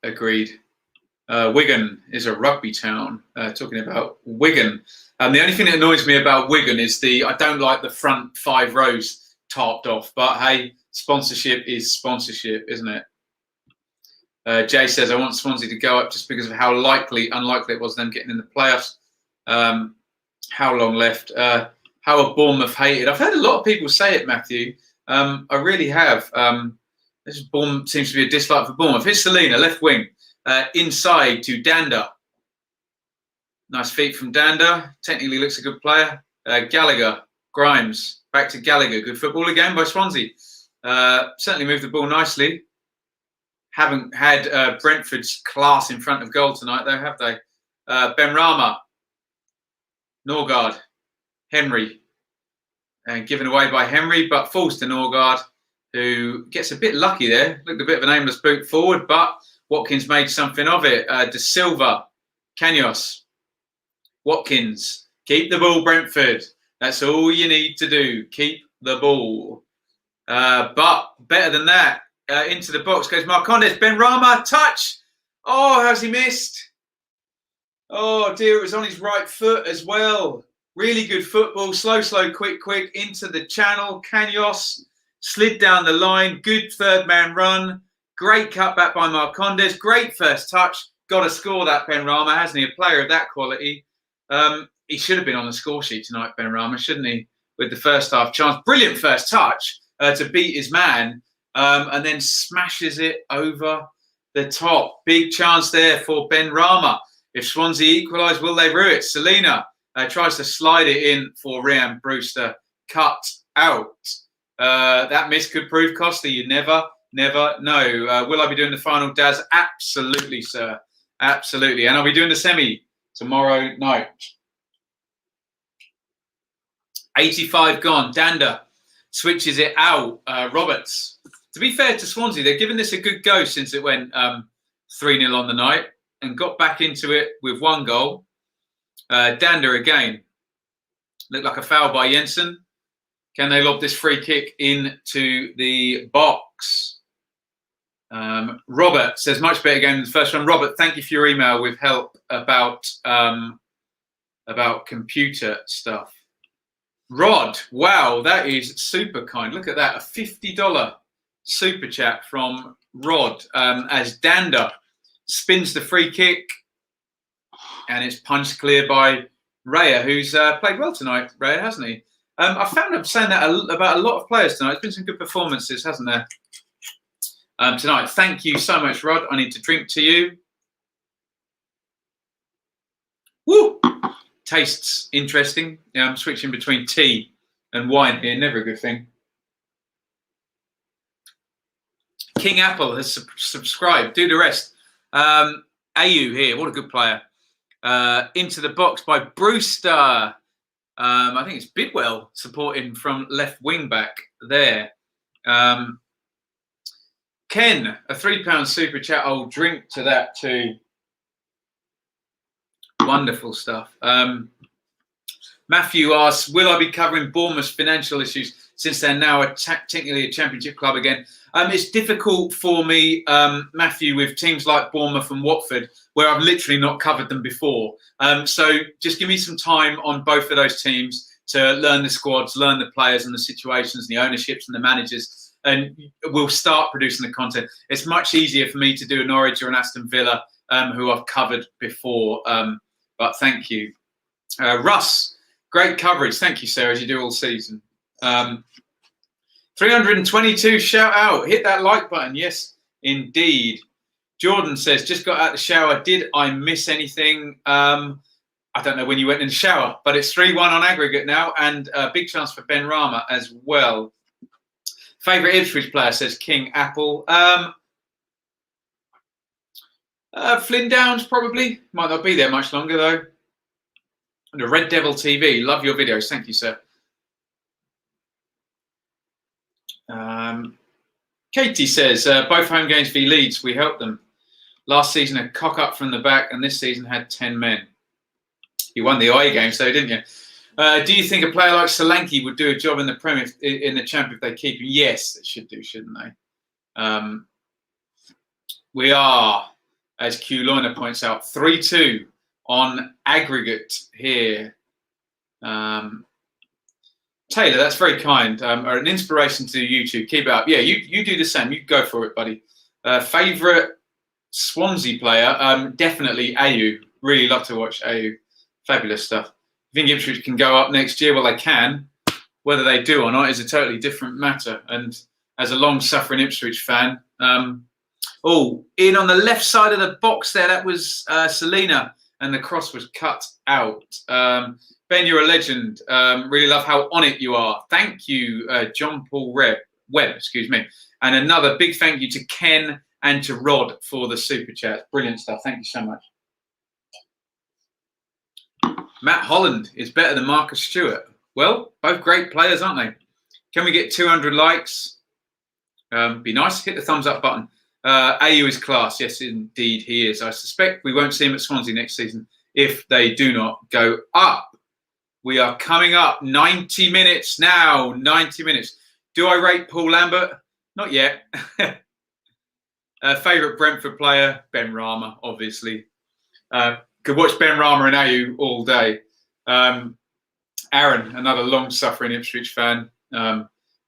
Agreed. Wigan is a rugby town. Talking about Wigan. The only thing that annoys me about Wigan is I don't like the front 5 rows tarped off. But hey, sponsorship is sponsorship, isn't it? Jay says, I want Swansea to go up just because of how unlikely it was them getting in the playoffs. How long left? How are Bournemouth hated? I've heard a lot of people say it, Matthew. I really have. This seems to be a dislike for Bournemouth. Here's Selena, left wing. Inside to Danda. Nice feet from Danda. Technically looks a good player. Gallagher, Grimes. Back to Gallagher. Good football again by Swansea. Certainly moved the ball nicely. Haven't had Brentford's class in front of goal tonight, though, have they? Benrahma. Norgard. Henry. Given away by Henry, but falls to Norgard, who gets a bit lucky there. Looked a bit of an aimless boot forward, but Watkins made something of it. De Silva. Canos. Watkins. Keep the ball, Brentford. That's all you need to do. Keep the ball. But better than that, into the box goes Marcondes. Benrahma, touch. Oh, how's he missed? Oh, dear, it was on his right foot as well. Really good football. Slow, quick, into the channel. Canos slid down the line. Good third man run. Great cutback by Marcondes. Great first touch. Got to score that, Benrahma, hasn't he? A player of that quality. He should have been on the score sheet tonight, Benrahma, shouldn't he? With the first half chance. Brilliant first touch to beat his man. And then smashes it over the top. Big chance there for Benrahma. If Swansea equalise, will they rue it? Selena tries to slide it in for Ryan Brewster. Cut out. That miss could prove costly. You never know. Will I be doing the final, Daz? Absolutely, sir. Absolutely. And I'll be doing the semi tomorrow night. 85 gone. Danda switches it out. Roberts. To be fair to Swansea, they've given this a good go since it went 3-0 on the night and got back into it with 1 goal. Danda again. Looked like a foul by Jensen. Can they lob this free kick into the box? Robert says, much better game than the first one. Robert, thank you for your email with help about computer stuff. Rod, wow, that is super kind. Look at that, a $50 super chat from Rod as Danda spins the free kick and it's punched clear by Raya, who's played well tonight. Raya, hasn't he? I found I'm saying that about a lot of players tonight. There's been some good performances, hasn't there? Tonight. Thank you so much, Rod. I need to drink to you. Woo! Tastes interesting. Yeah, I'm switching between tea and wine here. Never a good thing. King Apple has subscribed. Do the rest. Ayu here. What a good player. Into the box by Brewster. I think it's Bidwell supporting from left wing back there. Ken, a £3 super chat. I'll drink to that too. Wonderful stuff. Matthew asks, will I be covering Bournemouth's financial issues since they're now technically a championship club again? It's difficult for me, Matthew, with teams like Bournemouth and Watford, where I've literally not covered them before. So just give me some time on both of those teams to learn the squads, learn the players and the situations, and the ownerships and the managers, and we'll start producing the content. It's much easier for me to do a Norwich or an Aston Villa, who I've covered before. But thank you. Russ, great coverage. Thank you, Sarah, as you do all season. 322, shout out. Hit that like button. Yes, indeed. Jordan says, just got out of the shower. Did I miss anything? I don't know when you went in the shower, but it's 3-1 on aggregate now, and a big chance for Ben Rama as well. Favourite Ipswich player, says King Apple. Flynn Downs, probably. Might not be there much longer, though. And the Red Devil TV. Love your videos. Thank you, sir. Katie says, both home games v Leeds, we helped them. Last season, a cock up from the back, and this season had 10 men. You won the away games, though, didn't you? Do you think a player like Solanke would do a job in the Premier, in the Champ, if they keep him? Yes, they should do, shouldn't they? We are, as Q Loiner points out, 3-2 on aggregate here. Taylor, that's very kind. Are an inspiration to YouTube. Keep it up. Yeah, you do the same. You go for it, buddy. Favourite Swansea player? Definitely Mayhew. Really love to watch Mayhew. Fabulous stuff. I think Ipswich can go up next year. Well, they can. Whether they do or not is a totally different matter. And as a long-suffering Ipswich fan, in on the left side of the box there, that was Selena, and the cross was cut out. Ben, you're a legend. Really love how on it you are. Thank you, John Paul Webb, excuse me. And another big thank you to Ken and to Rod for the super chat. Brilliant stuff. Thank you so much. Matt Holland is better than Marcus Stewart. Well, both great players, aren't they? Can we get 200 likes? Be nice. Hit the thumbs up button. AU is class. Yes, indeed he is. I suspect we won't see him at Swansea next season if they do not go up. We are coming up 90 minutes now. 90 minutes. Do I rate Paul Lambert? Not yet. Favourite Brentford player? Ben Rama, obviously. Could watch Ben Rama and AU all day. Aaron, another long-suffering Ipswich fan.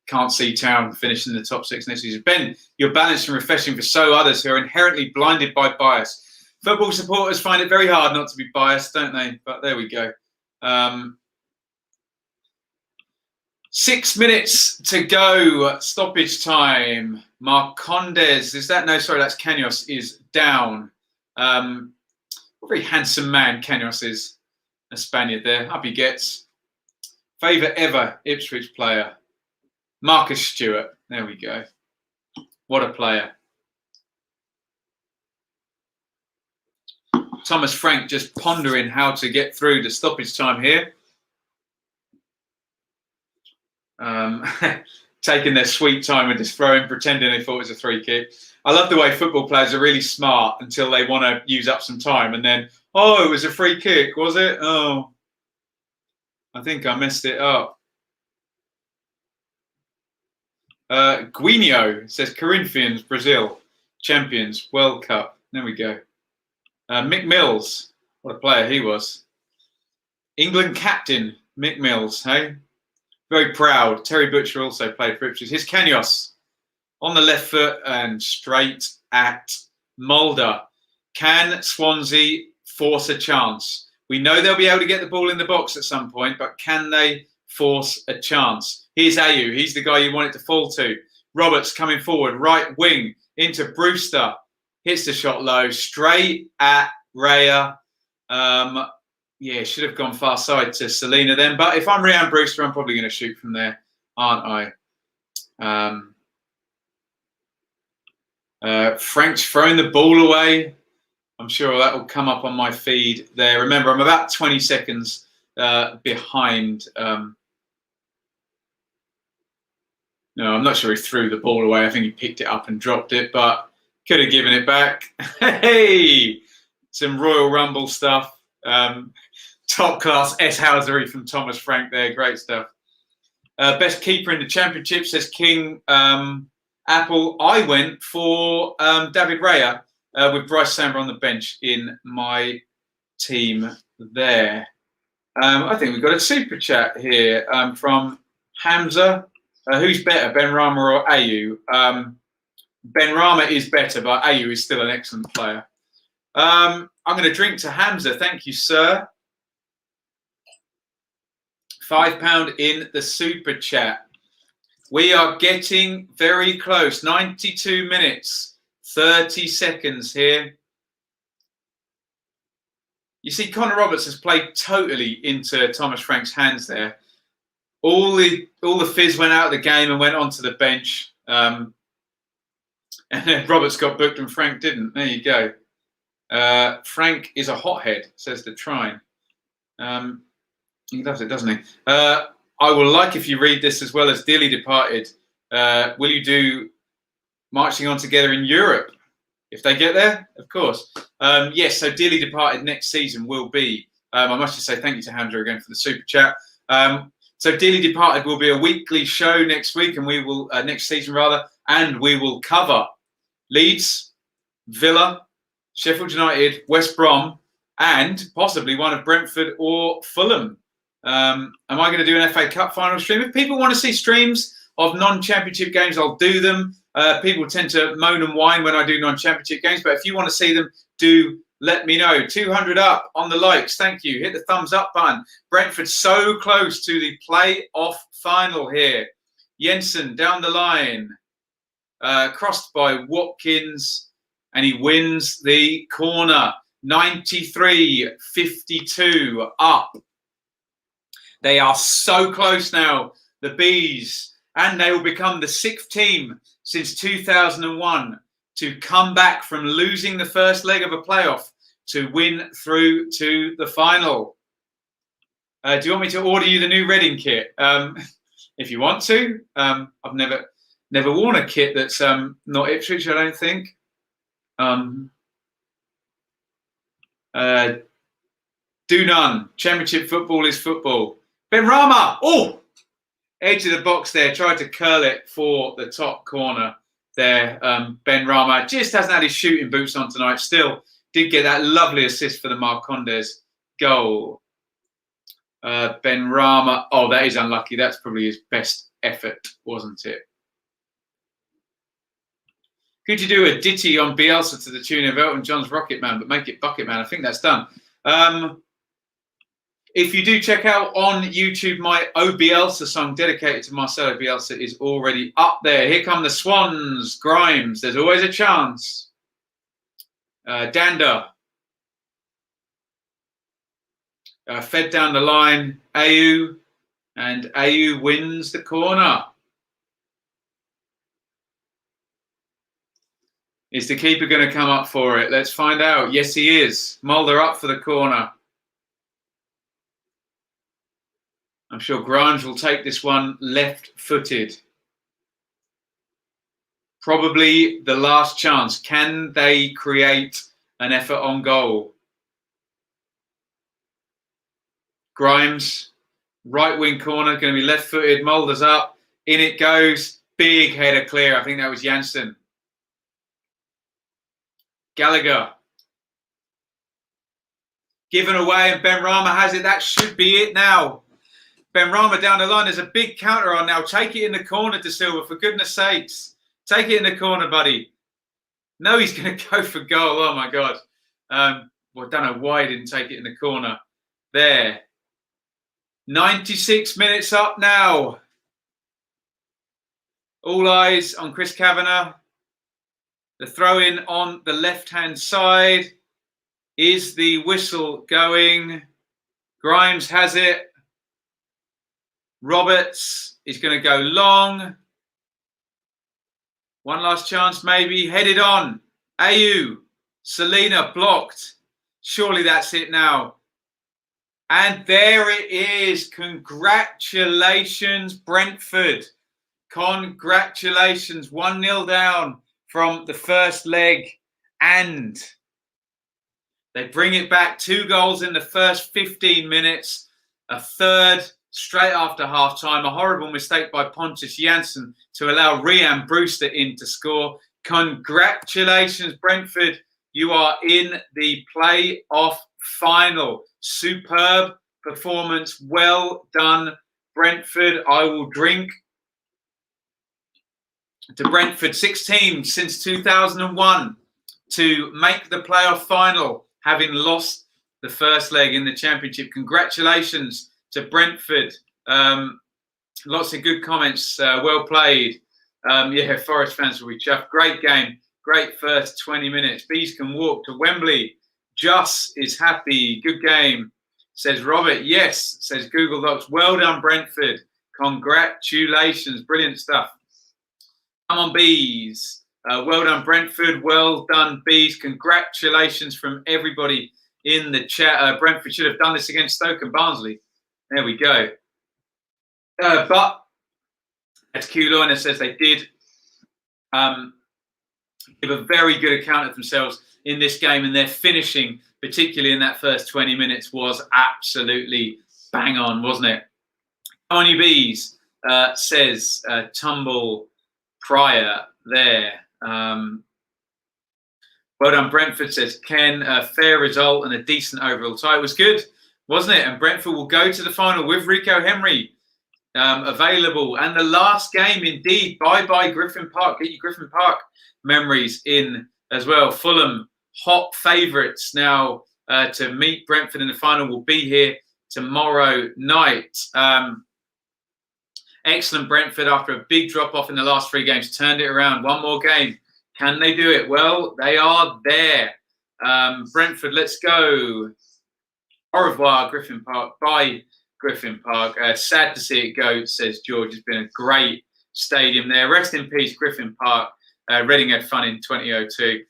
Can't see Town finishing the top 6 next season. Ben, you're balanced and refreshing for so others who are inherently blinded by bias. Football supporters find it very hard not to be biased, don't they? But there we go. 6 minutes to go. Stoppage time. Marcondes, is that? No, sorry, that's Canos, is down. A very handsome man, Canos is. A Spaniard there. Up he gets. Favourite ever Ipswich player? Marcus Stewart. There we go. What a player. Thomas Frank just pondering how to get through the stoppage time here. Taking their sweet time with this throw-in, pretending they thought it was a free kick. I love the way football players are really smart until they want to use up some time, and then, oh, it was a free kick, was it? Oh, I think I messed it up. Guinho says Corinthians, Brazil, champions, World Cup. There we go. Mick Mills, what a player he was. England captain, Mick Mills, hey? Very proud. Terry Butcher also played for Ipswich. Here's Canos on the left foot and straight at Mulder. Can Swansea force a chance? We know they'll be able to get the ball in the box at some point, but can they force a chance? Here's Mayhew. He's the guy you want it to fall to. Roberts coming forward, right wing into Brewster. Hits the shot low, straight at Raya. Yeah, should have gone far side to Selena then. But if I'm Rhian Brewster, I'm probably going to shoot from there, aren't I? Frank's throwing the ball away. I'm sure that will come up on my feed there. Remember, I'm about 20 seconds behind. No, I'm not sure he threw the ball away. I think he picked it up and dropped it, but could have given it back. Hey, some Royal Rumble stuff. Top class S-housery from Thomas Frank there. Great stuff. Best keeper in the championship, says King. Apple. I went for David Raya with Bryce Samba on the bench in my team there. I think we've got a super chat here from Hamza. Who's better, Benrahma or Ayew? Benrahma is better, but Ayew is still an excellent player. I'm going to drink to Hamza. Thank you, sir. £5 in the super chat. We are getting very close. 92 minutes, 30 seconds here. You see, Connor Roberts has played totally into Thomas Frank's hands there. All the fizz went out of the game and went onto the bench. And then Roberts got booked and Frank didn't. There you go. Frank is a hothead, says the Trine. He loves it, doesn't he? I will like if you read this as well as Dearly Departed. Will you do Marching On Together in Europe? If they get there, of course. Yes, so Dearly Departed next season will be. I must just say thank you to Hamza again for the super chat. So Dearly Departed will be a weekly show next week, and we will next season rather, and we will cover Leeds, Villa, Sheffield United, West Brom, and possibly one of Brentford or Fulham. Am I going to do an FA Cup final stream? If people want to see streams of non-championship games, I'll do them. People tend to moan and whine when I do non-championship games, but if you want to see them, do let me know. 200 up on the likes. Thank you. Hit the thumbs up button. Brentford so close to the play-off final here. Jensen down the line. Crossed by Watkins, and he wins the corner. 93-52 up. They are so close now, the Bees, and they will become the 6th team since 2001 to come back from losing the first leg of a playoff to win through to the final. Do you want me to order you the new Reading kit? If you want to. I've never worn a kit that's not Ipswich, I don't think. Do none. Championship football is football. Benrahma, edge of the box there, tried to curl it for the top corner there. Benrahma just hasn't had his shooting boots on tonight. Still did get that lovely assist for the Marcondes goal. Benrahma, that is unlucky. That's probably his best effort, wasn't it? Could you do a ditty on Bielsa to the tune of Elton John's Rocket Man, but make it Bucket Man? I think that's done. If you do check out on YouTube, my O Bielsa song dedicated to Marcelo Bielsa is already up there. Here come the Swans, Grimes. There's always a chance. Danda. Fed down the line, Ayew, and Ayew wins the corner. Is the keeper going to come up for it? Let's find out. Yes, he is. Mulder up for the corner. I'm sure Grimes will take this one left-footed. Probably the last chance. Can they create an effort on goal? Grimes, right wing corner, going to be left-footed. Mulder's up. In it goes. Big header clear. I think that was Janssen. Gallagher. Given away, and Benrahma has it. That should be it now. Benrahma down the line. There's a big counter on now. Take it in the corner, De Silva, for goodness sakes. Take it in the corner, buddy. No, he's going to go for goal. Oh, my God. I don't know why he didn't take it in the corner. There. 96 minutes up now. All eyes on Chris Kavanagh. The throw-in on the left-hand side. Is the whistle going? Grimes has it. Roberts is going to go long. One last chance, maybe. Headed on. Ayew. Selena blocked. Surely that's it now. And there it is. Congratulations, Brentford. Congratulations. 1-0 down from the first leg. And they bring it back. 2 goals in the first 15 minutes. A third straight after half-time. A horrible mistake by Pontus Jansson to allow Rhian Brewster in to score. Congratulations, Brentford. You are in the play-off final. Superb performance. Well done, Brentford. I will drink to Brentford. 6 teams since 2001 to make the playoff final, having lost the first leg in the Championship. Congratulations to Brentford. Lots of good comments. Well played. Yeah, Forest fans will be chuffed. Great game. Great first 20 minutes. Bees can walk to Wembley. Just is happy. Good game, says Robert. Yes, says Google Docs. Well done, Brentford. Congratulations. Brilliant stuff. Come on, Bees. Well done, Brentford. Well done, Bees. Congratulations from everybody in the chat. Brentford should have done this against Stoke and Barnsley. There we go. But as Q Loiner says, they did give a very good account of themselves in this game, and their finishing, particularly in that first 20 minutes, was absolutely bang on, wasn't it? Come on, you Bees, says Tumble Pryor there. Well done, Brentford, says Ken. A fair result and a decent overall tie. It was good, wasn't it? And Brentford will go to the final with Rico Henry available. And the last game, indeed. Bye-bye, Griffin Park. Get your Griffin Park memories in as well. Fulham, hot favourites now to meet Brentford in the final, will be here tomorrow night. Excellent Brentford, after a big drop-off in the last 3 games, turned it around. One more game. Can they do it? Well, they are there. Brentford, let's go. Au revoir, Griffin Park. Bye, Griffin Park. Sad to see it go, says George. It's been a great stadium there. Rest in peace, Griffin Park. Reading had fun in 2002.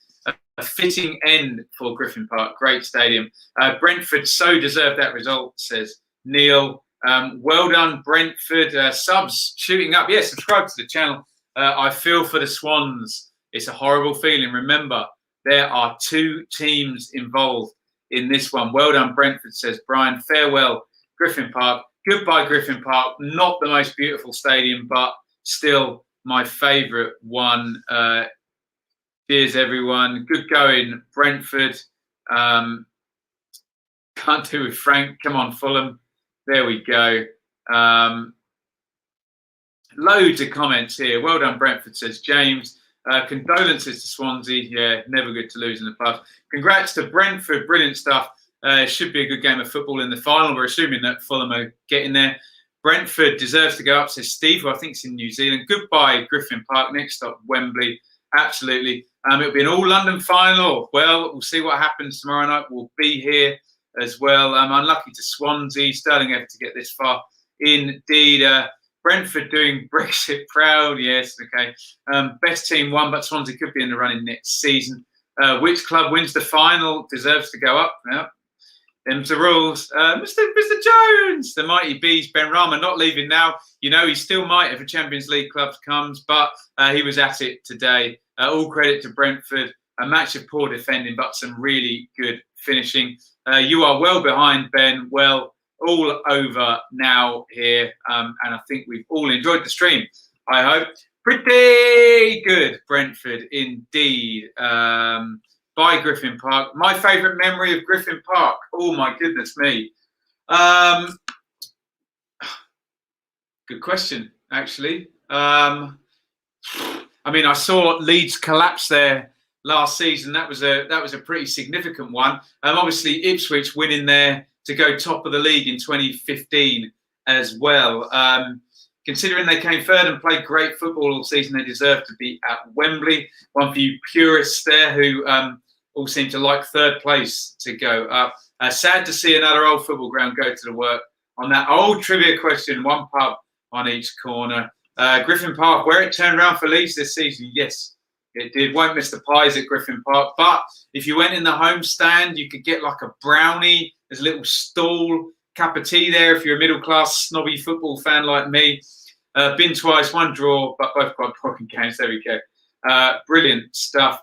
A fitting end for Griffin Park. Great stadium. Brentford so deserved that result, says Neil. Well done, Brentford. Subs shooting up. Yes, subscribe to the channel. I feel for the Swans. It's a horrible feeling. Remember, there are 2 teams involved in this one. Well done, Brentford, says Brian. Farewell, Griffin Park. Goodbye, Griffin Park. Not the most beautiful stadium, but still my favourite one. Cheers, everyone. Good going, Brentford. Can't do with Frank. Come on, Fulham. There we go. Loads of comments here. Well done, Brentford, says James. Condolences to Swansea. Yeah, never good to lose in the past. Congrats to Brentford. Brilliant stuff. Should be a good game of football in the final. We're assuming that Fulham are getting there. Brentford deserves to go up, says Steve, who I think is in New Zealand. Goodbye, Griffin Park. Next stop, Wembley. Absolutely. It'll be an all-London final. Well, we'll see what happens tomorrow night. We'll be here as well. Unlucky to Swansea. Sterling effort to get this far. Indeed. Brentford doing Brexit proud. Yes, okay. Best team won, but Swansea could be in the running next season. Which club wins the final deserves to go up. Yep. Them's the rules. Mr. Jones, the mighty Bees, Ben Rama, not leaving now. You know, he still might if a Champions League club comes, but he was at it today. All credit to Brentford. A match of poor defending, but some really good finishing. You are well behind, Ben. Well, all over now here. And I think we've all enjoyed the stream, I hope. Pretty good, Brentford, indeed. By Griffin Park. My favourite memory of Griffin Park. Oh, my goodness me. Good question, actually. I mean, I saw Leeds collapse there last season. That was a pretty significant one. Obviously, Ipswich winning there to go top of the league in 2015 as well. Considering they came third and played great football all season, they deserve to be at Wembley. One for you purists there who all seem to like third place to go up. Sad to see another old football ground go to the work on that old trivia question. 1 pub on each corner. Griffin Park, where it turned around for Leeds this season, yes, it did. Won't miss the pies at Griffin Park. But if you went in the home stand, you could get like a brownie. There's a little stall, cup of tea there if you're a middle-class snobby football fan like me. Been twice, 1 draw, but both quite boring games. There we go. Brilliant stuff.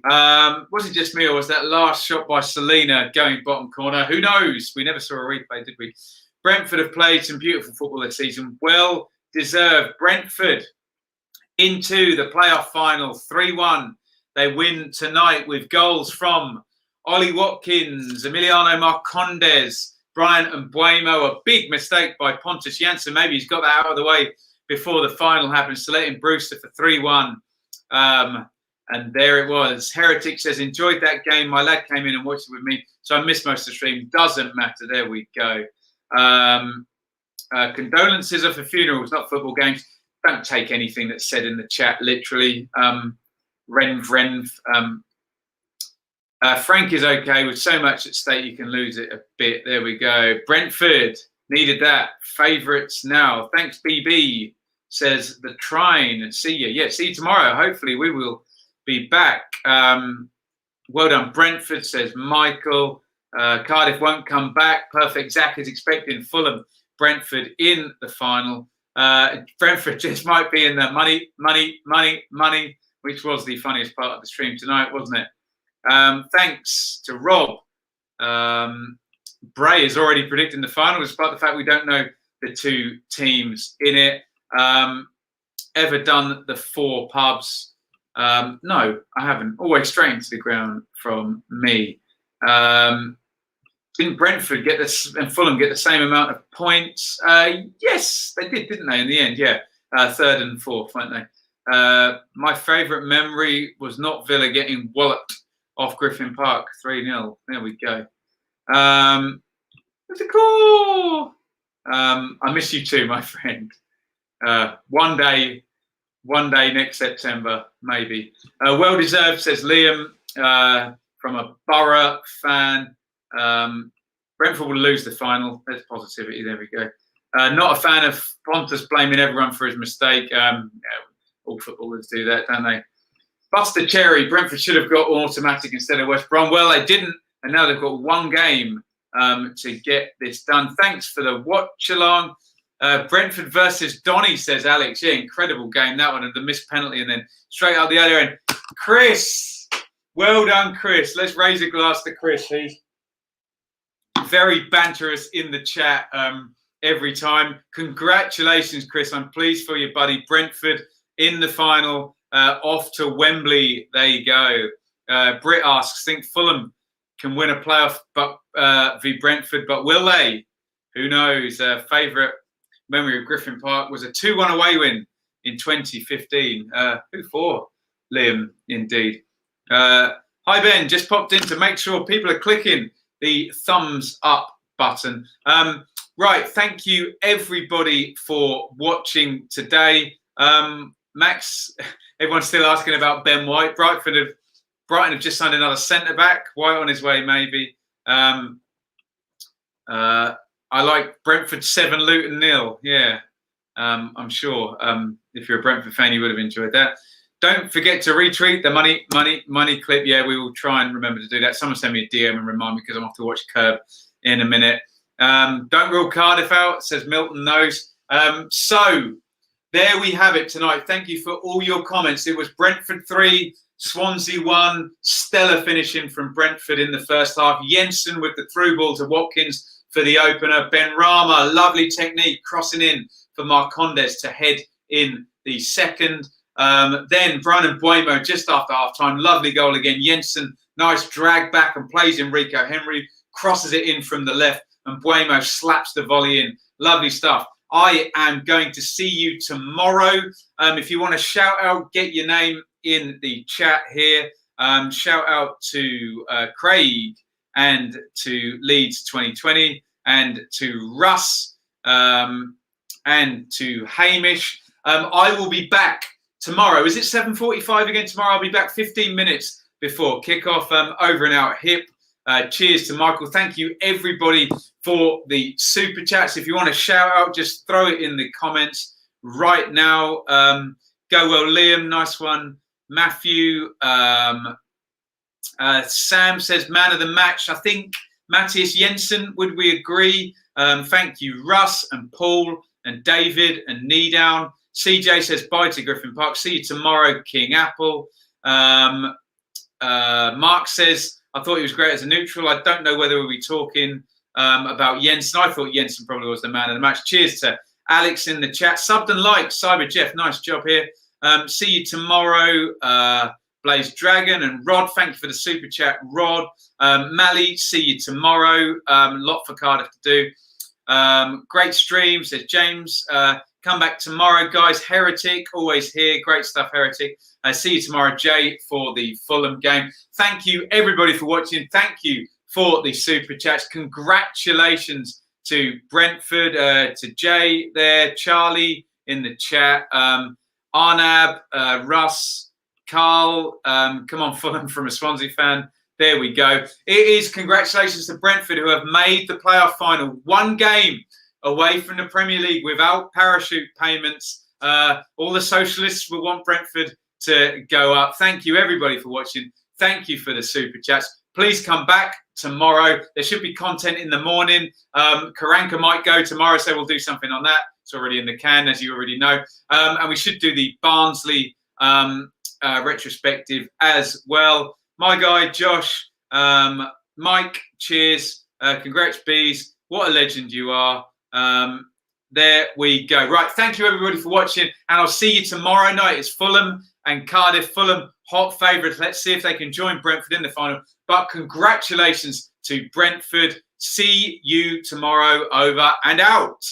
Was it just me, or was that last shot by Selena going bottom corner? Who knows? We never saw a replay, did we? Brentford have played some beautiful football this season. Well deserved. Brentford into the playoff final, 3-1. They win tonight with goals from Ollie Watkins, Emiliano Marcondes, Brian Mbuemo. A big mistake by Pontus Jansson. Maybe he's got that out of the way before the final happens. Selecting Brewster for 3-1. And there it was. Heretic says, enjoyed that game. My lad came in and watched it with me, so I missed most of the stream. Doesn't matter. There we go. Condolences are for funerals, not football games. Don't take anything that's said in the chat literally. Renv. Frank is okay. With so much at stake, you can lose it a bit. There we go. Brentford needed that. Favourites now. Thanks, BB, says the Trine. See you. Yeah, see you tomorrow. Hopefully we will be back. Well done, Brentford, says Michael. Cardiff won't come back. Perfect. Zach is expecting Fulham, Brentford in the final. Brentford just might be in the money, which was the funniest part of the stream tonight, wasn't it? Thanks to Rob. Bray is already predicting the final, despite the fact we don't know the two teams in it. Ever done the 4 pubs? No, I haven't. Always straight into the ground from me. Didn't Brentford get this and Fulham get the same amount of points? Yes, they did, didn't they? In the end, yeah, 3rd and 4th, weren't they? My favourite memory was not Villa getting walloped off Griffin Park, 3-0. There we go. It's a call. I miss you too, my friend. One day next September, maybe. Well deserved, says Liam, from a Borough fan. Brentford will lose the final. There's positivity. There we go. Not a fan of Pontus blaming everyone for his mistake. All footballers do that, don't they? Buster Cherry. Brentford should have got automatic instead of West Brom. Well, they didn't, and now they've got one game to get this done. Thanks for the watch along. Brentford versus Donny, says Alex. Yeah, incredible game, that one. And the missed penalty, and then straight out the other end. Chris. Well done, Chris. Let's raise a glass to Chris. He's very banterous in the chat every time. Congratulations, Chris. I'm pleased for you, buddy. Brentford in the final, off to Wembley. There you go. Britt asks, think Fulham can win a playoff v Brentford, but will they? Who knows? Favourite memory of Griffin Park was a 2-1 away win in 2015. Who for? Liam, indeed. Hi, Ben. Just popped in to make sure people are clicking the thumbs up button. Right. Thank you, everybody, for watching today. Max, everyone's still asking about Ben White. Brighton have just signed another centre-back. White on his way, maybe. I like Brentford 7, Luton 0. Yeah, I'm sure if you're a Brentford fan, you would have enjoyed that. Don't forget to retweet the money clip. Yeah, we will try and remember to do that. Someone send me a DM and remind me because I'm off to watch Curb in a minute. Don't rule Cardiff out, says Milton knows. So there we have it tonight. Thank you for all your comments. It was Brentford 3, Swansea 1, stellar finishing from Brentford in the first half. Jensen with the through ball to Watkins for the opener. Ben Rama, lovely technique, crossing in for Marcondes to head in the second. Then Brian Mbuemo just after half-time, lovely goal again. Jensen, nice drag back and plays Enrico Henry, crosses it in from the left, and Mbuemo slaps the volley in. Lovely stuff. I am going to see you tomorrow. If you want to shout out, get your name in the chat here. Shout out to Craig and to Leeds 2020 and to Russ and to Hamish. I will be back tomorrow. Is it 7:45 again tomorrow? I'll be back 15 minutes before kickoff. Over and out, hip. Cheers to Michael. Thank you, everybody, for the super chats. If you want to shout out, just throw it in the comments right now. Go well, Liam. Nice one. Matthew. Sam says man of the match. I think Matthias Jensen. Would we agree? Thank you, Russ and Paul and David and Kneedown. CJ says bye to Griffin Park. See you tomorrow, King Apple. Mark says I thought he was great as a neutral. I don't know whether we'll be talking about Jensen. I thought Jensen probably was the man of the match. Cheers to Alex in the chat. Subbed and liked. Cyber Jeff, nice job here. See you tomorrow. Blaze Dragon and Rod, thank you for the super chat. Rod, Mally, see you tomorrow. Lot for Cardiff to do. Great stream, says James. Come back tomorrow, guys. Heretic, always here. Great stuff, Heretic. See you tomorrow, Jay, for the Fulham game. Thank you, everybody, for watching. Thank you for the super chats. Congratulations to Brentford, to Jay there, Charlie in the chat, Arnab, Russ, Carl, come on, Fulham from a Swansea fan. There we go. It is congratulations to Brentford, who have made the playoff final. One game away from the Premier League without parachute payments. All the socialists will want Brentford to go up. Thank you, everybody, for watching. Thank you for the super chats. Please come back tomorrow. There should be content in the morning. Karanka might go tomorrow, so we'll do something on that. It's already in the can, as you already know. And we should do the Barnsley retrospective as well. My guy, Josh, Mike, cheers. Congrats, Bees. What a legend you are. There we go. Right, thank you, everybody, for watching. And I'll see you tomorrow night. It's Fulham and Cardiff. Fulham, hot favourites. Let's see if they can join Brentford in the final. But congratulations to Brentford. See you tomorrow. Over and out.